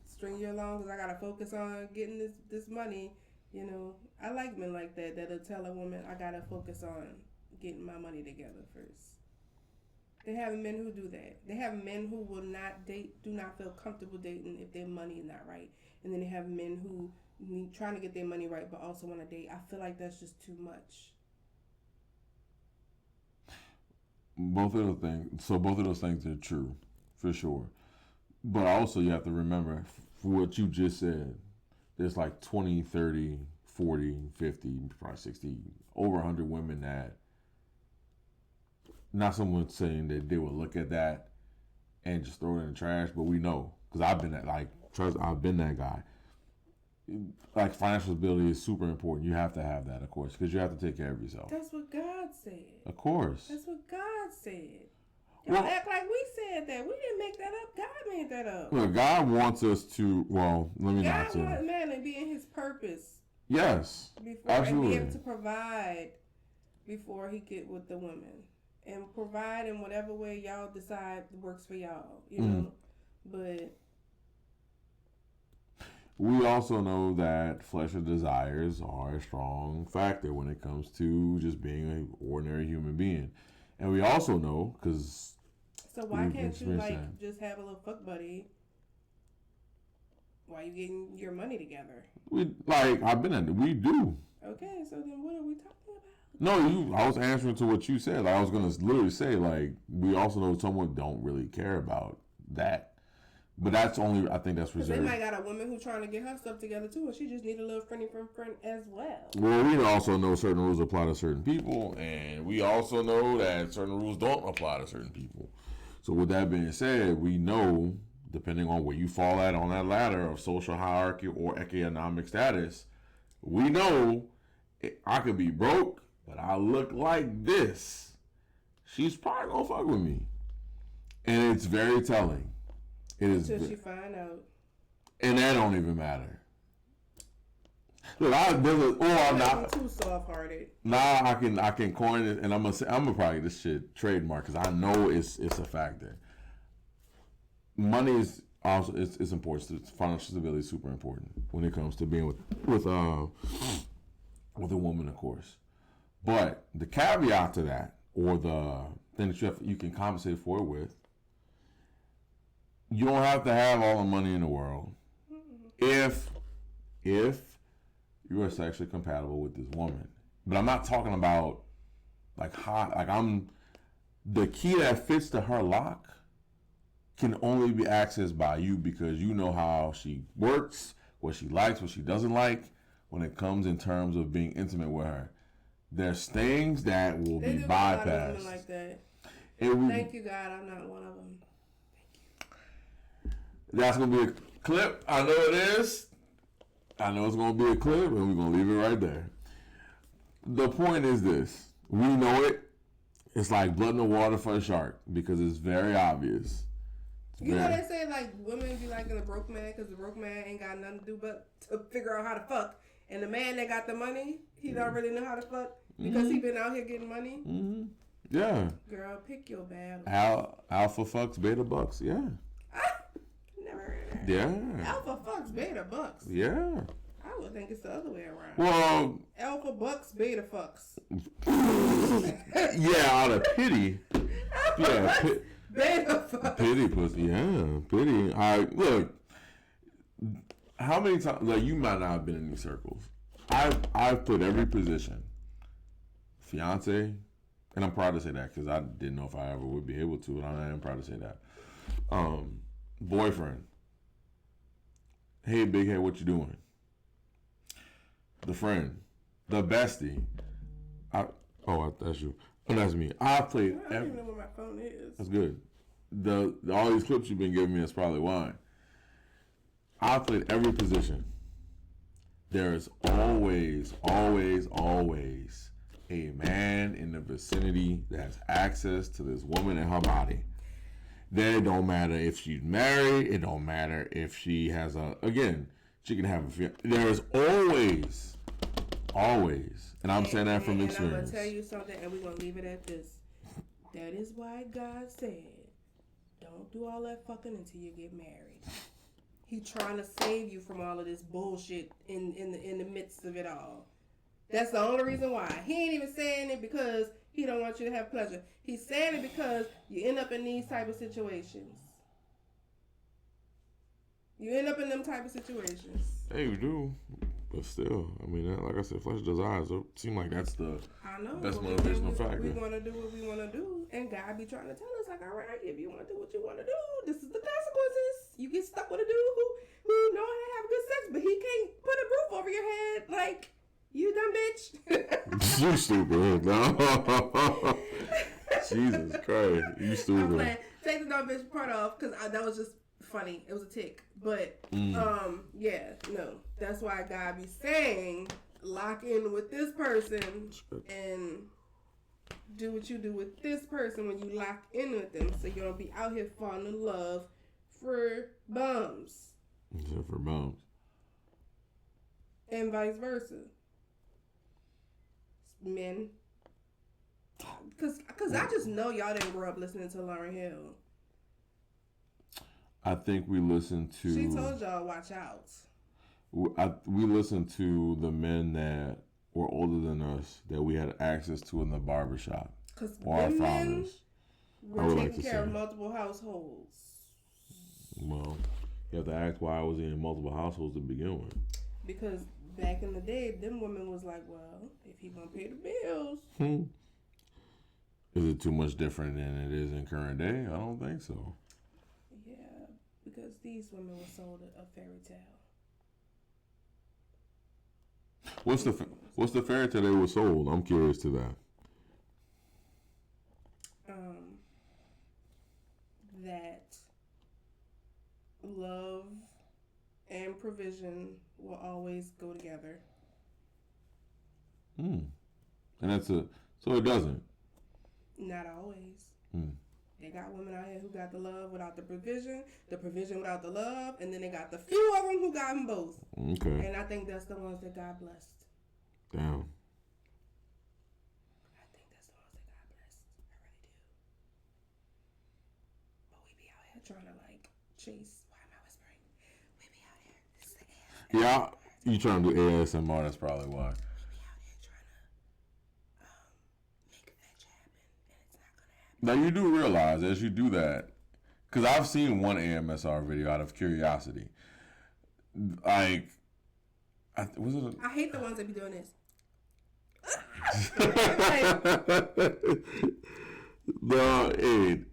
S2: string you along because I got to focus on getting this money. I like men like that that'll tell a woman, I got to focus on getting my money together first. They have men who do that. They have men who will not date, do not feel comfortable dating if their money is not right. And then they have men who trying to get their money right but also want to date. I feel like that's just too much.
S3: Both of those things are true, for sure. But also you have to remember, for what you just said, there's like 20, 30, 40, 50, probably 60, over 100 women that, not someone saying that they would look at that and just throw it in the trash, but we know, because I've been that, I've been that guy. Like, financial stability is super important. You have to have that, of course, because you have to take care of yourself.
S2: That's what God said.
S3: Of course.
S2: That's what God said. Y'all act like we said that. We didn't make that up. God made that up.
S3: Well, God wants us to, let me not say.
S2: God wants man to be in his purpose.
S3: Yes.
S2: Absolutely. And be able to provide before he get with the women. And provide in whatever way y'all decide works for y'all. You know? But
S3: we also know that fleshly desires are a strong factor when it comes to just being an ordinary human being. And we also know, because...
S2: So why can't you, just have a little fuck buddy while you getting your money together?
S3: We do.
S2: Okay, so then what are we talking about?
S3: No, I was answering to what you said. I was going to literally say, we also know someone don't really care about that. But that's only, I think that's reserved.
S2: They might got a woman who's trying to get her stuff together too, and she just need a little friend as well.
S3: Well, we also know certain rules apply to certain people, and we also know that certain rules don't apply to certain people. So with that being said, we know, depending on where you fall at on that ladder of social hierarchy or economic status, we know I could be broke, but I look like this. She's probably gonna fuck with me, and it's very telling. It is
S2: until she find out,
S3: and that don't even matter. Look, I'm not
S2: too soft-hearted.
S3: Now I can coin it, and I'm gonna probably get this shit trademark because I know it's a factor. Money is also it's important. Financial stability is super important when it comes to being with a woman, of course. But the caveat to that, or the thing that you can compensate for it with, you don't have to have all the money in the world if you are sexually compatible with this woman. But I'm not talking about the key that fits to her lock can only be accessed by you because you know how she works, what she likes, what she doesn't like when it comes in terms of being intimate with her. There's things that will be bypassed. A lot of women like that.
S2: Thank you, God, I'm not one of them.
S3: That's going to be a clip. I know it is. I know it's going to be a clip, and we're going to leave it right there. The point is this. We know it. It's like blood in the water for a shark because it's very obvious.
S2: Know they say, women be liking a broke man because the broke man ain't got nothing to do but to figure out how to fuck. And the man that got the money, he don't really know how to fuck because he been out here getting money.
S3: Mm-hmm. Yeah.
S2: Girl, pick your battle.
S3: Alpha fucks, beta bucks. Yeah.
S2: Never heard that.
S3: Yeah.
S2: Alpha fucks, beta bucks.
S3: Yeah.
S2: I would think it's the other way around.
S3: Well,
S2: alpha bucks, beta fucks.
S3: Yeah, out of pity. Yeah,
S2: beta fucks.
S3: Pity pussy. Yeah, pity. All right, look. How many times? You might not have been in these circles. I've put every position. Fiance, and I'm proud to say that because I didn't know if I ever would be able to, and I am proud to say that. Boyfriend. Hey, big head, what you doing? The friend, the bestie. That's you. Oh, that's me. I played.
S2: I don't even know where my phone is.
S3: That's good. All these clips you've been giving me is probably why. I played every position. There is always, always, always a man in the vicinity that has access to this woman and her body. Then it don't matter if she's married. It don't matter if she has she can have a fiance. There is always, and I'm saying that from experience.
S2: I'm going to tell you something, and we're going to leave it at this. That is why God said, don't do all that fucking until you get married. He's trying to save you from all of this bullshit in the midst of it all. That's the only reason why. He ain't even saying it because he don't want you to have pleasure. He's saying it because you end up in these type of situations. You end up in them type of situations.
S3: Hey, you do. But still, I mean, like I said, flesh does eyes. It seems like that's the best
S2: motivational
S3: factor.
S2: We want to do what we want to do, and God be trying to tell us, like, all right, if you want to do what you want to do, this is the consequences. You get stuck with a dude who know how to have good sex, but he can't put a roof over your head. Like, you dumb bitch.
S3: You stupid. No. Jesus Christ. You stupid.
S2: I'm playing. Take the dumb bitch part off, because that was just funny. It was a tick. But, yeah, no. That's why God be saying, lock in with this person and do what you do with this person when you lock in with them, so you don't be out here falling in love for bums.
S3: Except for bums.
S2: And vice versa. Men. Because I just know y'all didn't grow up listening to Lauryn Hill.
S3: I think we listened to...
S2: She told y'all, watch out.
S3: We listened to the men that were older than us that we had access to in the barbershop. Or our fathers.
S2: We're taking care of multiple households.
S3: Well, you have to ask why I was in multiple households to begin with.
S2: Because back in the day, them women was like, well, if he gonna pay the bills.
S3: Is it too much different than it is in current day? I don't think so.
S2: Yeah, because these women were sold a fairy tale.
S3: What's the fairy tale they were sold? I'm curious to that.
S2: That love and provision will always go together.
S3: And so it doesn't.
S2: Not always. They got women out here who got the love without the provision without the love, and then they got the few of them who got them both.
S3: Okay.
S2: And I think that's the ones that God blessed.
S3: Damn.
S2: I think that's the ones that God blessed. I really do. But we be out here trying to like chase. Why am I whispering? We be out here. This is the ASMR.
S3: Yeah, you trying to do ASMR? That's probably why.
S2: We be out here trying to make fetch happen, and it's not gonna happen.
S3: Now you do realize as you do that, because I've seen one AMSR video out of curiosity. Like, I
S2: hate the ones that be doing this.
S3: No,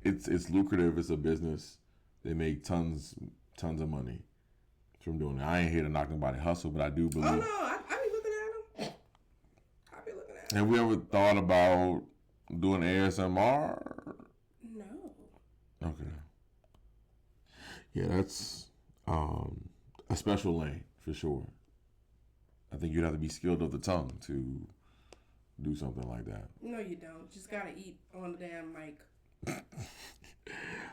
S3: it's lucrative. It's a business. They make tons of money from doing it. I ain't here to knock nobody hustle, but I do believe.
S2: Oh no, I be looking at them. I be looking at them.
S3: Have we ever thought about doing ASMR?
S2: No.
S3: Okay. Yeah, that's a special lane for sure. I think you'd have to be skilled of the tongue to do something like that.
S2: No, you don't. Just gotta eat on the damn mic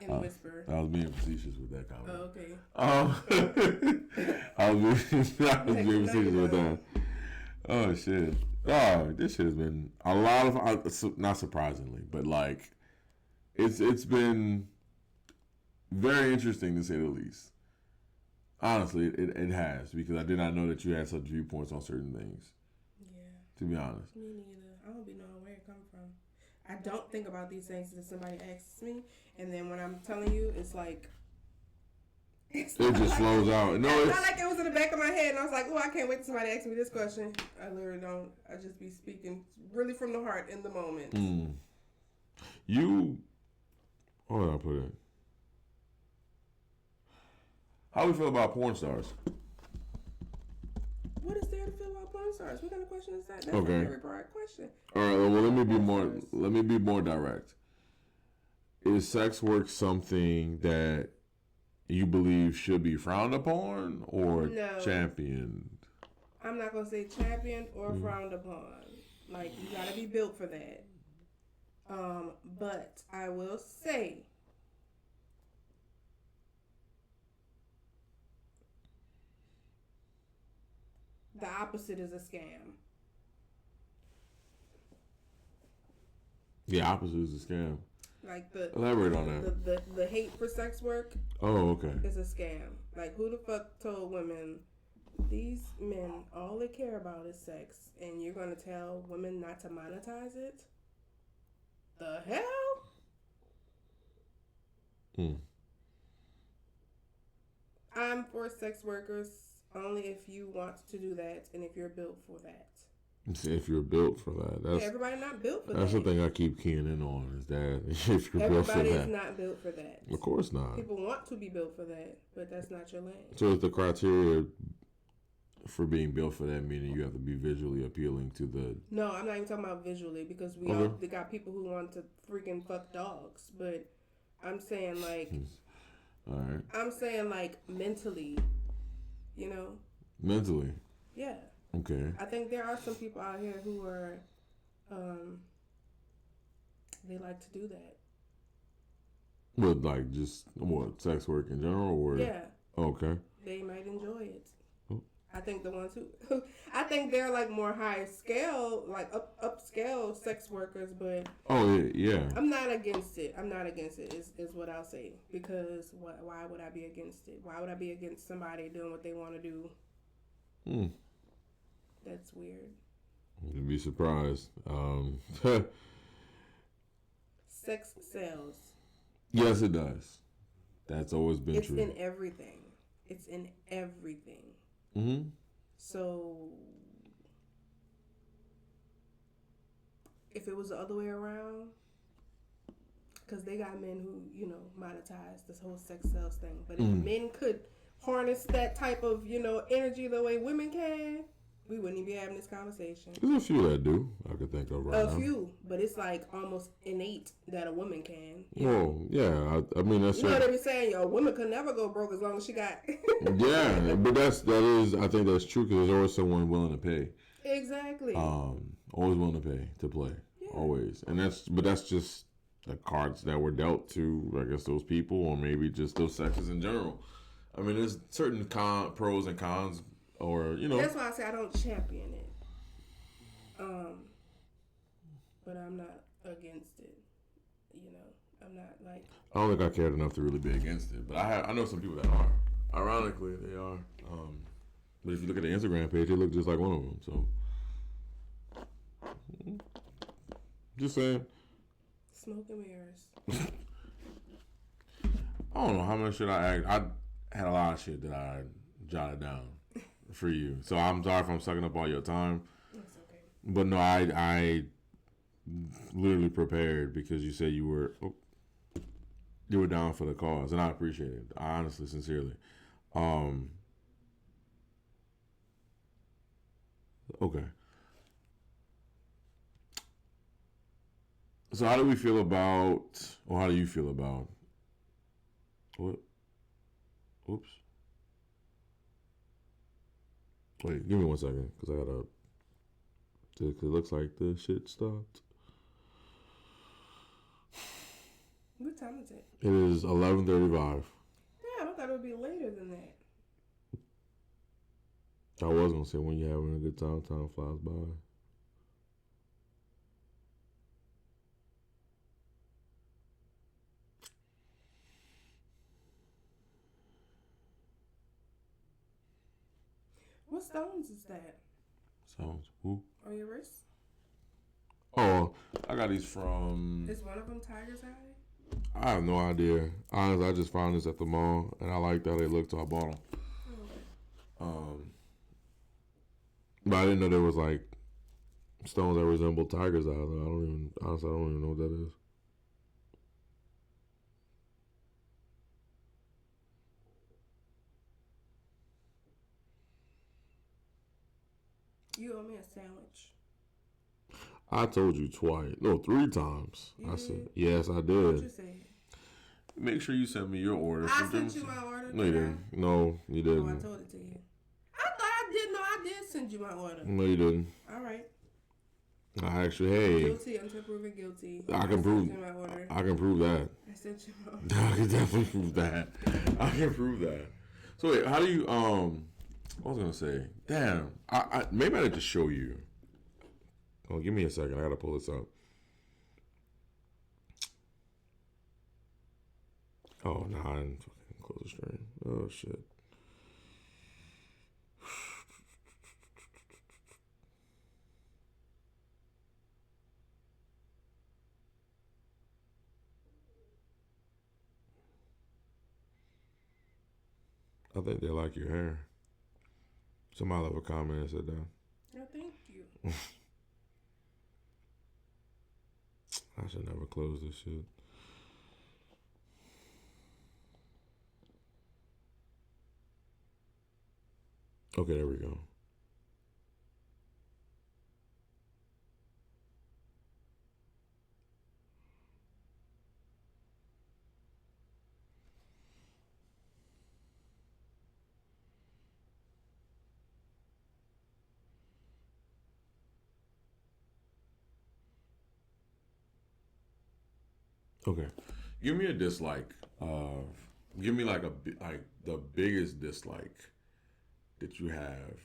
S2: and whisper.
S3: I was being facetious with that comment.
S2: Oh, okay.
S3: I was being facetious with that. Oh shit! Oh, this shit has been a lot of not surprisingly, but like it's been very interesting to say the least. Honestly, it has, because I did not know that you had such viewpoints on certain things.
S2: Yeah.
S3: To be honest.
S2: Me neither. I don't be knowing where it come from. I don't think about these things until somebody asks me, and then when I'm telling you, it's like...
S3: It just flows out. No,
S2: it's not like it was in the back of my head, and I was like, oh, I can't wait till somebody asks me this question. I literally don't. I just be speaking really from the heart in the moment.
S3: What did I put in? How do we feel about porn stars?
S2: What is there to feel about porn stars? What kind of question is that? That's
S3: okay.
S2: A very broad question.
S3: All right. Well, let me be more direct. Is sex work something that you believe should be frowned upon or championed?
S2: I'm not gonna say championed or frowned upon. Like, you gotta be built for that. But I will say, the opposite is a scam.
S3: The opposite is a scam.
S2: Like
S3: elaborate on that.
S2: The hate for sex work.
S3: Oh, okay.
S2: Is a scam. Like, who the fuck told women these men all they care about is sex, and you're gonna tell women not to monetize it? The hell? I'm for sex workers only if you want to do that and if you're built for that.
S3: If you're built for that, that's
S2: everybody not built for that.
S3: That's the thing I keep keying in on is that if you're built for that,
S2: everybody is not built for that.
S3: Of course not.
S2: People want to be built for that, but that's not your lane.
S3: So is the criteria for being built for that meaning you have to be visually appealing to the?
S2: No, I'm not even talking about visually because they got people who want to freaking fuck dogs, but I'm saying like,
S3: all right.
S2: I'm saying like mentally, you know.
S3: Mentally.
S2: Yeah.
S3: Okay.
S2: I think there are some people out here who are, they like to do that.
S3: But like just what, sex work in general, or
S2: yeah.
S3: Okay.
S2: They might enjoy it. Oh. I think the ones who, I think they're like more high scale, like upscale sex workers, but
S3: yeah.
S2: I'm not against it. I'm not against it. Is what I'll say, because why would I be against it? Why would I be against somebody doing what they want to do? That's weird.
S3: You'd be surprised.
S2: Sex sells.
S3: Yes, it does. That's always been true.
S2: It's in everything. It's in everything.
S3: Mm-hmm.
S2: So, if it was the other way around, because they got men who, you know, monetize this whole sex sales thing. But if men could harness that type of, you know, energy the way women can, we wouldn't even be having this conversation.
S3: There's a few that do. I could think of right now.
S2: A few, but it's like almost innate that a woman can.
S3: Well, yeah. I mean, that's.
S2: You know what they be saying? A woman could never go broke as long as she got.
S3: Yeah, but that is. I think that's true because there's always someone willing to pay.
S2: Exactly.
S3: Always willing to pay to play. Yeah. Always, and that's just the cards that were dealt to. I guess those people, or maybe just those sexes in general. I mean, there's certain pros and cons. Or, you know.
S2: That's why I say I don't champion it. But I'm not against it. You know, I'm not like.
S3: I don't think I cared enough to really be against it. But I know some people that are. Ironically, they are. But if you look at the Instagram page, they look just like one of them. So. Just saying.
S2: Smoke and mirrors.
S3: I don't know how much shit I had a lot of shit that I jotted down. For you, so I'm sorry if I'm sucking up all your time.
S2: That's okay.
S3: But no, I literally prepared because you said you were down for the cause, and I appreciate it. Honestly, sincerely. Okay. So how do we feel about, or how do you feel about? What? Oops. Wait, give me 1 second, because I gotta. It looks like the shit stopped.
S2: What time is it?
S3: It is 11:35.
S2: Yeah, I thought it would be later than that.
S3: I was gonna say when you're having a good time, time flies by.
S2: What stones is that?
S3: Stones? Who?
S2: On your wrist?
S3: Oh, I got these from.
S2: Is one of them Tiger's Eye?
S3: I have no idea. Honestly, I just found this at the mall, and I liked how they looked, so I bought them.
S2: Oh.
S3: But I didn't know there was like stones that resemble tiger's eye. Honestly, I don't even know what that is.
S2: You owe me a sandwich.
S3: I told you twice. No, 3 times.
S2: You did?
S3: Said, yes, I did.
S2: What you say?
S3: Make sure you send me your order.
S2: I sent you my order.
S3: No, you didn't. No, you didn't.
S2: Oh, I told it to you. I thought I did. No, I did send you my order.
S3: No, you didn't.
S2: All right.
S3: I actually, hey.
S2: Guilty until proven guilty.
S3: I can prove. I can prove that.
S2: I sent you my order.
S3: I can definitely prove that. I can prove that. So wait, how do you what was I gonna say? Damn, I maybe I need to show you. Oh, give me a second. I gotta pull this up. Oh, nah, I didn't fucking close the stream. Oh shit. I think they like your hair. Somebody left a comment and said that.
S2: No, thank you.
S3: I should never close this shit. Okay, there we go. Okay, give me a dislike. Give me like the biggest dislike that you have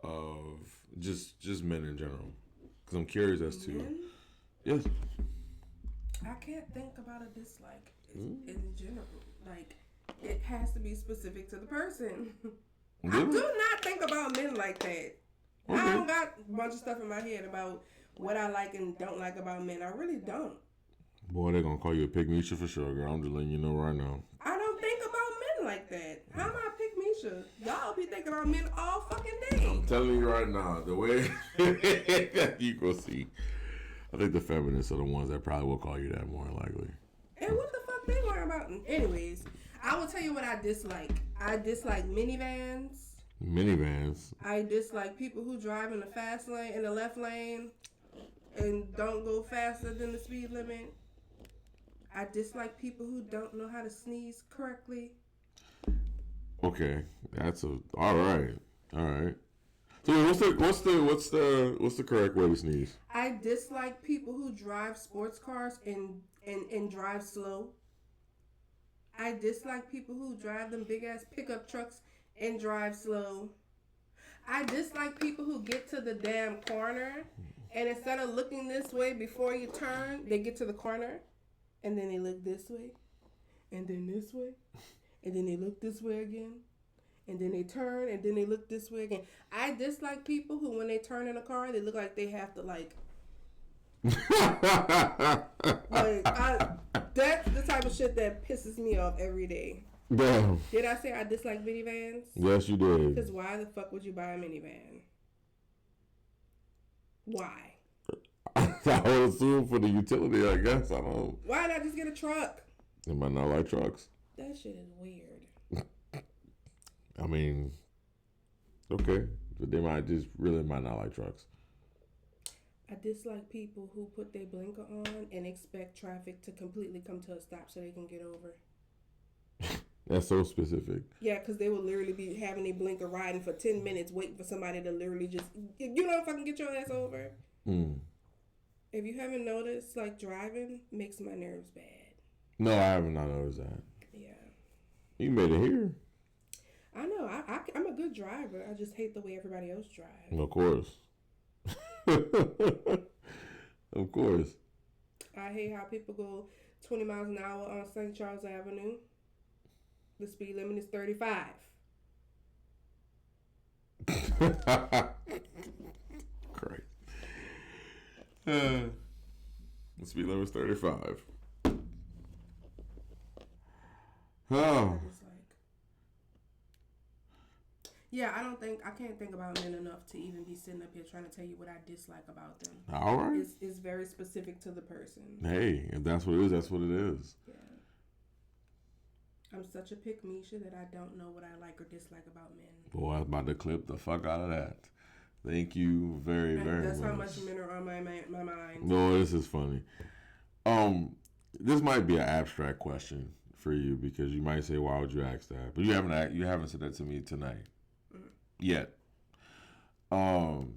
S3: of just men in general, because I'm curious as to.
S2: Men?
S3: Yes.
S2: I can't think about a dislike in general. Like, it has to be specific to the person.
S3: Really?
S2: I do not think about men like that. Okay. I don't got a bunch of stuff in my head about what I like and don't like about men. I really don't.
S3: Boy, they're gonna call you a pygmeisha for sure, girl. I'm just letting you know right now.
S2: I don't think about men like that. How am I a pygmeisha? Y'all be thinking about men all fucking day.
S3: I'm telling you right now, the way you go see. I think the feminists are the ones that probably will call you that more than likely.
S2: And what the fuck they worry about? Anyways, I will tell you what I dislike. I dislike minivans.
S3: Minivans.
S2: I dislike people who drive in the fast lane, in the left lane, and don't go faster than the speed limit. I dislike people who don't know how to sneeze correctly.
S3: Okay, all right. So what's the correct way to sneeze?
S2: I dislike people who drive sports cars and drive slow. I dislike people who drive them big ass pickup trucks and drive slow. I dislike people who get to the damn corner and instead of looking this way before you turn, they get to the corner and then they look this way and then this way and then they look this way again. And then they turn, and then they look this way again. I dislike people who, when they turn in a car, they look like they have to, that's the type of shit that pisses me off every day.
S3: Damn.
S2: Did I say I dislike minivans?
S3: Yes, you did.
S2: Because why the fuck would you buy a minivan? Why?
S3: I would assume for the utility, I guess. I don't.
S2: Why not just get a truck?
S3: They might not like trucks.
S2: That shit is weird.
S3: I mean, okay, but they might not like trucks.
S2: I dislike people who put their blinker on and expect traffic to completely come to a stop so they can get over.
S3: That's so specific.
S2: Yeah, because they will literally be having a blinker riding for 10 minutes waiting for somebody to literally just, fucking get your ass over. If you haven't noticed, driving makes my nerves bad.
S3: No, I haven't noticed that.
S2: Yeah.
S3: You made it here.
S2: I know. I'm a good driver. I just hate the way everybody else drives.
S3: Of course. Of course.
S2: I hate how people go 20 miles an hour on St. Charles Avenue. The speed limit is 35.
S3: Great. The speed limit is 35. Oh.
S2: Yeah, I can't think about men enough to even be sitting up here trying to tell you what I dislike about them.
S3: All right.
S2: It's very specific to the person.
S3: Hey, if that's what it is, that's what it is.
S2: Yeah. I'm such a pick-me-sha that I don't know what I like or dislike about men.
S3: Boy, I was about to clip the fuck out of that. Thank you very, very much.
S2: That's how much men are on my mind.
S3: No, this is funny. This might be an abstract question for you because you might say, "Why would you ask that?" But you haven't said that to me tonight. Yet. So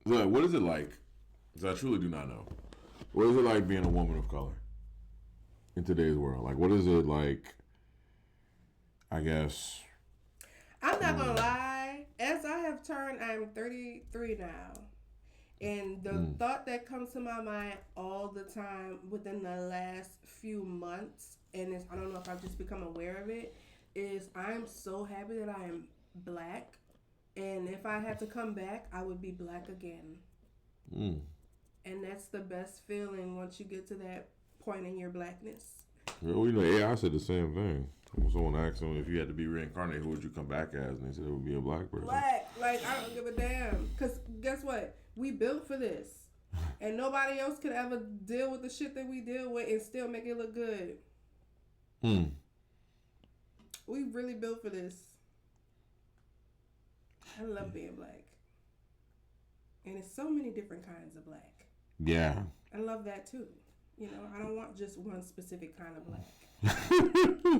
S3: what is it like? Because I truly do not know. What is it like being a woman of color in today's world? Like, what is it like? I guess.
S2: I'm not gonna lie. As I have turned, I'm 33 now, and the thought that comes to my mind all the time within the last few months, and I don't know if I've just become aware of it, is I'm so happy that I am black. And if I had to come back, I would be black again. And that's the best feeling once you get to that point in your blackness.
S3: Well, AI said the same thing. Someone asked him if you had to be reincarnated, who would you come back as? And they said it would be a black person.
S2: Black. Like, I don't give a damn. Because guess what? We built for this. And nobody else could ever deal with the shit that we deal with and still make it look good. We really built for this. I love being black. And it's so many different kinds of black.
S3: Yeah.
S2: I love that too. You know, I don't want just one specific kind of black.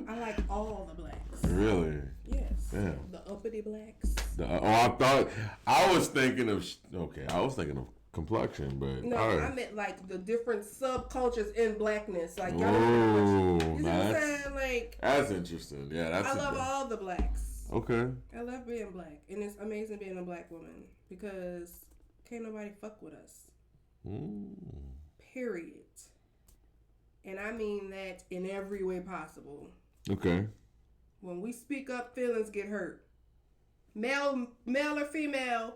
S2: I like all the blacks.
S3: Really?
S2: Yes.
S3: Yeah.
S2: The uppity blacks.
S3: I was thinking of complexion, but
S2: no, I meant like the different subcultures in blackness. Like, y'all
S3: know
S2: what I'm saying? Like,
S3: that's interesting. Yeah,
S2: I love all the blacks.
S3: Okay.
S2: I love being black, and it's amazing being a black woman because can't nobody fuck with us. Period. And I mean that in every way possible.
S3: Okay.
S2: When we speak up, feelings get hurt. Male or female.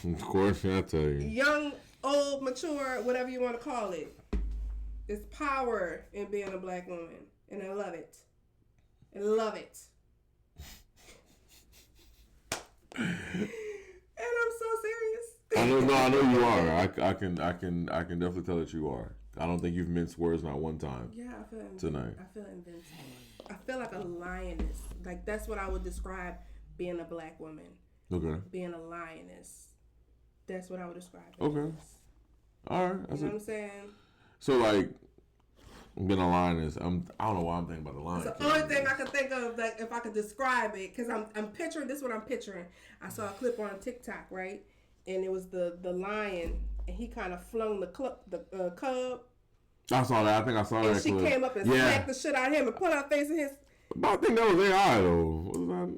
S3: Of course, I tell you.
S2: Young, old, mature, whatever you want to call it. There's power in being a black woman. And I love it. I love it. And I'm so serious.
S3: I know you are. I can definitely tell that you are. I don't think you've minced words not one time.
S2: Yeah, I feel
S3: tonight.
S2: I feel invincible. I feel like a lioness. Like, that's what I would describe being a black woman.
S3: Okay.
S2: Being a lioness. That's what I would describe.
S3: Okay. All right.
S2: You know what I'm saying?
S3: So, like, being a lioness, I don't know why I'm thinking about the lion.
S2: It's the only thing I can think of, like, if I could describe it, because I'm picturing, this is what I'm picturing. I saw a clip on TikTok, right? And it was the lion, and he kind of flung the cub.
S3: I saw that. I think I saw that.
S2: And she came up and smacked the shit out of him and put her face in his.
S3: But I think that was AI though. What was that?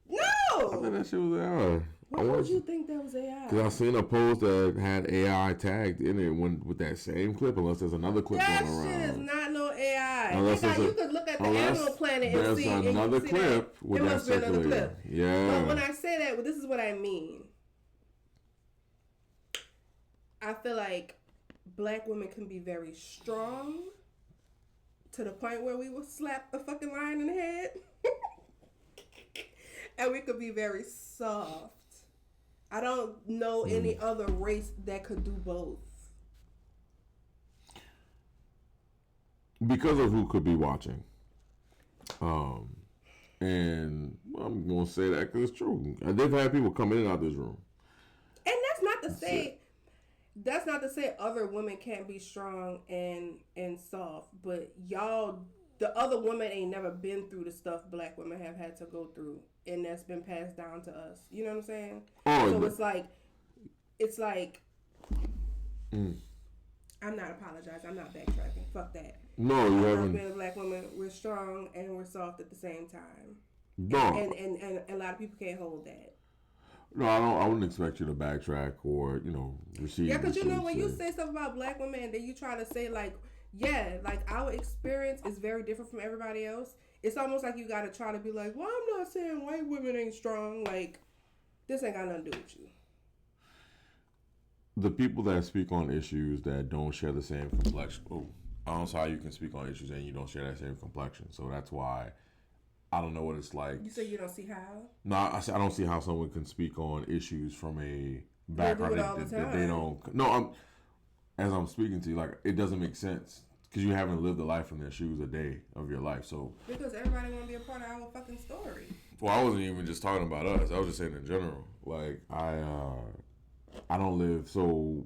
S2: No.
S3: I think that shit was AI.
S2: Why would you think that was AI?
S3: Because I seen a post that had AI tagged in it with that same clip. Unless there's another clip going around.
S2: That shit is not no AI.
S3: Unless
S2: you could look at the Animal Planet and see.
S3: There's another clip with that circulating. Yeah.
S2: But when I say that, well, this is what I mean. I feel like black women can be very strong to the point where we will slap a fucking lion in the head. And we could be very soft. I don't know any other race that could do both.
S3: Because of who could be watching. And I'm going to say that because it's true. They've had people come in and out this room.
S2: And that's not to say other women can't be strong and soft, but y'all, the other women ain't never been through the stuff black women have had to go through, and that's been passed down to us. You know what I'm saying? So it's like I'm not apologizing. I'm not backtracking. Fuck that.
S3: No, you haven't.
S2: Being a black woman, we're strong and we're soft at the same time.
S3: No.
S2: And a lot of people can't hold that.
S3: No, I wouldn't expect you to backtrack or, receive.
S2: Yeah, because when you say stuff about black women and then you try to say, like, our experience is very different from everybody else, it's almost like you got to try to be like, well, I'm not saying white women ain't strong. Like, this ain't got nothing to do with you.
S3: The people that speak on issues that don't share the same complexion. I don't know how you can speak on issues and you don't share that same complexion. So that's why I don't know what it's like.
S2: You say you don't see how?
S3: No, I don't see how someone can speak on issues from a background that they don't. No, as I'm speaking to you, like, it doesn't make sense because you haven't lived a life in their shoes a day of your life. So
S2: because everybody want to be a part of our fucking story.
S3: Well, I wasn't even just talking about us. I was just saying in general. Like, I don't live so.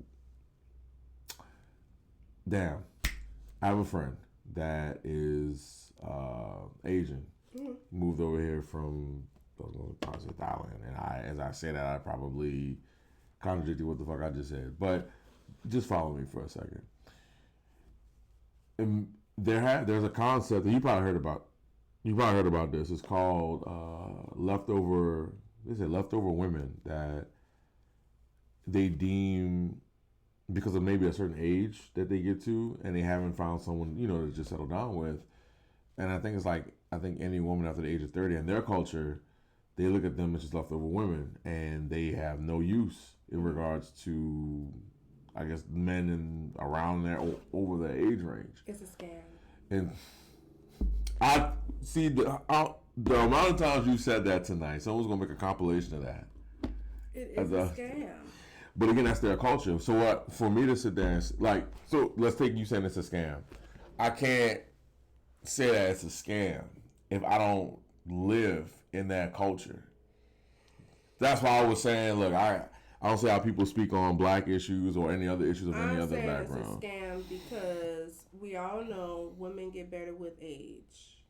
S3: Damn, I have a friend that is Asian. Moved over here from Thailand, and as I say that, I probably contradicted what the fuck I just said. But just follow me for a second. And there's a concept that you probably heard about. You probably heard about this. It's called leftover. They say leftover women that they deem because of maybe a certain age that they get to, and they haven't found someone to just settle down with. And I think it's like, I think any woman after the age of 30 in their culture, they look at them as just leftover women, and they have no use in regards to, I guess, men in around there over the age range.
S2: It's a scam.
S3: And I see the amount of times you said that tonight. Someone's gonna make a compilation of that,
S2: It is a scam.
S3: But again, that's their culture. So what? For me to sit there and so let's take you saying it's a scam. I can't say that it's a scam if I don't live in that culture. That's why I was saying, look, I don't see how people speak on black issues or any other issues of any other background.
S2: It's a scam because we all know women get better with age.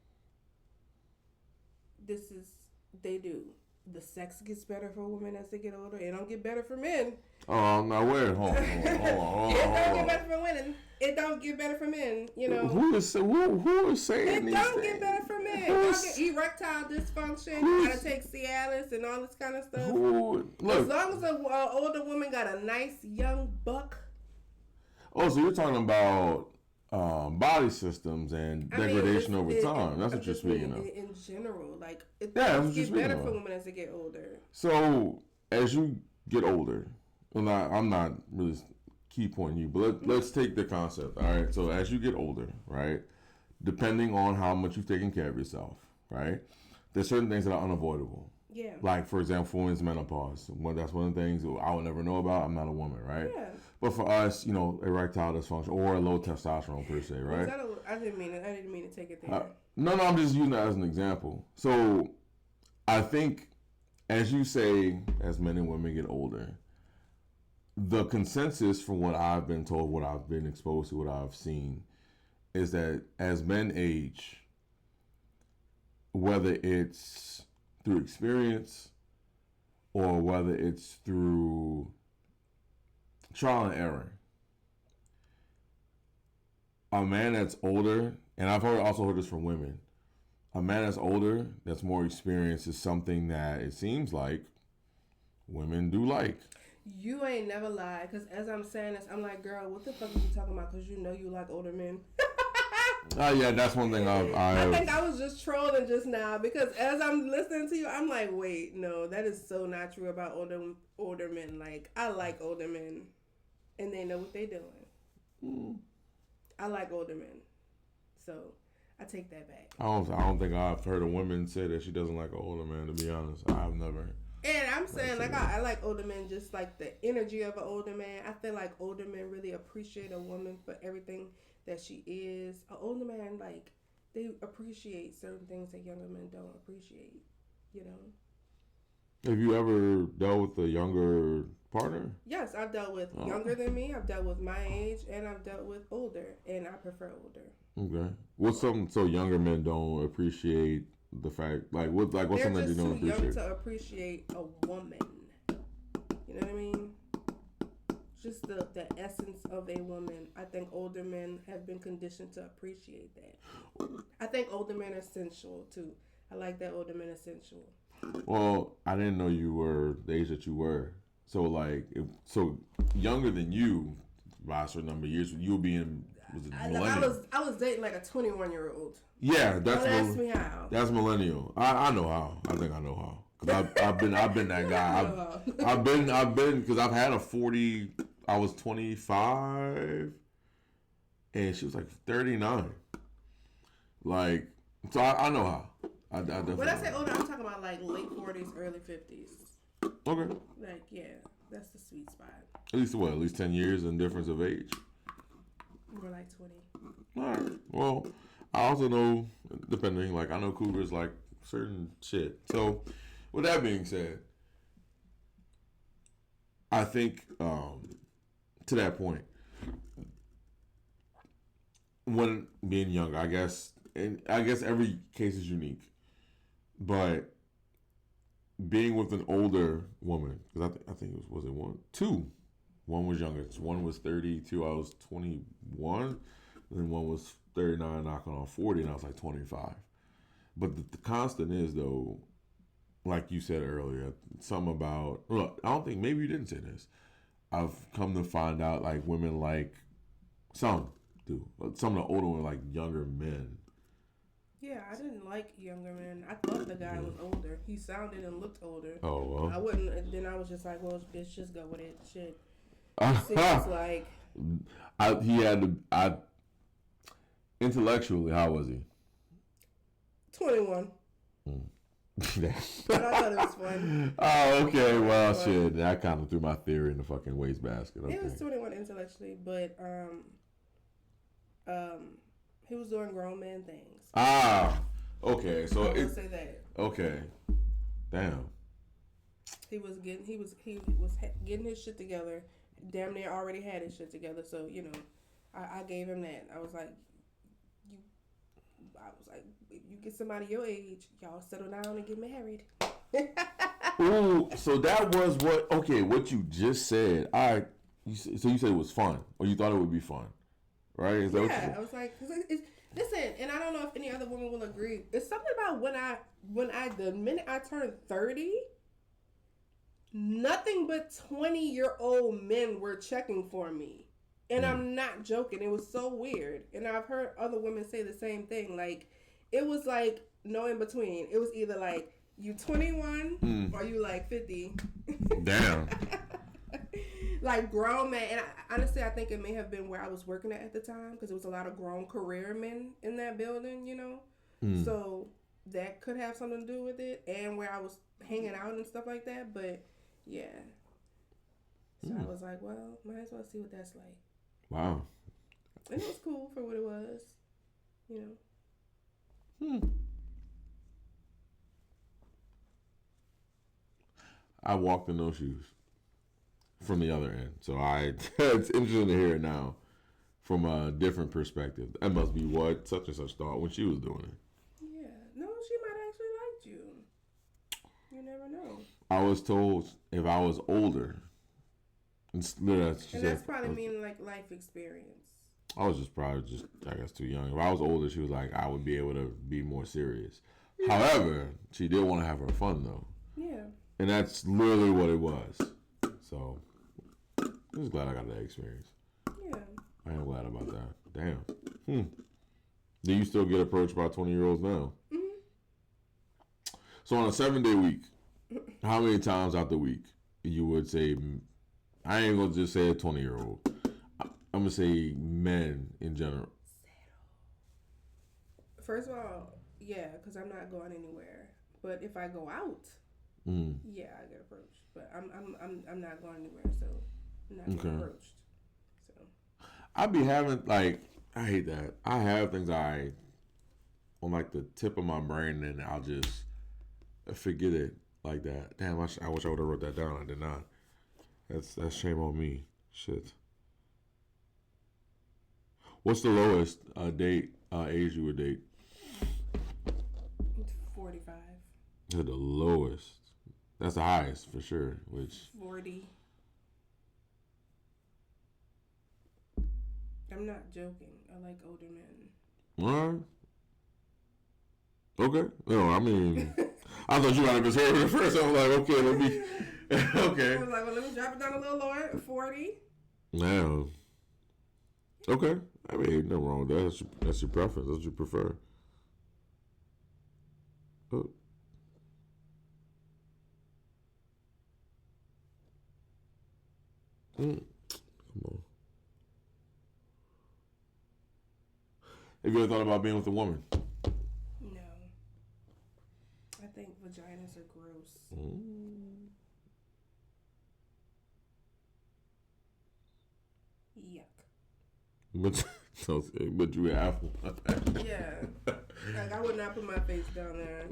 S2: They do. The sex gets better for women as they get older. It don't get better for men.
S3: Oh, no, wait, hold on.
S2: It don't get better for women. It don't get better for men. You know.
S3: Who is saying
S2: it don't get better for men. Y'all get erectile dysfunction. You gotta take Cialis and all this kind of stuff. As long as an older woman got a nice young buck.
S3: Oh, so you're talking about body systems and degradation over time. That's what you're speaking of.
S2: In general, like it gets better for women as they get older.
S3: So as you get older, and I'm not really key pointing you, but let's take the concept. All right. So as you get older, right, depending on how much you've taken care of yourself, right, there's certain things that are unavoidable.
S2: Yeah.
S3: Like, for example, for women's menopause. That's one of the things I would never know about. I'm not a woman, right?
S2: Yeah.
S3: But for us, erectile dysfunction or low testosterone per se, right?
S2: I didn't mean to take it there.
S3: No, I'm just using that as an example. So I think, as you say, as men and women get older, the consensus from what I've been told, what I've been exposed to, what I've seen, is that as men age, whether it's through experience or whether it's through trial and error, a man that's older, and I've also heard this from women, a man that's older, that's more experienced, is something that it seems like women do like.
S2: You ain't never lied, because as I'm saying this, I'm like, girl, what the fuck are you talking about? Because you know you like older men.
S3: Yeah, that's one thing
S2: I think I was just trolling just now, because as I'm listening to you, I'm like, wait, no, that is so not true about older men. Like, I like older men, and they know what they're doing. I like older men, so I take that back.
S3: I don't think I've heard a woman say that she doesn't like an older man. To be honest, I've never.
S2: And I'm saying, like, I like older men, just like the energy of an older man. I feel like older men really appreciate a woman for everything that she is. An older man, like, they appreciate certain things that younger men don't appreciate, you know?
S3: Have you ever dealt with a younger partner?
S2: Yes, I've dealt with younger than me. I've dealt with my age, and I've dealt with older, and I prefer older.
S3: Okay. What's something so younger men don't appreciate the fact, what's something that you don't appreciate?
S2: They're just too young to appreciate a woman. You know what I mean? Just the essence of a woman. I think older men have been conditioned to appreciate that. I think older men are sensual too. I like that older men are sensual.
S3: Well, I didn't know you were the age that you were. So so younger than you by a certain number of years, you'll be in. Was it millennial?
S2: I was dating like a 21-year-old.
S3: Yeah,
S2: Don't ask me how.
S3: That's millennial. I know how. I think I know how. Cause I've been that guy. I've been because I've had a 40. I was 25, and she was like 39. Like, so I know how. I definitely.
S2: When I say older, I'm talking about like late 40s, early 50s.
S3: Okay.
S2: Like, yeah, that's the sweet spot.
S3: At least 10 years in difference of age.
S2: More like 20.
S3: All right. Well, I also know, depending, I know cougars like certain shit. So, with that being said, I think to that point, when being younger, I guess every case is unique, but being with an older woman, because I think it was one, two. One was younger. One was 32. I was 21. And then one was 39, knocking on 40, and I was like 25. But the constant is, though, like you said earlier, something about, look, I don't think, maybe you didn't say this. I've come to find out, women some do. Some of the older ones like younger men.
S2: Yeah, I didn't like younger men. I thought the guy was older. He sounded and looked older.
S3: Oh, well.
S2: I wouldn't, and then I was just like, well, bitch, just go with it. Shit. Seems like
S3: intellectually, how was he?
S2: 21. But I thought it was fun.
S3: Oh, okay. Well, shit. I kind of threw my theory in the fucking wastebasket. Okay.
S2: He was 21 intellectually, but he was doing grown man things.
S3: Ah, okay. So
S2: I will say that.
S3: Okay. Damn.
S2: He was getting his shit together. Damn near already had his shit together. So I gave him that. I was like, if you get somebody your age, y'all settle down and get married.
S3: Ooh, so that was what you just said. So you said it was fun, or you thought it would be fun, right? Is that
S2: I was like, listen, and I don't know if any other woman will agree. It's something about the minute I turned 30, nothing but 20-year-old men were checking for me. And I'm not joking. It was so weird. And I've heard other women say the same thing. Like, it was like no in between. It was either like you 21 or you like 50.
S3: Damn.
S2: Like grown man. And honestly, I think it may have been where I was working at the time, because there was a lot of grown career men in that building, So that could have something to do with it, and where I was hanging out and stuff like that. But yeah. So I was like, well, might as well see what that's like.
S3: Wow.
S2: And it was cool for what it was,
S3: I walked in those shoes from the other end. So it's interesting to hear it now from a different perspective. That must be what such and such thought when she was doing it.
S2: Yeah. No, she might actually liked you. You never know.
S3: I was told if I was older, and
S2: that's probably meaning like life experience.
S3: I was probably I guess too young. If I was older, she was like, I would be able to be more serious. Yeah. However, she did want to have her fun though. Yeah. And that's literally what it was. So I'm just glad I got that experience. Yeah. I am glad about that. Damn. Do you still get approached by 20-year-olds now? Mm-hmm. So on a 7-day week, how many times out the week you would say, I ain't gonna just say a 20-year-old. I'm gonna say men in general.
S2: First of all, yeah, because I'm not going anywhere. But if I go out, yeah, I get approached. But I'm not going anywhere, so I'm not getting approached. So
S3: I be having I hate that. I have things on like the tip of my brain, and I'll just forget it like that. Damn, I wish I would have wrote that down. I did not. That's shame on me. Shit. What's the lowest age you would date?
S2: 45.
S3: The lowest. That's the highest for sure.
S2: 40. I'm not joking. I like older men.
S3: All right. Okay. No, I mean, I thought you might have just heard it first. I was like, okay, let me. Okay.
S2: I was like, well, let me drop it down a little lower. 40.
S3: Now. Okay. I mean, ain't nothing wrong with that. That's your preference. That's what you prefer. Oh. Come on. Have you ever thought about being with a woman?
S2: No. I think vaginas are gross. Yuck.
S3: But you have one.
S2: Yeah. Like, I would not put my face down there.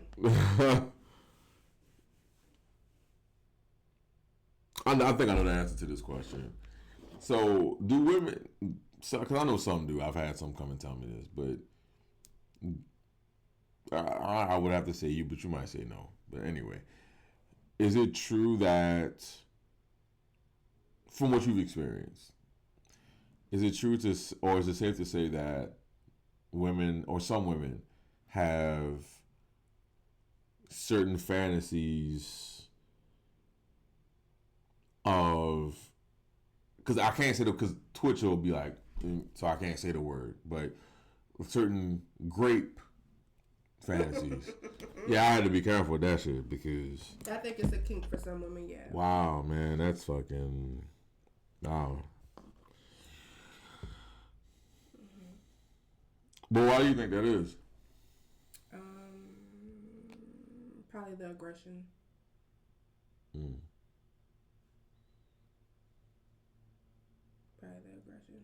S3: I think I know the answer to this question. So, do women... Because I know some do. I've had some come and tell me this. But I would have to say you, but you might say no. But anyway. Is it true that... From what you've experienced... Is it true or is it safe to say that women, or some women, have certain fantasies of, because I can't say that because Twitch will be like, so I can't say the word, but certain grape fantasies. Yeah, I had to be careful with that shit because
S2: I think it's a kink for some women. Yeah.
S3: Wow, man, that's fucking wow. But why do you think that is?
S2: Probably The aggression. Probably the aggression.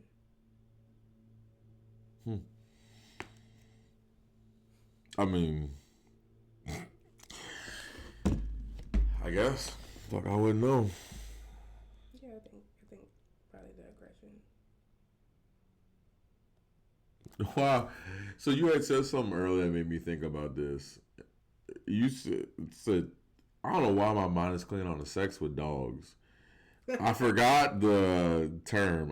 S3: I mean, I guess. Fuck, I wouldn't know.
S2: Yeah, I think probably the aggression.
S3: Wow. So you had said something earlier that made me think about this. You said I don't know why my mind is clean on the sex with dogs. I forgot the term.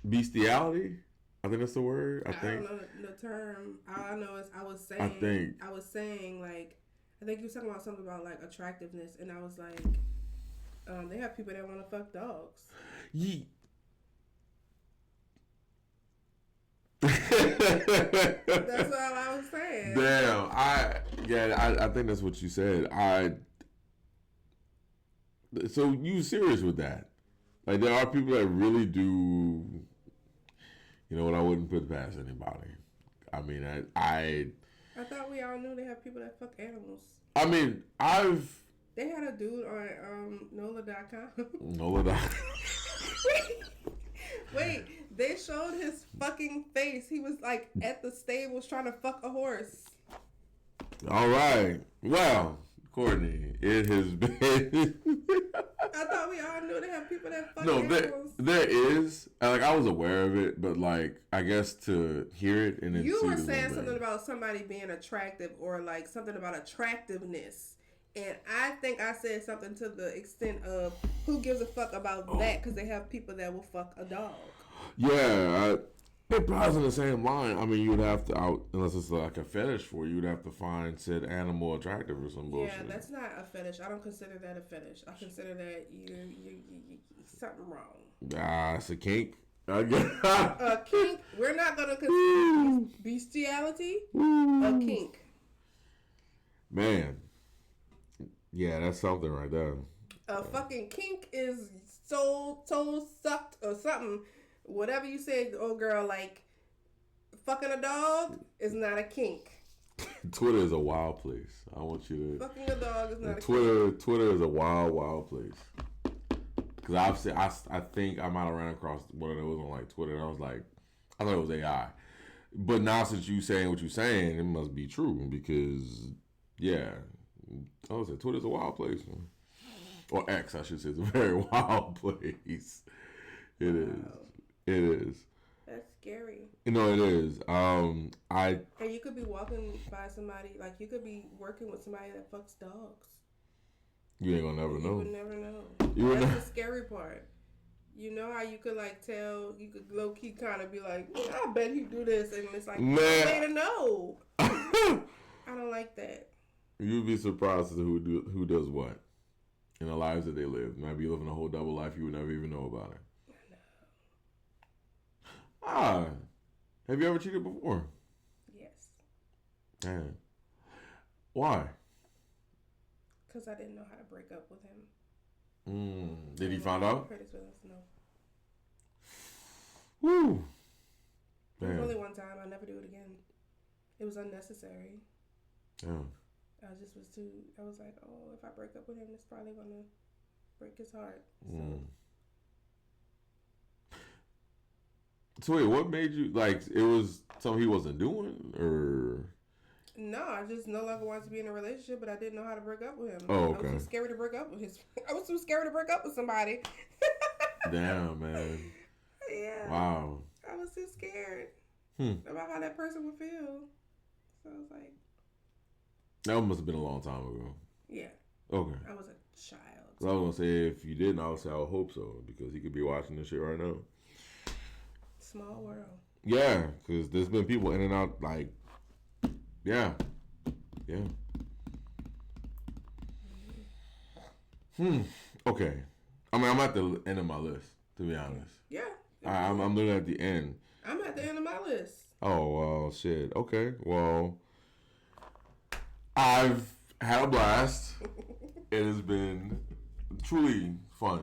S3: Bestiality? I think that's the word. I think.
S2: don't know the term. All I know is I was saying like I think you were talking about something about like attractiveness, and I was like, they have people that want to fuck dogs. That's all I was saying.
S3: Damn, I think that's what you said. So you serious with that? Like there are people that really do. You know what? I wouldn't put past anybody. I mean, I
S2: thought we all knew they have people that fuck animals.
S3: I mean,
S2: They had a dude on NOLA.com.
S3: NOLA.com.
S2: Wait, they showed his fucking face. He was like at the stables trying to fuck a horse.
S3: All right. Well, Courtney, it has been.
S2: I thought we all knew they have people that fuck animals.
S3: There is. Like, I was aware of it, but like, I guess to hear it and then
S2: you were saying something about somebody being attractive or like something about attractiveness. And I think I said something to the extent of who gives a fuck about that because they have people that will fuck a dog.
S3: Yeah, it probably in the same line. I mean, you would have to, unless it's like a fetish for you, you'd have to find said animal attractive or some bullshit.
S2: Yeah, that's not a fetish. I don't consider that a fetish. I consider that you something wrong.
S3: It's a kink. I guess.
S2: A kink. We're not gonna consider bestiality a kink.
S3: Man. Yeah, that's something right there.
S2: A fucking kink is toe sucked or something. Whatever you say, old girl, like fucking a dog is not a kink.
S3: Twitter is a wild place. I want you to.
S2: Fucking a dog is not a
S3: kink. Twitter is a wild place. Because I think I might have ran across one of those on like Twitter, and I was like, I thought it was AI. But now since you saying what you're saying, it must be true because yeah. I was like, Twitter's a wild place. Or X, I should say. It's a very wild place. It is.
S2: That's scary.
S3: You know, it is.
S2: And you could be walking by somebody, like you could be working with somebody that fucks dogs.
S3: You ain't gonna never know.
S2: You would never know. That's the scary part. You know how you could like tell, you could low key kind of be like, I bet he do this, and it's like, no way to know. I don't like that.
S3: You'd be surprised as to who does what in the lives that they live. Might be living a whole double life you would never even know about it. Have you ever cheated before?
S2: Yes.
S3: Damn. Why?
S2: Because I didn't know how to break up with him.
S3: Did he find out?
S2: No.
S3: Woo.
S2: It was only one time. I'll never do it again. It was unnecessary.
S3: Yeah.
S2: I was like, oh, if I break up with him, it's probably going to break his heart.
S3: So wait, what made you, like, it was something he wasn't doing, or?
S2: No, I just no longer wanted to be in a relationship, but I didn't know how to break up with him.
S3: Oh, okay.
S2: I was too scared to break up with somebody.
S3: Damn, man.
S2: Yeah.
S3: Wow.
S2: I was too scared about how that person would feel. So I was like,
S3: that must have been a long time ago.
S2: Yeah.
S3: Okay.
S2: I was a child.
S3: So I was going to say, if you didn't, I would say I would hope so, because he could be watching this shit right now.
S2: Small world.
S3: Yeah, because there's been people in and out, like, yeah. Okay. I mean, I'm at the end of my list, to be honest.
S2: Yeah.
S3: I'm literally at the end.
S2: I'm at the end of my list.
S3: Oh, well, shit. Okay. Well, I've had a blast. It has been truly fun.